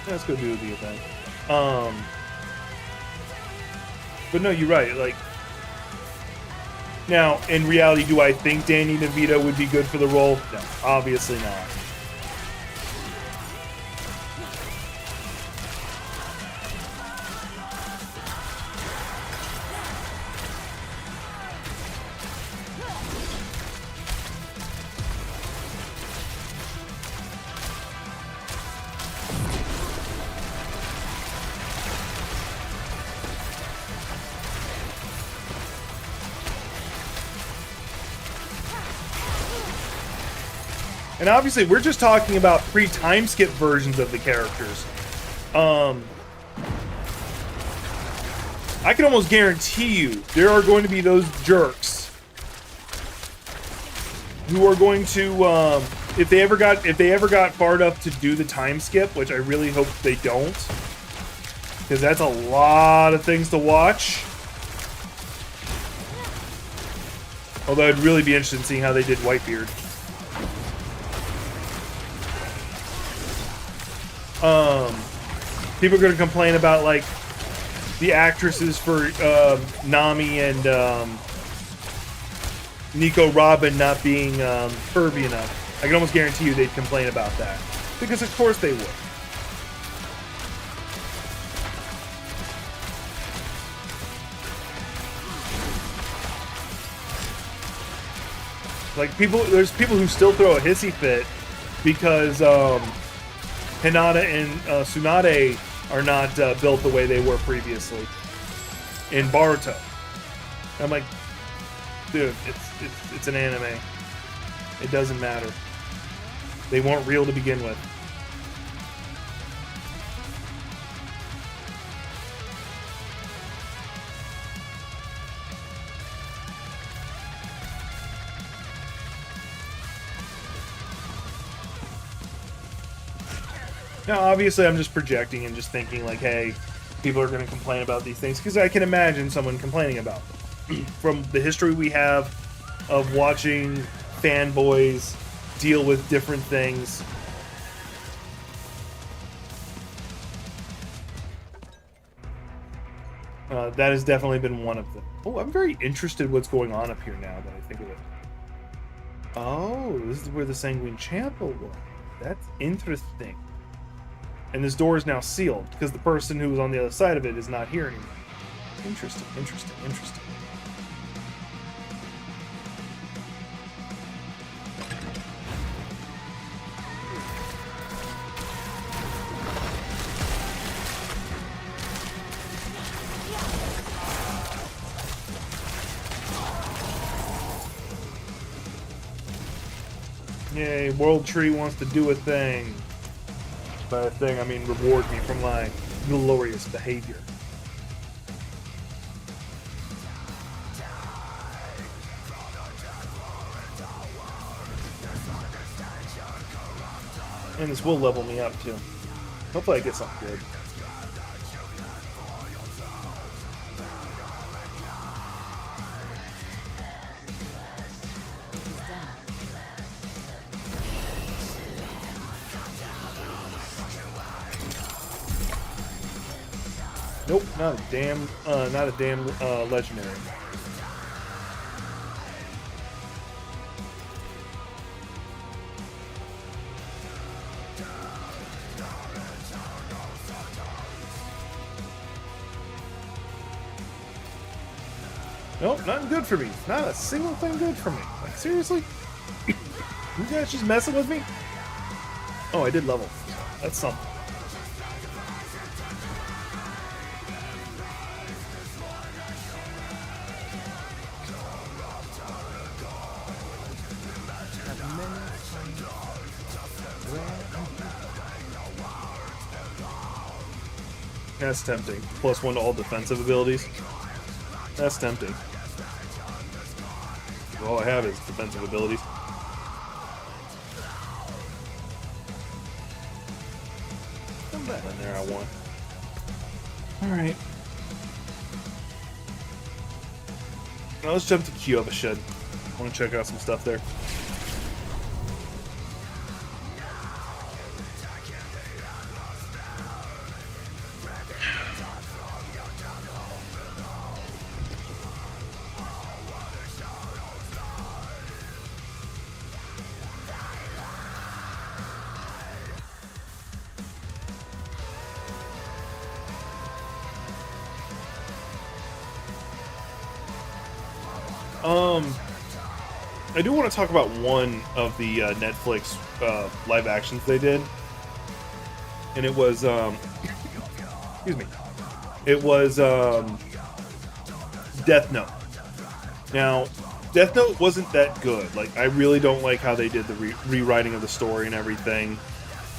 [SPEAKER 2] Let's go do the event. But no, you're right. Like, now, in reality, do I think Danny DeVito would be good for the role? No, obviously not. And obviously, we're just talking about pre-time skip versions of the characters. I can almost guarantee you there are going to be those jerks who are going to, if they ever got far enough to do the time skip, which I really hope they don't, because that's a lot of things to watch. Although I'd really be interested in seeing how they did Whitebeard. People are going to complain about, like, the actresses for Nami and Nico Robin not being curvy enough. I can almost guarantee you they'd complain about that. Because of course they would. Like, there's people who still throw a hissy fit because Hinata and Tsunade are not built the way they were previously in Boruto. I'm like, dude, it's an anime. It doesn't matter. They weren't real to begin with. Now, obviously, I'm just projecting and just thinking, like, hey, people are going to complain about these things, because I can imagine someone complaining about them. From the history we have of watching fanboys deal with different things. That has definitely been one of them. Oh, I'm very interested what's going on up here now that I think of it. Oh, this is where the Sanguine Chapel was. That's interesting. And this door is now sealed, because the person who was on the other side of it is not here anymore. Interesting, interesting, interesting. Yay, World Tree wants to do a thing. By a thing, I mean reward me for my glorious behavior. And this will level me up, too. Hopefully I get something good. Nope, not a damn legendary. Nope, nothing good for me. Not a single thing good for me. Like, seriously? You guys just messing with me? Oh, I did level. That's something. That's tempting. +1 to all defensive abilities. That's tempting. All I have is defensive abilities. And there I want. Alright. Now let's jump to Kyoba Shed. I want to check out some stuff there. I do want to talk about one of the Netflix live actions they did, and it was excuse me, it was Death Note. Now, Death Note wasn't that good. Like, I really don't like how they did the rewriting of the story and everything,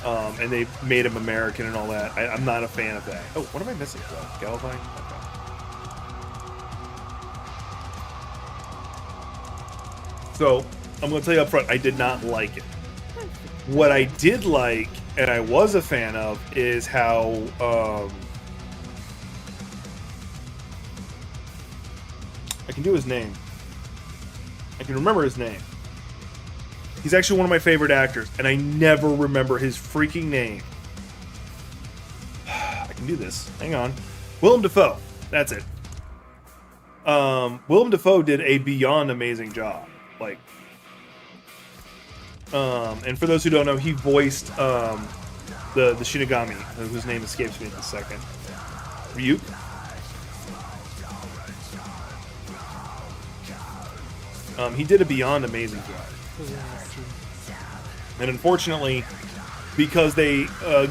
[SPEAKER 2] and they made him American and all that. I'm not a fan of that. Oh, what am I missing? Galvine? Okay. So, I'm going to tell you up front, I did not like it. What I did like, and I was a fan of, is how I can do his name. I can remember his name. He's actually one of my favorite actors, and I never remember his freaking name. I can do this. Hang on. Willem Dafoe. That's it. Willem Dafoe did a beyond amazing job. Like, and for those who don't know, he voiced the Shinigami, whose name escapes me in a second. Ryuk. He did a beyond amazing job. And unfortunately, because they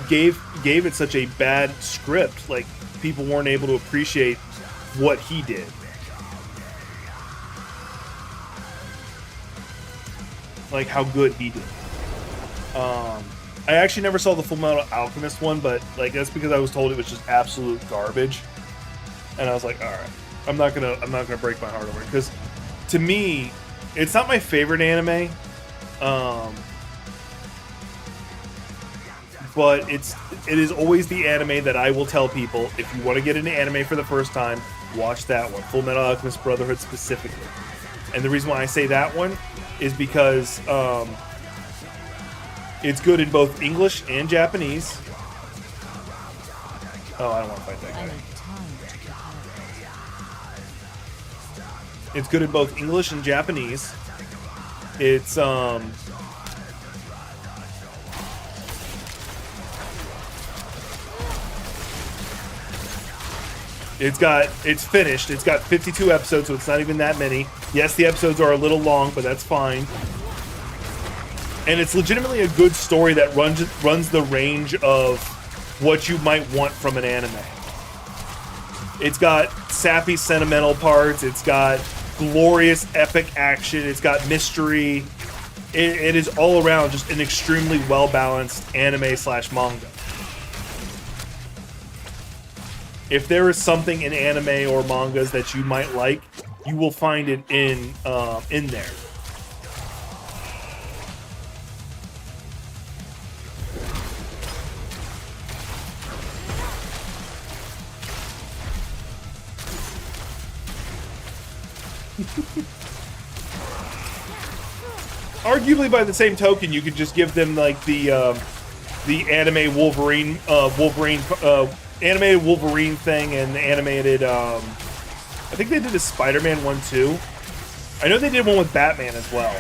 [SPEAKER 2] gave it such a bad script, like, people weren't able to appreciate what he did. Like, how good he did. I actually never saw the Fullmetal Alchemist one, but, like, that's because I was told it was just absolute garbage. And I was like, all right, I'm not gonna break my heart over it, because to me, it's not my favorite anime. But it is always the anime that I will tell people, if you want to get into anime for the first time, watch that one, Fullmetal Alchemist Brotherhood specifically. And the reason why I say that one is because it's good in both English and Japanese. Oh, I don't want to fight that guy. It's good in both English and Japanese. It's it's finished. It's got 52 episodes, so it's not even that many. Yes, the episodes are a little long, but that's fine. And it's legitimately a good story that runs the range of what you might want from an anime. It's got sappy, sentimental parts. It's got glorious, epic action. It's got mystery. It is all around just an extremely well-balanced anime/manga. If there is something in anime or mangas that you might like, you will find it in there. Arguably, by the same token, you could just give them like the anime animated Wolverine thing and the animated, I think they did a Spider-Man one too. I know they did one with Batman as well.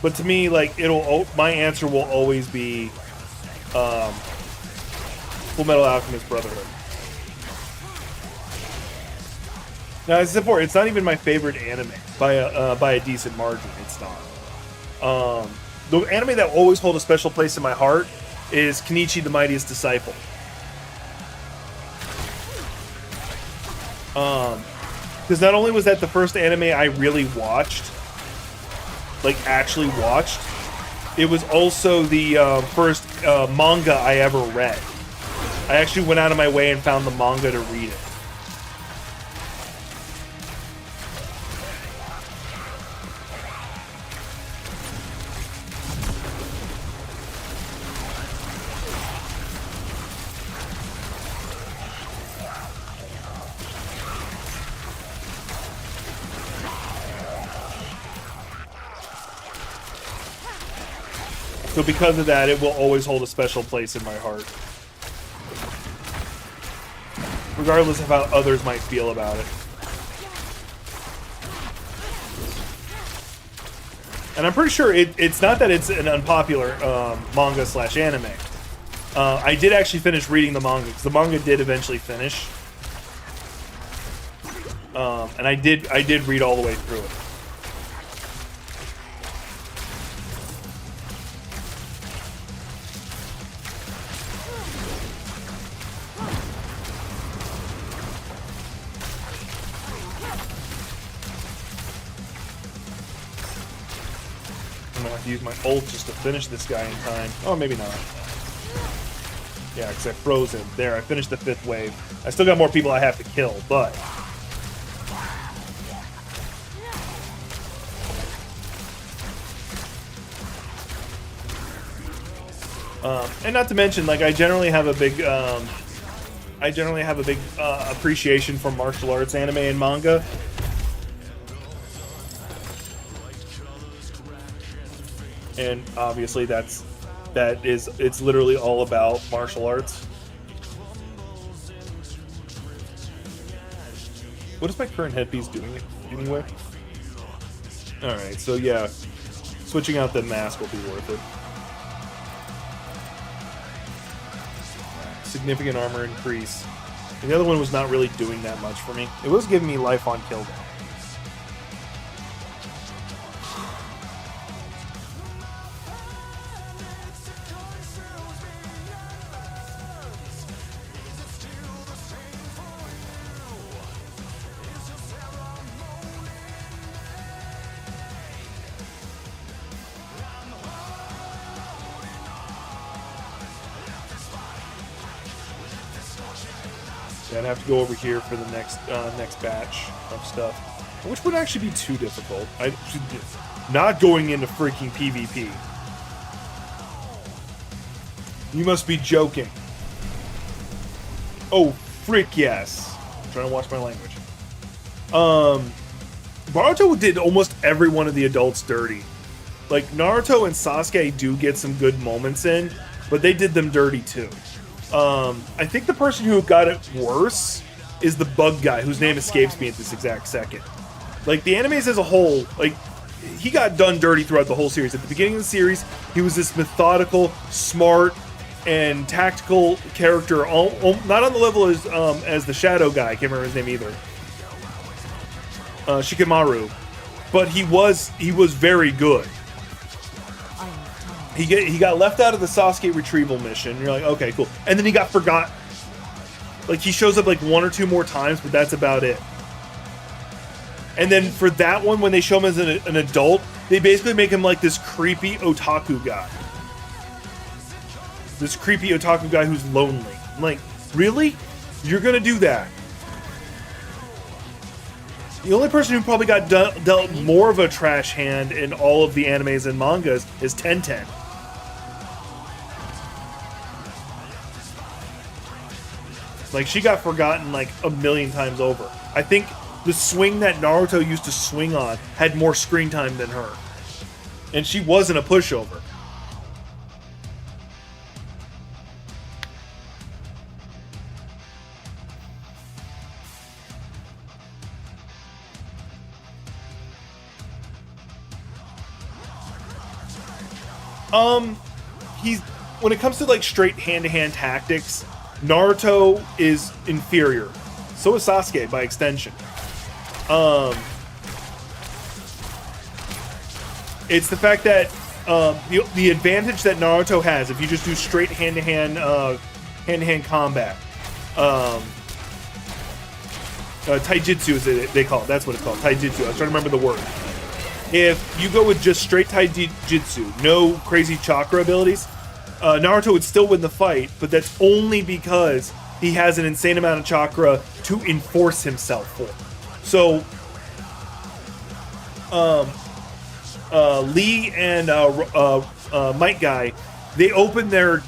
[SPEAKER 2] But to me, like, my answer will always be Fullmetal Alchemist Brotherhood. Now, as I said before, it's not even my favorite anime by a decent margin. It's not. The anime that will always hold a special place in my heart is Kenichi the Mightiest Disciple. Because not only was that the first anime I really watched, like actually watched, it was also the first manga I ever read. I actually went out of my way and found the manga to read it. So because of that, it will always hold a special place in my heart. Regardless of how others might feel about it. And I'm pretty sure it's not that it's an unpopular manga slash anime. I did actually finish reading the manga, because the manga did eventually finish. And I did read all the way through it. I'm gonna have to use my ult just to finish this guy in time. Oh, maybe not. Yeah, because I froze him. There, I finished the 5th wave. I still got more people I have to kill, but... and not to mention, like, I generally have a big appreciation for martial arts anime and manga. And obviously it's literally all about martial arts. What is my current headpiece doing anyway? Alright, so yeah, switching out the mask will be worth it. Significant armor increase. And the other one was not really doing that much for me. It was giving me life on kill though. I'd have to go over here for the next batch of stuff, which would actually be too difficult. Not going into freaking PvP. You must be joking. Oh, frick yes. I'm trying to watch my language. Naruto did almost every one of the adults dirty. Like, Naruto and Sasuke do get some good moments in, but they did them dirty too. I think the person who got it worse is the bug guy, whose name escapes me at this exact second. Like, the animes as a whole, like, he got done dirty throughout the whole series. At the beginning of the series, he was this methodical, smart, and tactical character, not on the level as the Shadow guy, I can't remember his name either. Shikamaru. But he was very good. He got left out of the Sasuke retrieval mission. You're like, okay, cool. And then he got forgotten. Like, he shows up like 1 or 2 more times, but that's about it. And then for that one, when they show him as an adult, they basically make him like this creepy otaku guy. This creepy otaku guy who's lonely. I'm like, really? You're gonna do that? The only person who probably got dealt more of a trash hand in all of the animes and mangas is Tenten. Like, she got forgotten like a million times over. I think the swing that Naruto used to swing on had more screen time than her. And she wasn't a pushover. When it comes to like straight hand-to-hand tactics, Naruto is inferior. So is Sasuke by extension. It's the fact that the advantage that Naruto has if you just do straight hand-to-hand combat. Taijutsu is they call it. That's what it's called. Taijutsu. I was trying to remember the word. if you go with just straight taijutsu, no crazy chakra abilities, Naruto would still win the fight, but that's only because he has an insane amount of chakra to enforce himself for. So, Lee and Might Guy, they open their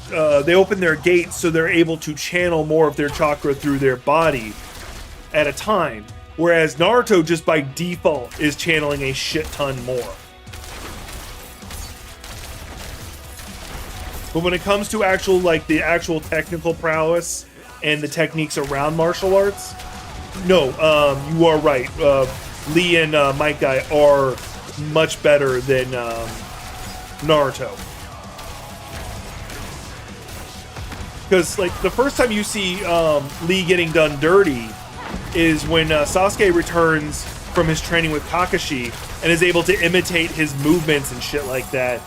[SPEAKER 2] gates so they're able to channel more of their chakra through their body at a time, whereas Naruto just by default is channeling a shit ton more. But when it comes to the actual technical prowess and the techniques around martial arts, no, you are right. Lee and Might Guy are much better than Naruto. Because like the first time you see Lee getting done dirty is when Sasuke returns from his training with Kakashi and is able to imitate his movements and shit like that.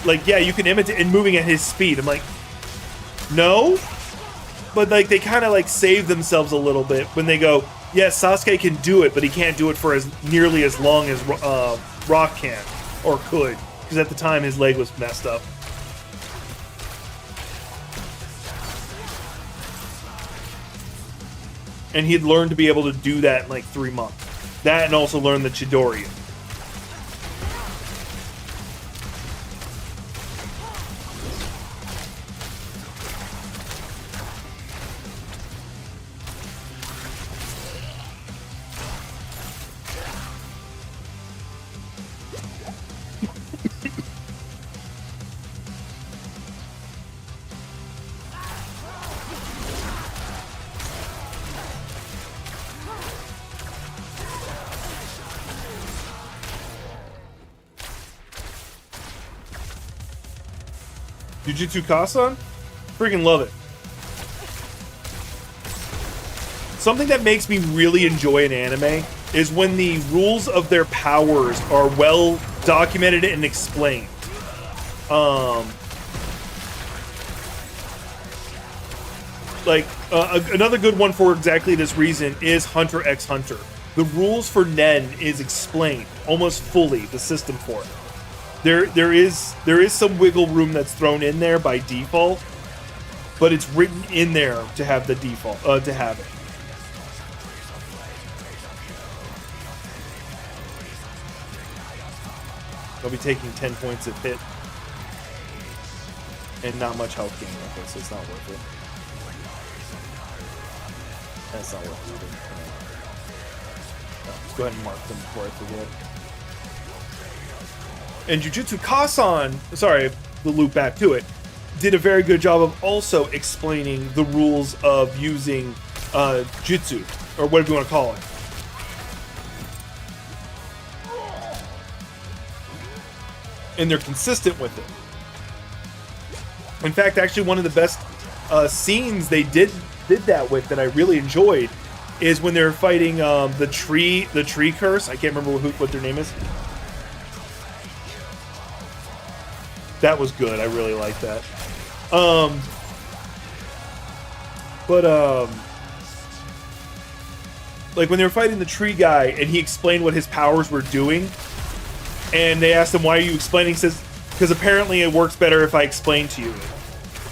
[SPEAKER 2] Like, yeah, you can imitate and moving at his speed. I'm like, no, but like they kind of like save themselves a little bit when they go, yes, Sasuke can do it, but he can't do it for as nearly as long as Rock can or could, because at the time his leg was messed up. And he'd learned to be able to do that in like 3 months. That and also learn the Chidori. Jujutsu Kasan? Freaking love it. Something that makes me really enjoy an anime is when the rules of their powers are well documented and explained. Another good one for exactly this reason is Hunter x Hunter. The rules for Nen is explained almost fully, the system for it. There is some wiggle room that's thrown in there by default, but it's written in there to have the default to have it. I'll be taking 10 points of hit and not much health gain with it, so it's not worth it. That's not worth it. Let's go ahead and mark them before I forget. And Jujutsu Kasan, sorry, the loop back to it, did a very good job of also explaining the rules of using jutsu, or whatever you want to call it. And they're consistent with it. In fact, actually one of the best scenes they did that with that I really enjoyed is when they're fighting the tree curse. I can't remember what their name is. That was good. I really liked that. Like when they were fighting the tree guy and he explained what his powers were doing, and they asked him, why are you explaining? He says, because apparently it works better if I explain to you.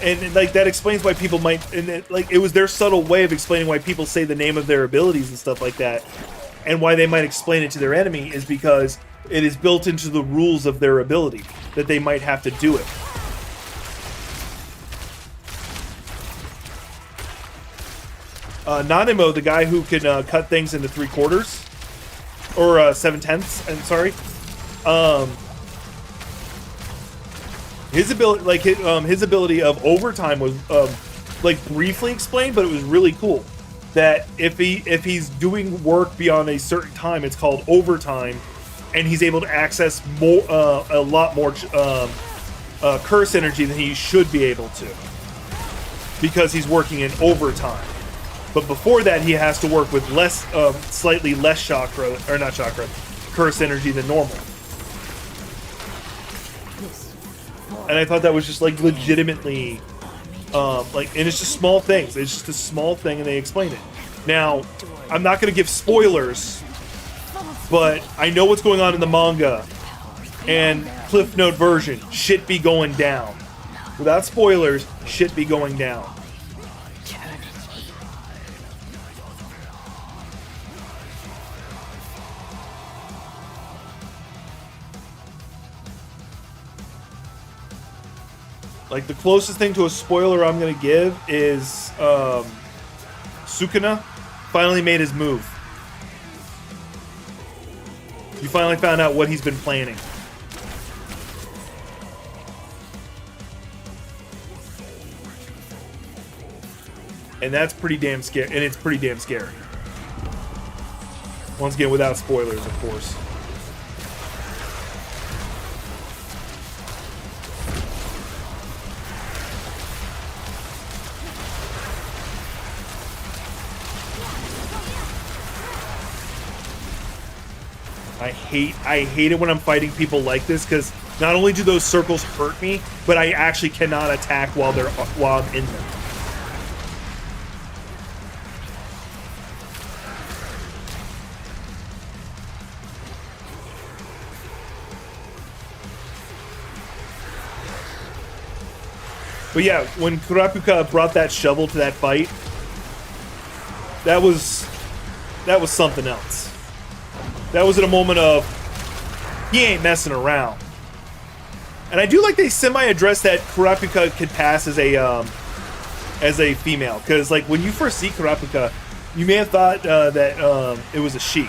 [SPEAKER 2] And like that explains why people might, and it was their subtle way of explaining why people say the name of their abilities and stuff like that, and why they might explain it to their enemy is because it is built into the rules of their ability that they might have to do it. Nanimo, the guy who can cut things into 3/4 or 7/10, I'm sorry. His ability of overtime was briefly explained, but it was really cool. That if he's doing work beyond a certain time, it's called overtime, and he's able to access a lot more curse energy than he should be able to, because he's working in overtime. But before that, he has to work with slightly less curse energy than normal. And I thought that was just like legitimately, and it's just small things. It's just a small thing, and they explain it. Now, I'm not going to give spoilers, but I know what's going on in the manga, And Cliff Note version, shit be going down. Without spoilers, shit be going down. Like, the closest thing to a spoiler I'm gonna give is Sukuna finally made his move. You finally found out what he's been planning. And that's pretty damn scary. And it's pretty damn scary. Once again, without spoilers, of course. I hate it when I'm fighting people like this, because not only do those circles hurt me, but I actually cannot attack while I'm in them. But yeah, when Kurapika brought that shovel to that fight, that was something else. That was at a moment of, he ain't messing around. And I do like they semi-address that Kurapika could pass as a female, because like when you first see Kurapika, you may have thought that it was a she,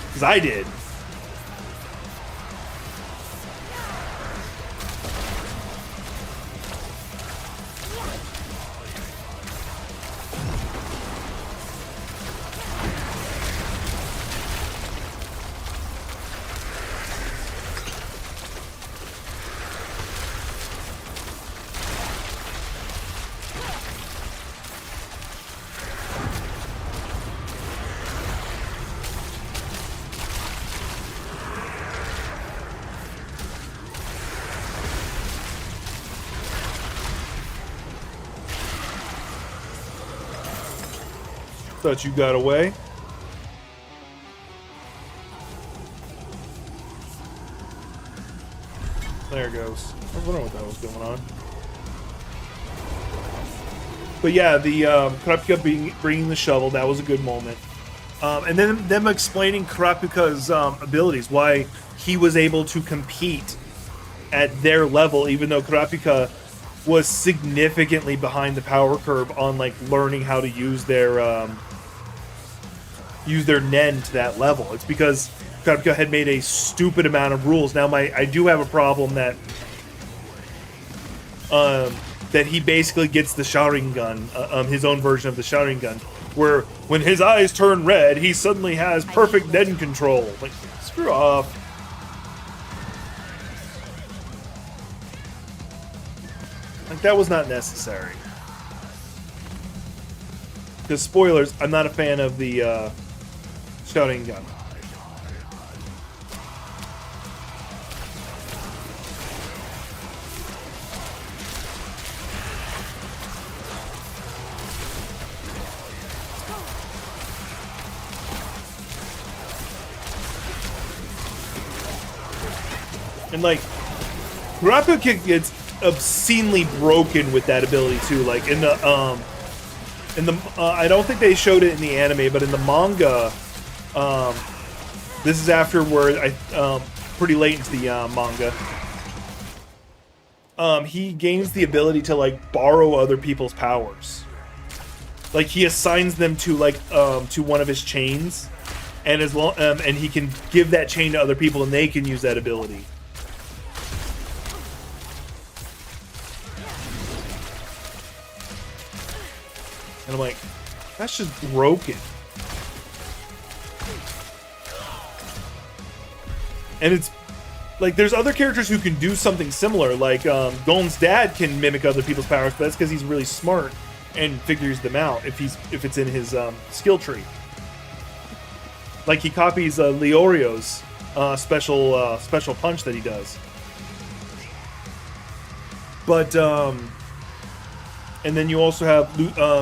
[SPEAKER 2] because I did. Thought you got away. There it goes. I was wondering what that was going on. But yeah, the Kurapika bringing the shovel, that was a good moment. And then them explaining Kurapika's abilities, why he was able to compete at their level, even though Kurapika was significantly behind the power curve on like learning how to use their Nen to that level. It's because Kurapika had made a stupid amount of rules. Now I do have a problem that that he basically gets the Sharingan, his own version of the Sharingan, where when his eyes turn red, he suddenly has perfect Nen control. Like, screw off. Like, that was not necessary. Because spoilers, I'm not a fan of the Sharingan. And like, Kurapika gets obscenely broken with that ability too. Like in the I don't think they showed it in the anime, but in the manga, this is after where pretty late into the manga. He gains the ability to like borrow other people's powers. Like he assigns them to like to one of his chains, and and he can give that chain to other people, and they can use that ability. And I'm like, that's just broken. And it's like, there's other characters who can do something similar. Like, Gon's dad can mimic other people's powers, but that's because he's really smart and figures them out if it's in his skill tree. Like, he copies Leorio's special punch that he does. But, and then you also have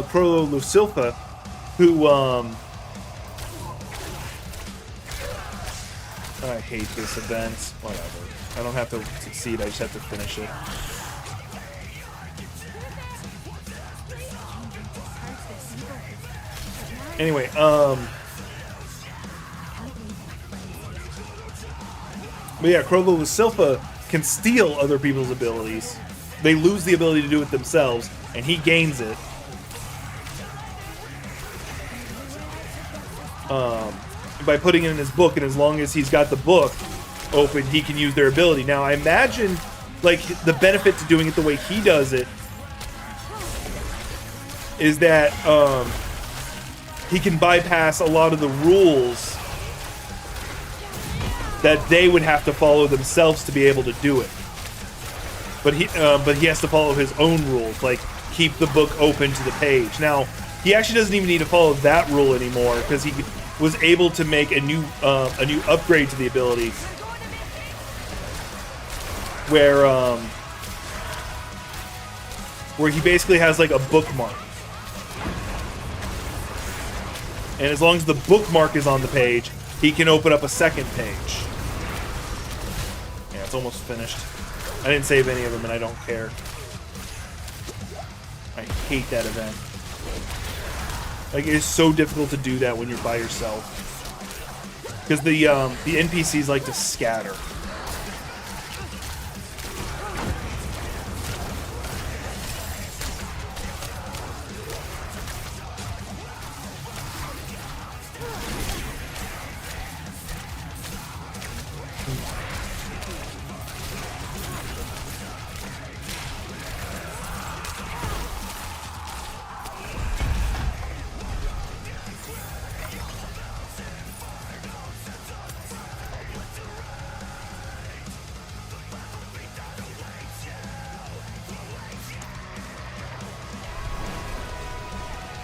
[SPEAKER 2] Crollo Lucilfa, who I hate this event. Whatever. I don't have to succeed, I just have to finish it. Anyway, but yeah, Krogo Silpha can steal other people's abilities. They lose the ability to do it themselves, and he gains it. By putting it in his book, and as long as he's got the book open, he can use their ability. Now, I imagine, like, the benefit to doing it the way he does it is that he can bypass a lot of the rules that they would have to follow themselves to be able to do it. But he has to follow his own rules, like keep the book open to the page. Now, he actually doesn't even need to follow that rule anymore because he was able to make a new upgrade to the ability where he basically has like a bookmark. And as long as the bookmark is on the page, he can open up a second page. Yeah, it's almost finished. I didn't save any of them, and I don't care. I hate that event. Like, it's so difficult to do that when you're by yourself. Because the NPCs like to scatter.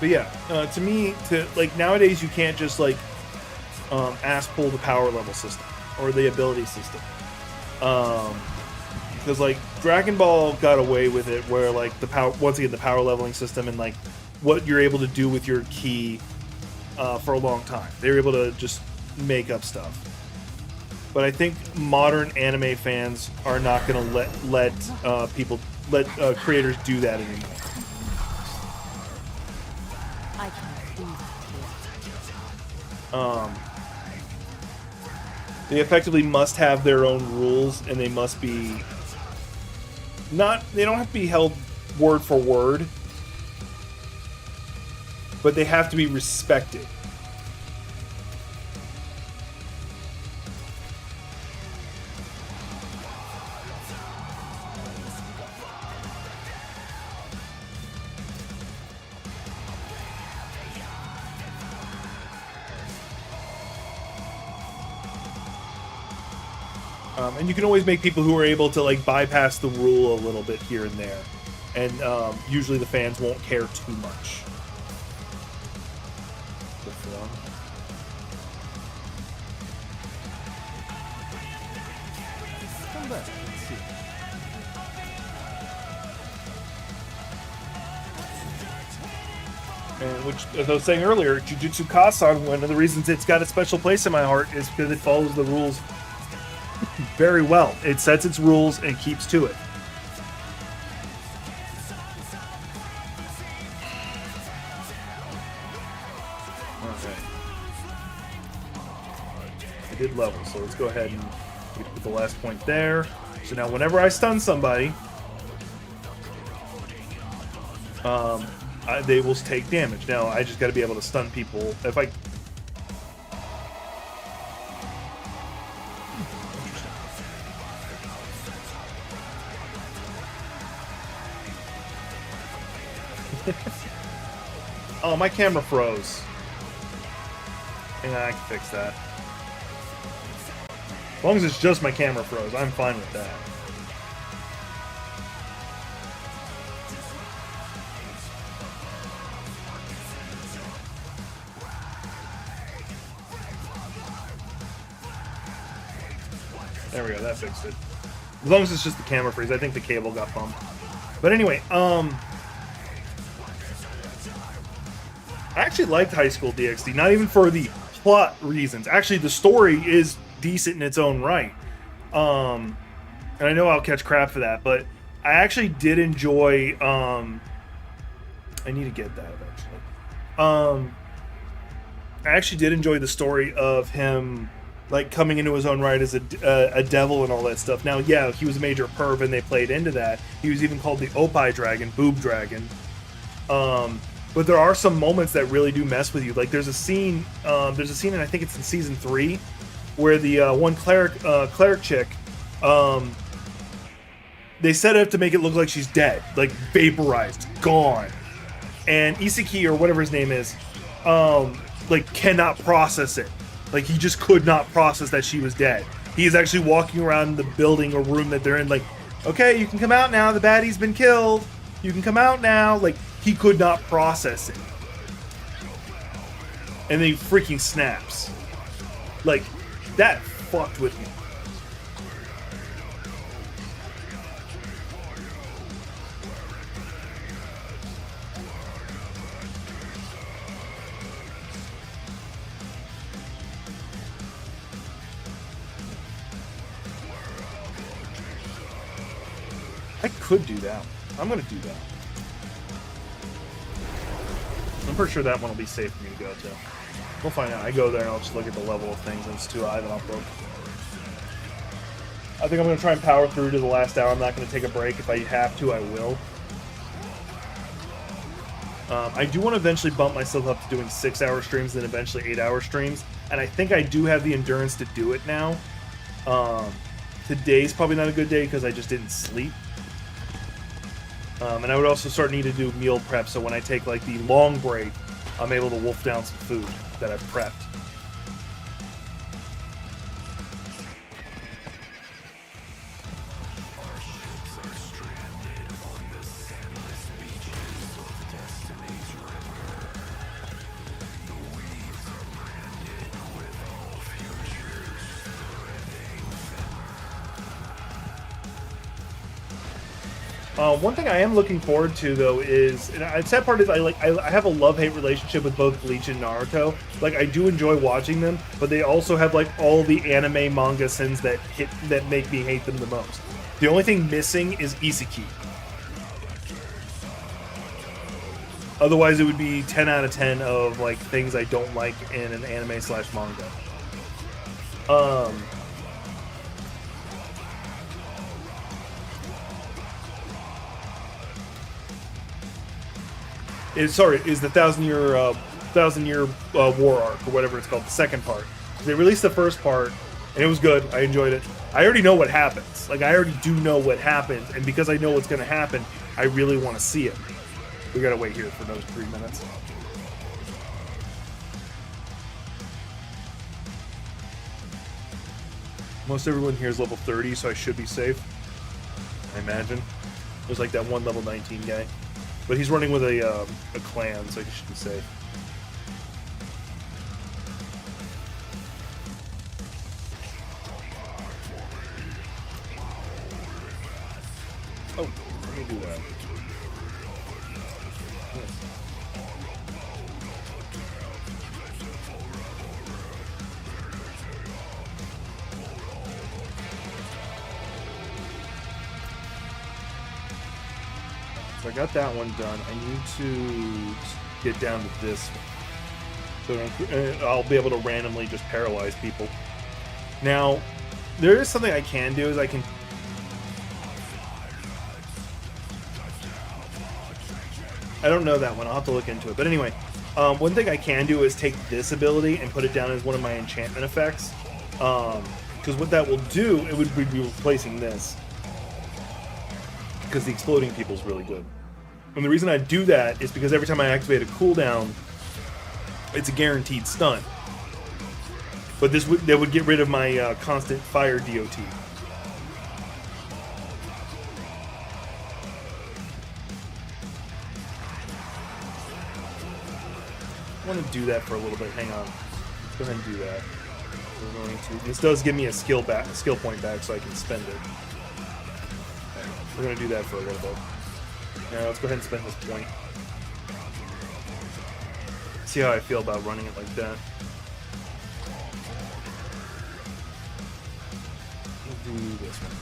[SPEAKER 2] But yeah, to me, like nowadays, you can't just like ass pull the power level system or the ability system, because like Dragon Ball got away with it, where like the power, once again, the power leveling system and like what you're able to do with your ki for a long time, they were able to just make up stuff. But I think modern anime fans are not going to let creators do that anymore.
[SPEAKER 6] I can't do that.
[SPEAKER 2] They effectively must have their own rules, and they must be they don't have to be held word for word, but they have to be respected. And you can always make people who are able to like bypass the rule a little bit here and there, and usually the fans won't care too much. The form.
[SPEAKER 5] Come back and see.
[SPEAKER 2] And which, as I was saying earlier, Jujutsu Kaisen, one of the reasons it's got a special place in my heart is because it follows the rules very well. It sets its rules and keeps to it. Okay. I did level, so let's go ahead and put the last point there. So now whenever I stun somebody, they will take damage. Now I just got to be able to stun people. If I oh, my camera froze. Hang on, I can fix that. As long as it's just my camera froze, I'm fine with that. There we go, that fixed it. As long as it's just the camera freeze, I think the cable got bumped. But anyway, I actually liked High School DxD, not even for the plot reasons. Actually, the story is decent in its own right. And I know I'll catch crap for that, but I actually did enjoy. I need to get that eventually. I actually did enjoy the story of him, like, coming into his own right as a devil and all that stuff. Now, yeah, he was a major perv, and they played into that. He was even called the Opie Dragon, Boob Dragon. But there are some moments that really do mess with you. Like, there's a scene, and I think it's in season 3, where the one cleric chick, they set it up to make it look like she's dead, like vaporized, gone. And Isiki, or whatever his name is, like, cannot process it. Like, he just could not process that she was dead. He is actually walking around the building or room that they're in, like, okay, you can come out now, the baddie's been killed, you can come out now. Like, he could not process it. And then he freaking snaps. Like, that fucked with me. I could do that. I'm gonna do that. I'm pretty sure that one will be safe for me to go to. We'll find out. I go there and I'll just look at the level of things, and it's too high, then I'll broke. I think I'm gonna try and power through to the last hour. I'm not gonna take a break. If I have to, I will. I do want to eventually bump myself up to doing 6-hour streams, then eventually 8-hour streams, and I think I do have the endurance to do it now. Today's probably not a good day because I just didn't sleep. And I would also start needing to do meal prep, so when I take, like, the long break, I'm able to wolf down some food that I've prepped. One thing I am looking forward to, though, is, and the sad part is I have a love-hate relationship with both Bleach and Naruto. Like, I do enjoy watching them, but they also have, like, all the anime manga sins that make me hate them the most. The only thing missing is Isiki. Otherwise, it would be 10 out of 10 of, like, things I don't like in an anime/manga. Is the thousand year war arc, or whatever it's called, the second part. They released the first part, and it was good. I enjoyed it. I already know what happens. Like, I already do know what happens, and because I know what's going to happen, I really want to see it. We gotta wait here for another 3 minutes. Most everyone here is level 30, so I should be safe. I imagine. There's like that one level 19 guy. But he's running with a clan, so he should be safe. Oh, let me do that. So I got that one done. I need to get down to this one. So I'll be able to randomly just paralyze people. Now, there is something I can do, is I can... I don't know that one. I'll have to look into it. But anyway, one thing I can do is take this ability and put it down as one of my enchantment effects. Because what that will do, it would be replacing this. Because the exploding people is really good. And the reason I do that is because every time I activate a cooldown, it's a guaranteed stun. But that would get rid of my constant fire DOT. I want to do that for a little bit. Hang on. Let's go ahead and do that. We're going to. This does give me a skill point back, so I can spend it. We're going to do that for a little bit. Now let's go ahead and spend this point. See how I feel about running it like that. do this one.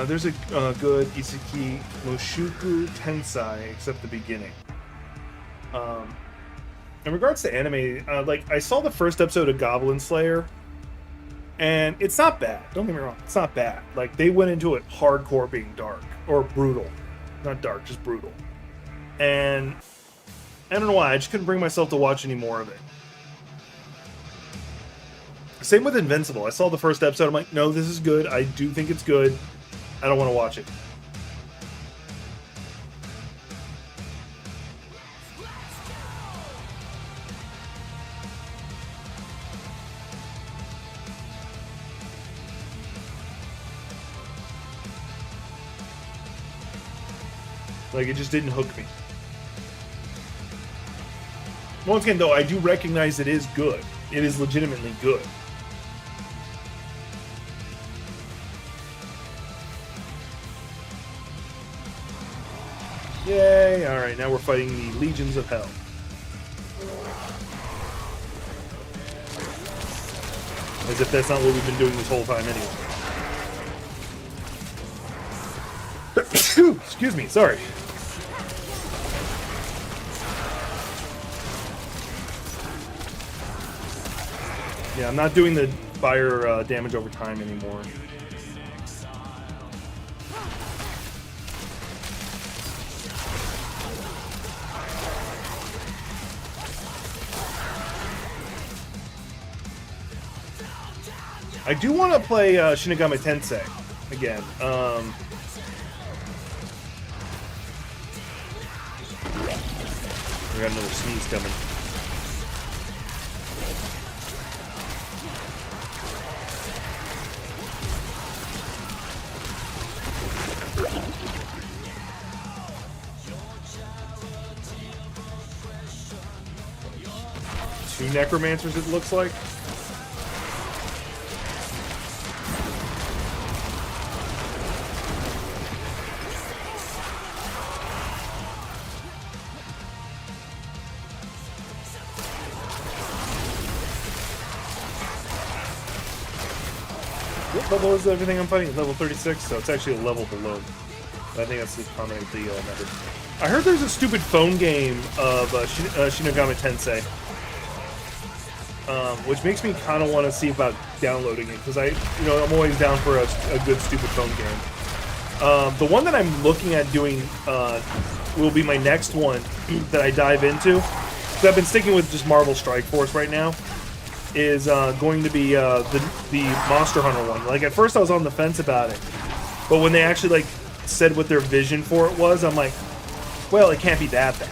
[SPEAKER 2] There's a good Iseki Moshuku Tensai, except the beginning. In regards to anime, like I saw the first episode of Goblin Slayer, and it's not bad. Don't get me wrong, it's not bad. Like they went into it hardcore being dark or brutal, not dark, just brutal. And I don't know why, I just couldn't bring myself to watch any more of it. Same with Invincible. I saw the first episode. I'm like, no, this is good. I do think it's good. I don't want to watch it. Like, it just didn't hook me. Once again, though, I do recognize it is good. It is legitimately good. Yay! Alright, now we're fighting the Legions of Hell. As if that's not what we've been doing this whole time anyway. Excuse me, sorry. Yeah, I'm not doing the fire damage over time anymore. I do want to play Shinigami Tensei again. We got another sneeze coming. Two necromancers, it looks like. What level is everything I'm fighting? Level 36, so it's actually a level below. I think that's the prominently number. I heard there's a stupid phone game of Shinigami Tensei, which makes me kind of want to see about downloading it, because I'm always down for a good stupid phone game. The one that I'm looking at doing will be my next one that I dive into. So I've been sticking with just Marvel Strike Force right now. Is going to be the Monster Hunter one. Like at first I was on the fence about it, but when they actually like said what their vision for it was, I'm like, well, it can't be that bad.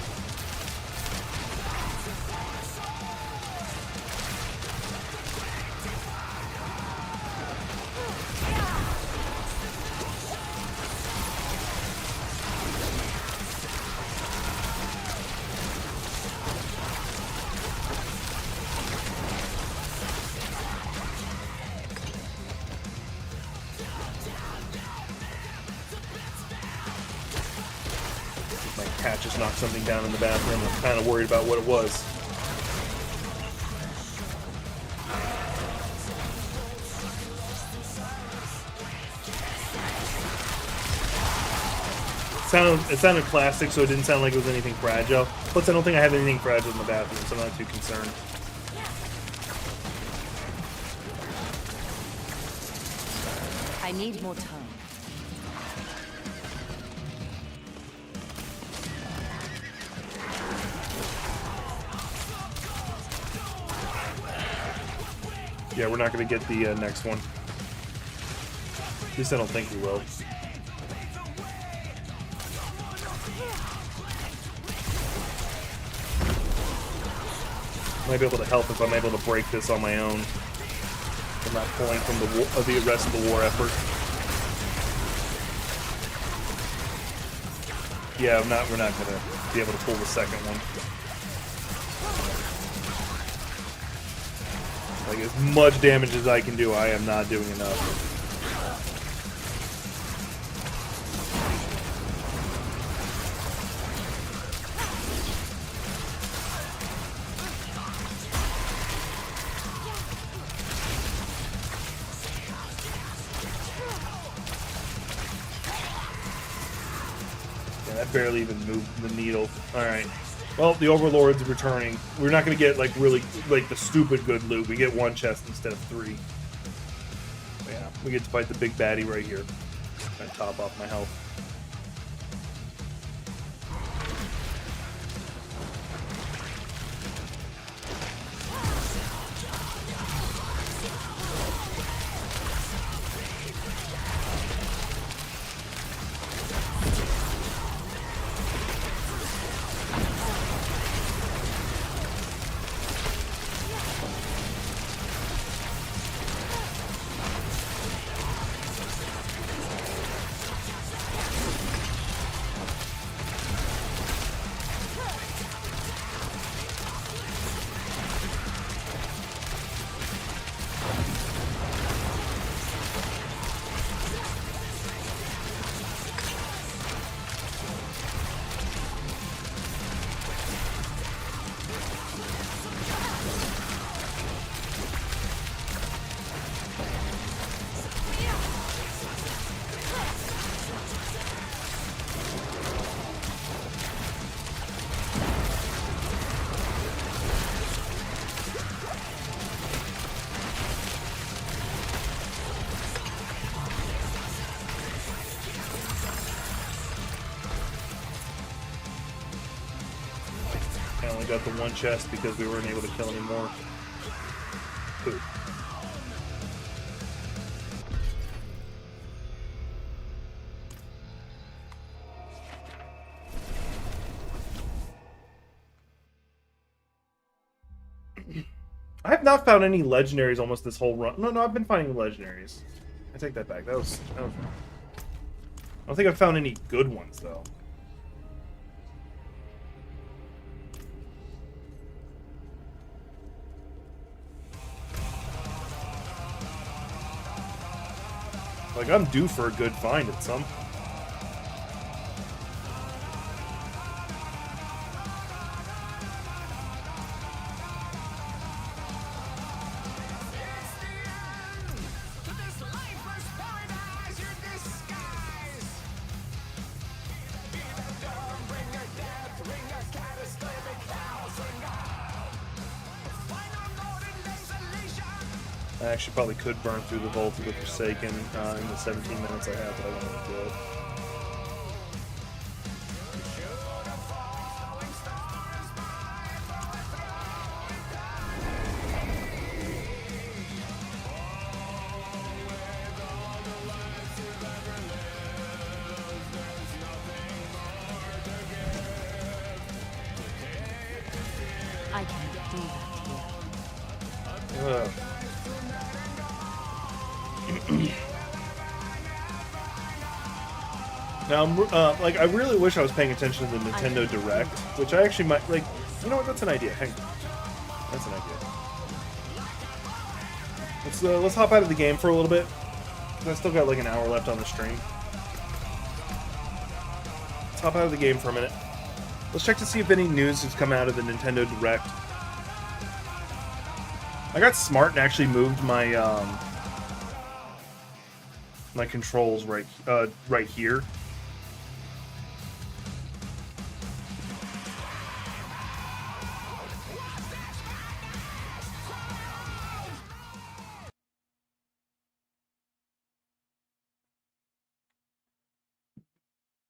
[SPEAKER 2] Cat just knocked something down in the bathroom. I'm kind of worried about what it was. It sounded plastic, so it didn't sound like it was anything fragile. Plus, I don't think I have anything fragile in the bathroom, so I'm not too concerned.
[SPEAKER 6] I need more time.
[SPEAKER 2] Yeah, we're not going to get the next one. At least I don't think we will. Might be able to help if I'm able to break this on my own. I'm not pulling from the rest of the war effort. Yeah, we're not going to be able to pull the second one. Like, as much damage as I can do, I am not doing enough. That barely even moved the needle. Alright. Well, the Overlord's returning. We're not going to get, like, really, like, the stupid good loot. We get 1 chest instead of 3. But yeah, we get to fight the big baddie right here. Kind of top off my health. I only got the 1 chest because we weren't able to kill any more. Poop. I have not found any legendaries almost this whole run. No, I've been finding legendaries. I take that back. That was I don't think I've found any good ones though. Like, I'm due for a good find at some. I actually probably could burn through the Vault of the Forsaken in the 17 minutes I have, but I don't want to do it.
[SPEAKER 6] I can't do that here.
[SPEAKER 2] Ugh. Now, like, I really wish I was paying attention to the Nintendo Direct, which I actually might, like, you know what, that's an idea. Hang on. That's an idea. Let's hop out of the game for a little bit, because I still got, like, an hour left on the stream. Let's hop out of the game for a minute. Let's check to see if any news has come out of the Nintendo Direct. I got smart and actually moved my, my controls right here.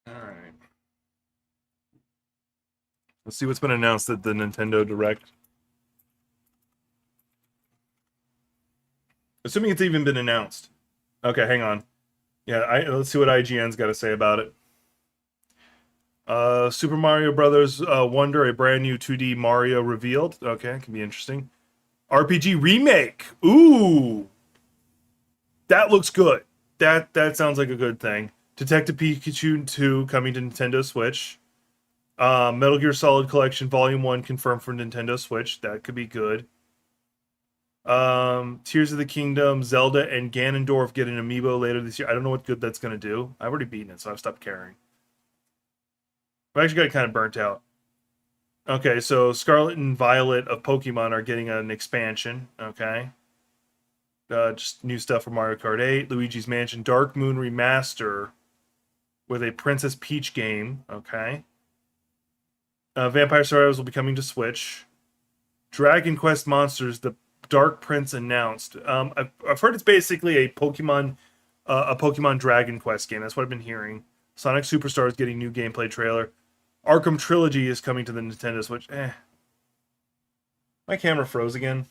[SPEAKER 2] All right. Let's see what's been announced at the Nintendo Direct. Assuming it's even been announced. Okay, hang on. Yeah, let's see what IGN's got to say about it. Super Mario Brothers Wonder, a brand new 2D Mario revealed. Okay, can be interesting. RPG remake. Ooh, that looks good. That sounds like a good thing. Detective Pikachu 2 coming to Nintendo Switch. Metal Gear Solid Collection Volume 1 confirmed for Nintendo Switch. That could be good. Tears of the Kingdom, Zelda, and Ganondorf get an amiibo later this year. I don't know what good that's going to do. I've already beaten it, so I've stopped caring. I actually got kind of burnt out. Okay, so Scarlet and Violet of Pokemon are getting an expansion. Okay. Just new stuff for Mario Kart 8, Luigi's Mansion Dark Moon Remaster. with a Princess Peach game. Okay. Vampire Survivors will be coming to Switch. Dragon Quest Monsters: The Dark Prince announced. I've heard it's basically a Pokemon Dragon Quest game. That's what I've been hearing. Sonic Superstar is getting new gameplay trailer. Arkham Trilogy is coming to the Nintendo Switch. My camera froze again.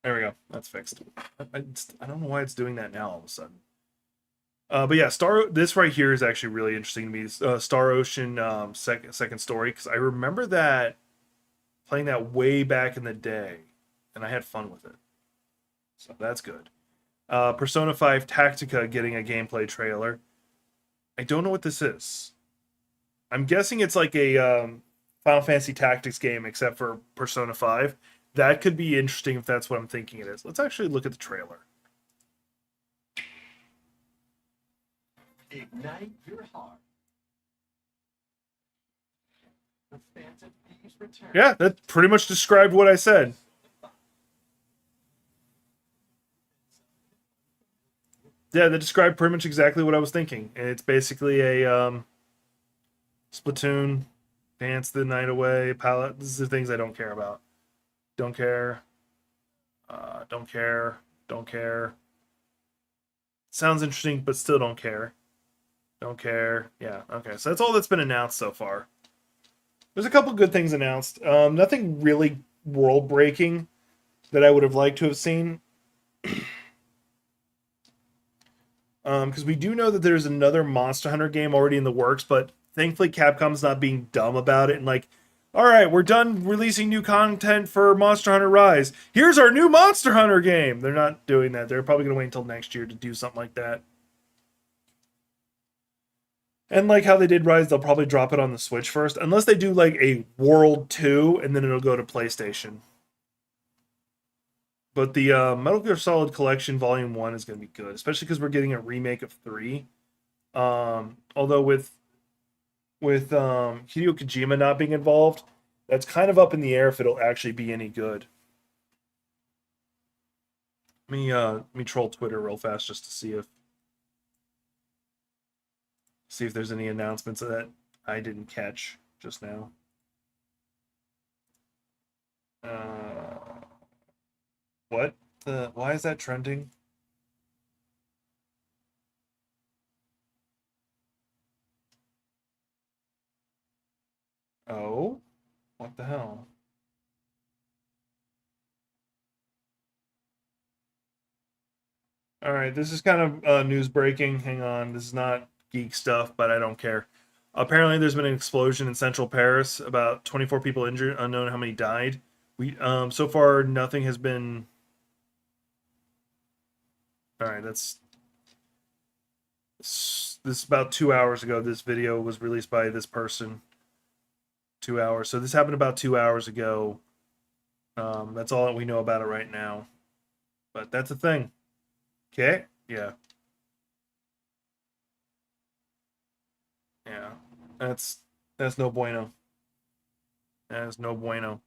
[SPEAKER 2] There we go. That's fixed. I don't know why it's doing that now all of a sudden. But yeah, this right here is actually really interesting to me. Star Ocean second story, because I remember that playing that way back in the day, and I had fun with it. So that's good. Persona 5 Tactica getting a gameplay trailer. I don't know what this is. I'm guessing it's like a Final Fantasy Tactics game, except for Persona 5. That could be interesting if that's what I'm thinking it is. Let's actually look at the trailer.
[SPEAKER 3] Ignite your heart. The Phantom Thieves return.
[SPEAKER 2] Yeah, that pretty much described what I said. Yeah, that described pretty much exactly what I was thinking. It's basically a Splatoon, Dance the Night Away, Palette. These are things I don't care about. Don't care. Don't care. Don't care. Sounds interesting, but still don't care. Don't care. Yeah, okay. So that's all that's been announced so far. There's a couple good things announced. Nothing really world-breaking that I would have liked to have seen. Because we do know that there's another Monster Hunter game already in the works, but thankfully Capcom's not being dumb about it and like, all right, we're done releasing new content for Monster Hunter Rise. Here's our new Monster Hunter game. They're not doing that. They're probably going to wait until next year to do something like that. And like how they did Rise, they'll probably drop it on the Switch first, unless they do like a World 2 and then it'll go to PlayStation. But the Metal Gear Solid Collection Volume 1 is going to be good, especially because we're getting a remake of 3. Although with Hideo Kojima not being involved, that's kind of up in the air if it'll actually be any good. Let me troll Twitter real fast just to see if there's any announcements that I didn't catch just now. What? Why is that trending? Oh? What the hell? Alright, this is kind of news breaking. Hang on, this is not geek stuff, but I don't care. Apparently there's been an explosion in central Paris, about 24 people injured, unknown how many died. So far nothing has been... Alright, this is about 2 hours ago. This video was released by this person. 2 hours. So this happened about 2 hours ago. That's all that we know about it right now. But that's a thing. Okay? Yeah. Yeah. That's no bueno. That is no bueno.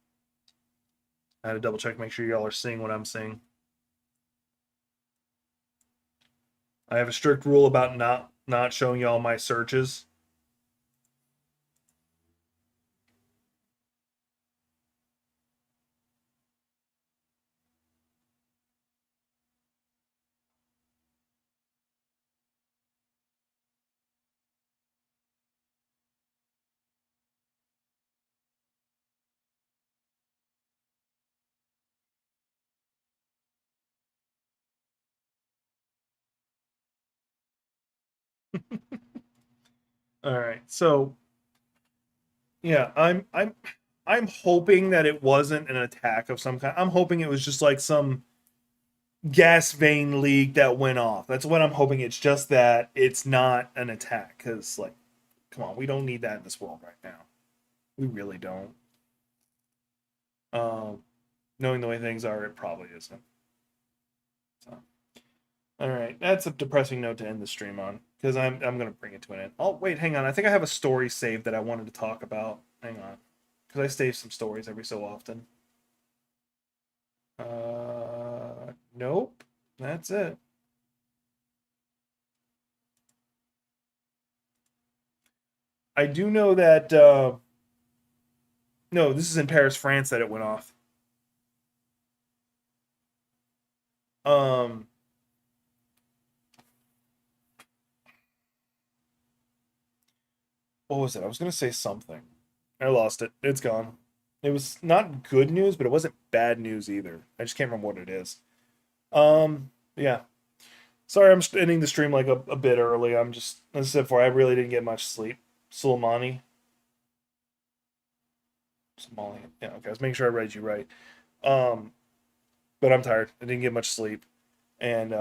[SPEAKER 2] I had to double check, make sure y'all are seeing what I'm seeing. I have a strict rule about not showing y'all my searches. All right. So yeah, I'm hoping that it wasn't an attack of some kind. I'm hoping it was just like some gas vein leak that went off. That's what I'm hoping. It's just that it's not an attack, because like, come on, we don't need that in this world right now. We really don't. Knowing the way things are, it probably isn't. So, all right, that's a depressing note to end the stream on. because I'm gonna bring it to an end. Oh wait, hang on. I think I have a story saved that I wanted to talk about. Hang on, because I save some stories every so often. Nope, that's it. I do know that. No, this is in Paris, France that it went off. Um, what was it? I was gonna say something. I lost it. It's gone. It was not good news, but it wasn't bad news either. I just can't remember what it is. Yeah. Sorry, I'm ending the stream like a bit early. I'm just, as I said before, I really didn't get much sleep. Soleimani. Somali. Yeah, okay. I was making sure I read you right. But I'm tired. I didn't get much sleep. And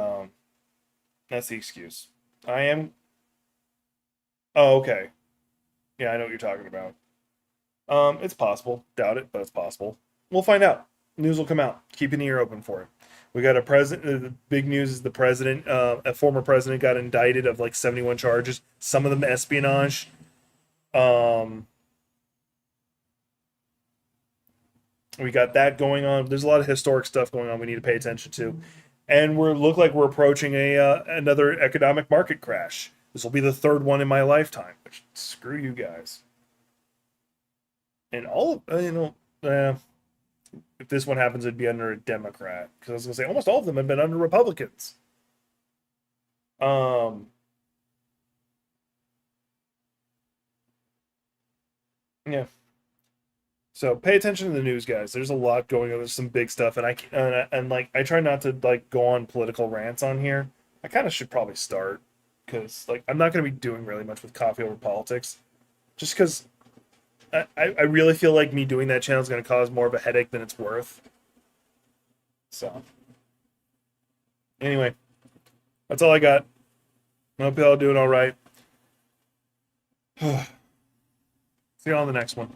[SPEAKER 2] that's the excuse. I am. Oh, okay. Yeah, I know what you're talking about. It's possible. Doubt it, but it's possible. We'll find out. News will come out. Keep an ear open for it. We got a president. The big news is the president, a former president, got indicted of like 71 charges. Some of them espionage. We got that going on. There's a lot of historic stuff going on. We need to pay attention to, and look like we're approaching another economic market crash. This will be the third one in my lifetime. Screw you guys. And all if this one happens, it'd be under a Democrat. Because I was gonna say almost all of them have been under Republicans. Yeah. So pay attention to the news, guys. There's a lot going on. There's some big stuff, and I try not to like go on political rants on here. I kind of should probably start because like I'm not gonna be doing really much with coffee over politics, just because I really feel like me doing that channel is going to cause more of a headache than it's worth. So, anyway, that's all I got. I hope y'all doing all right. See you on the next one.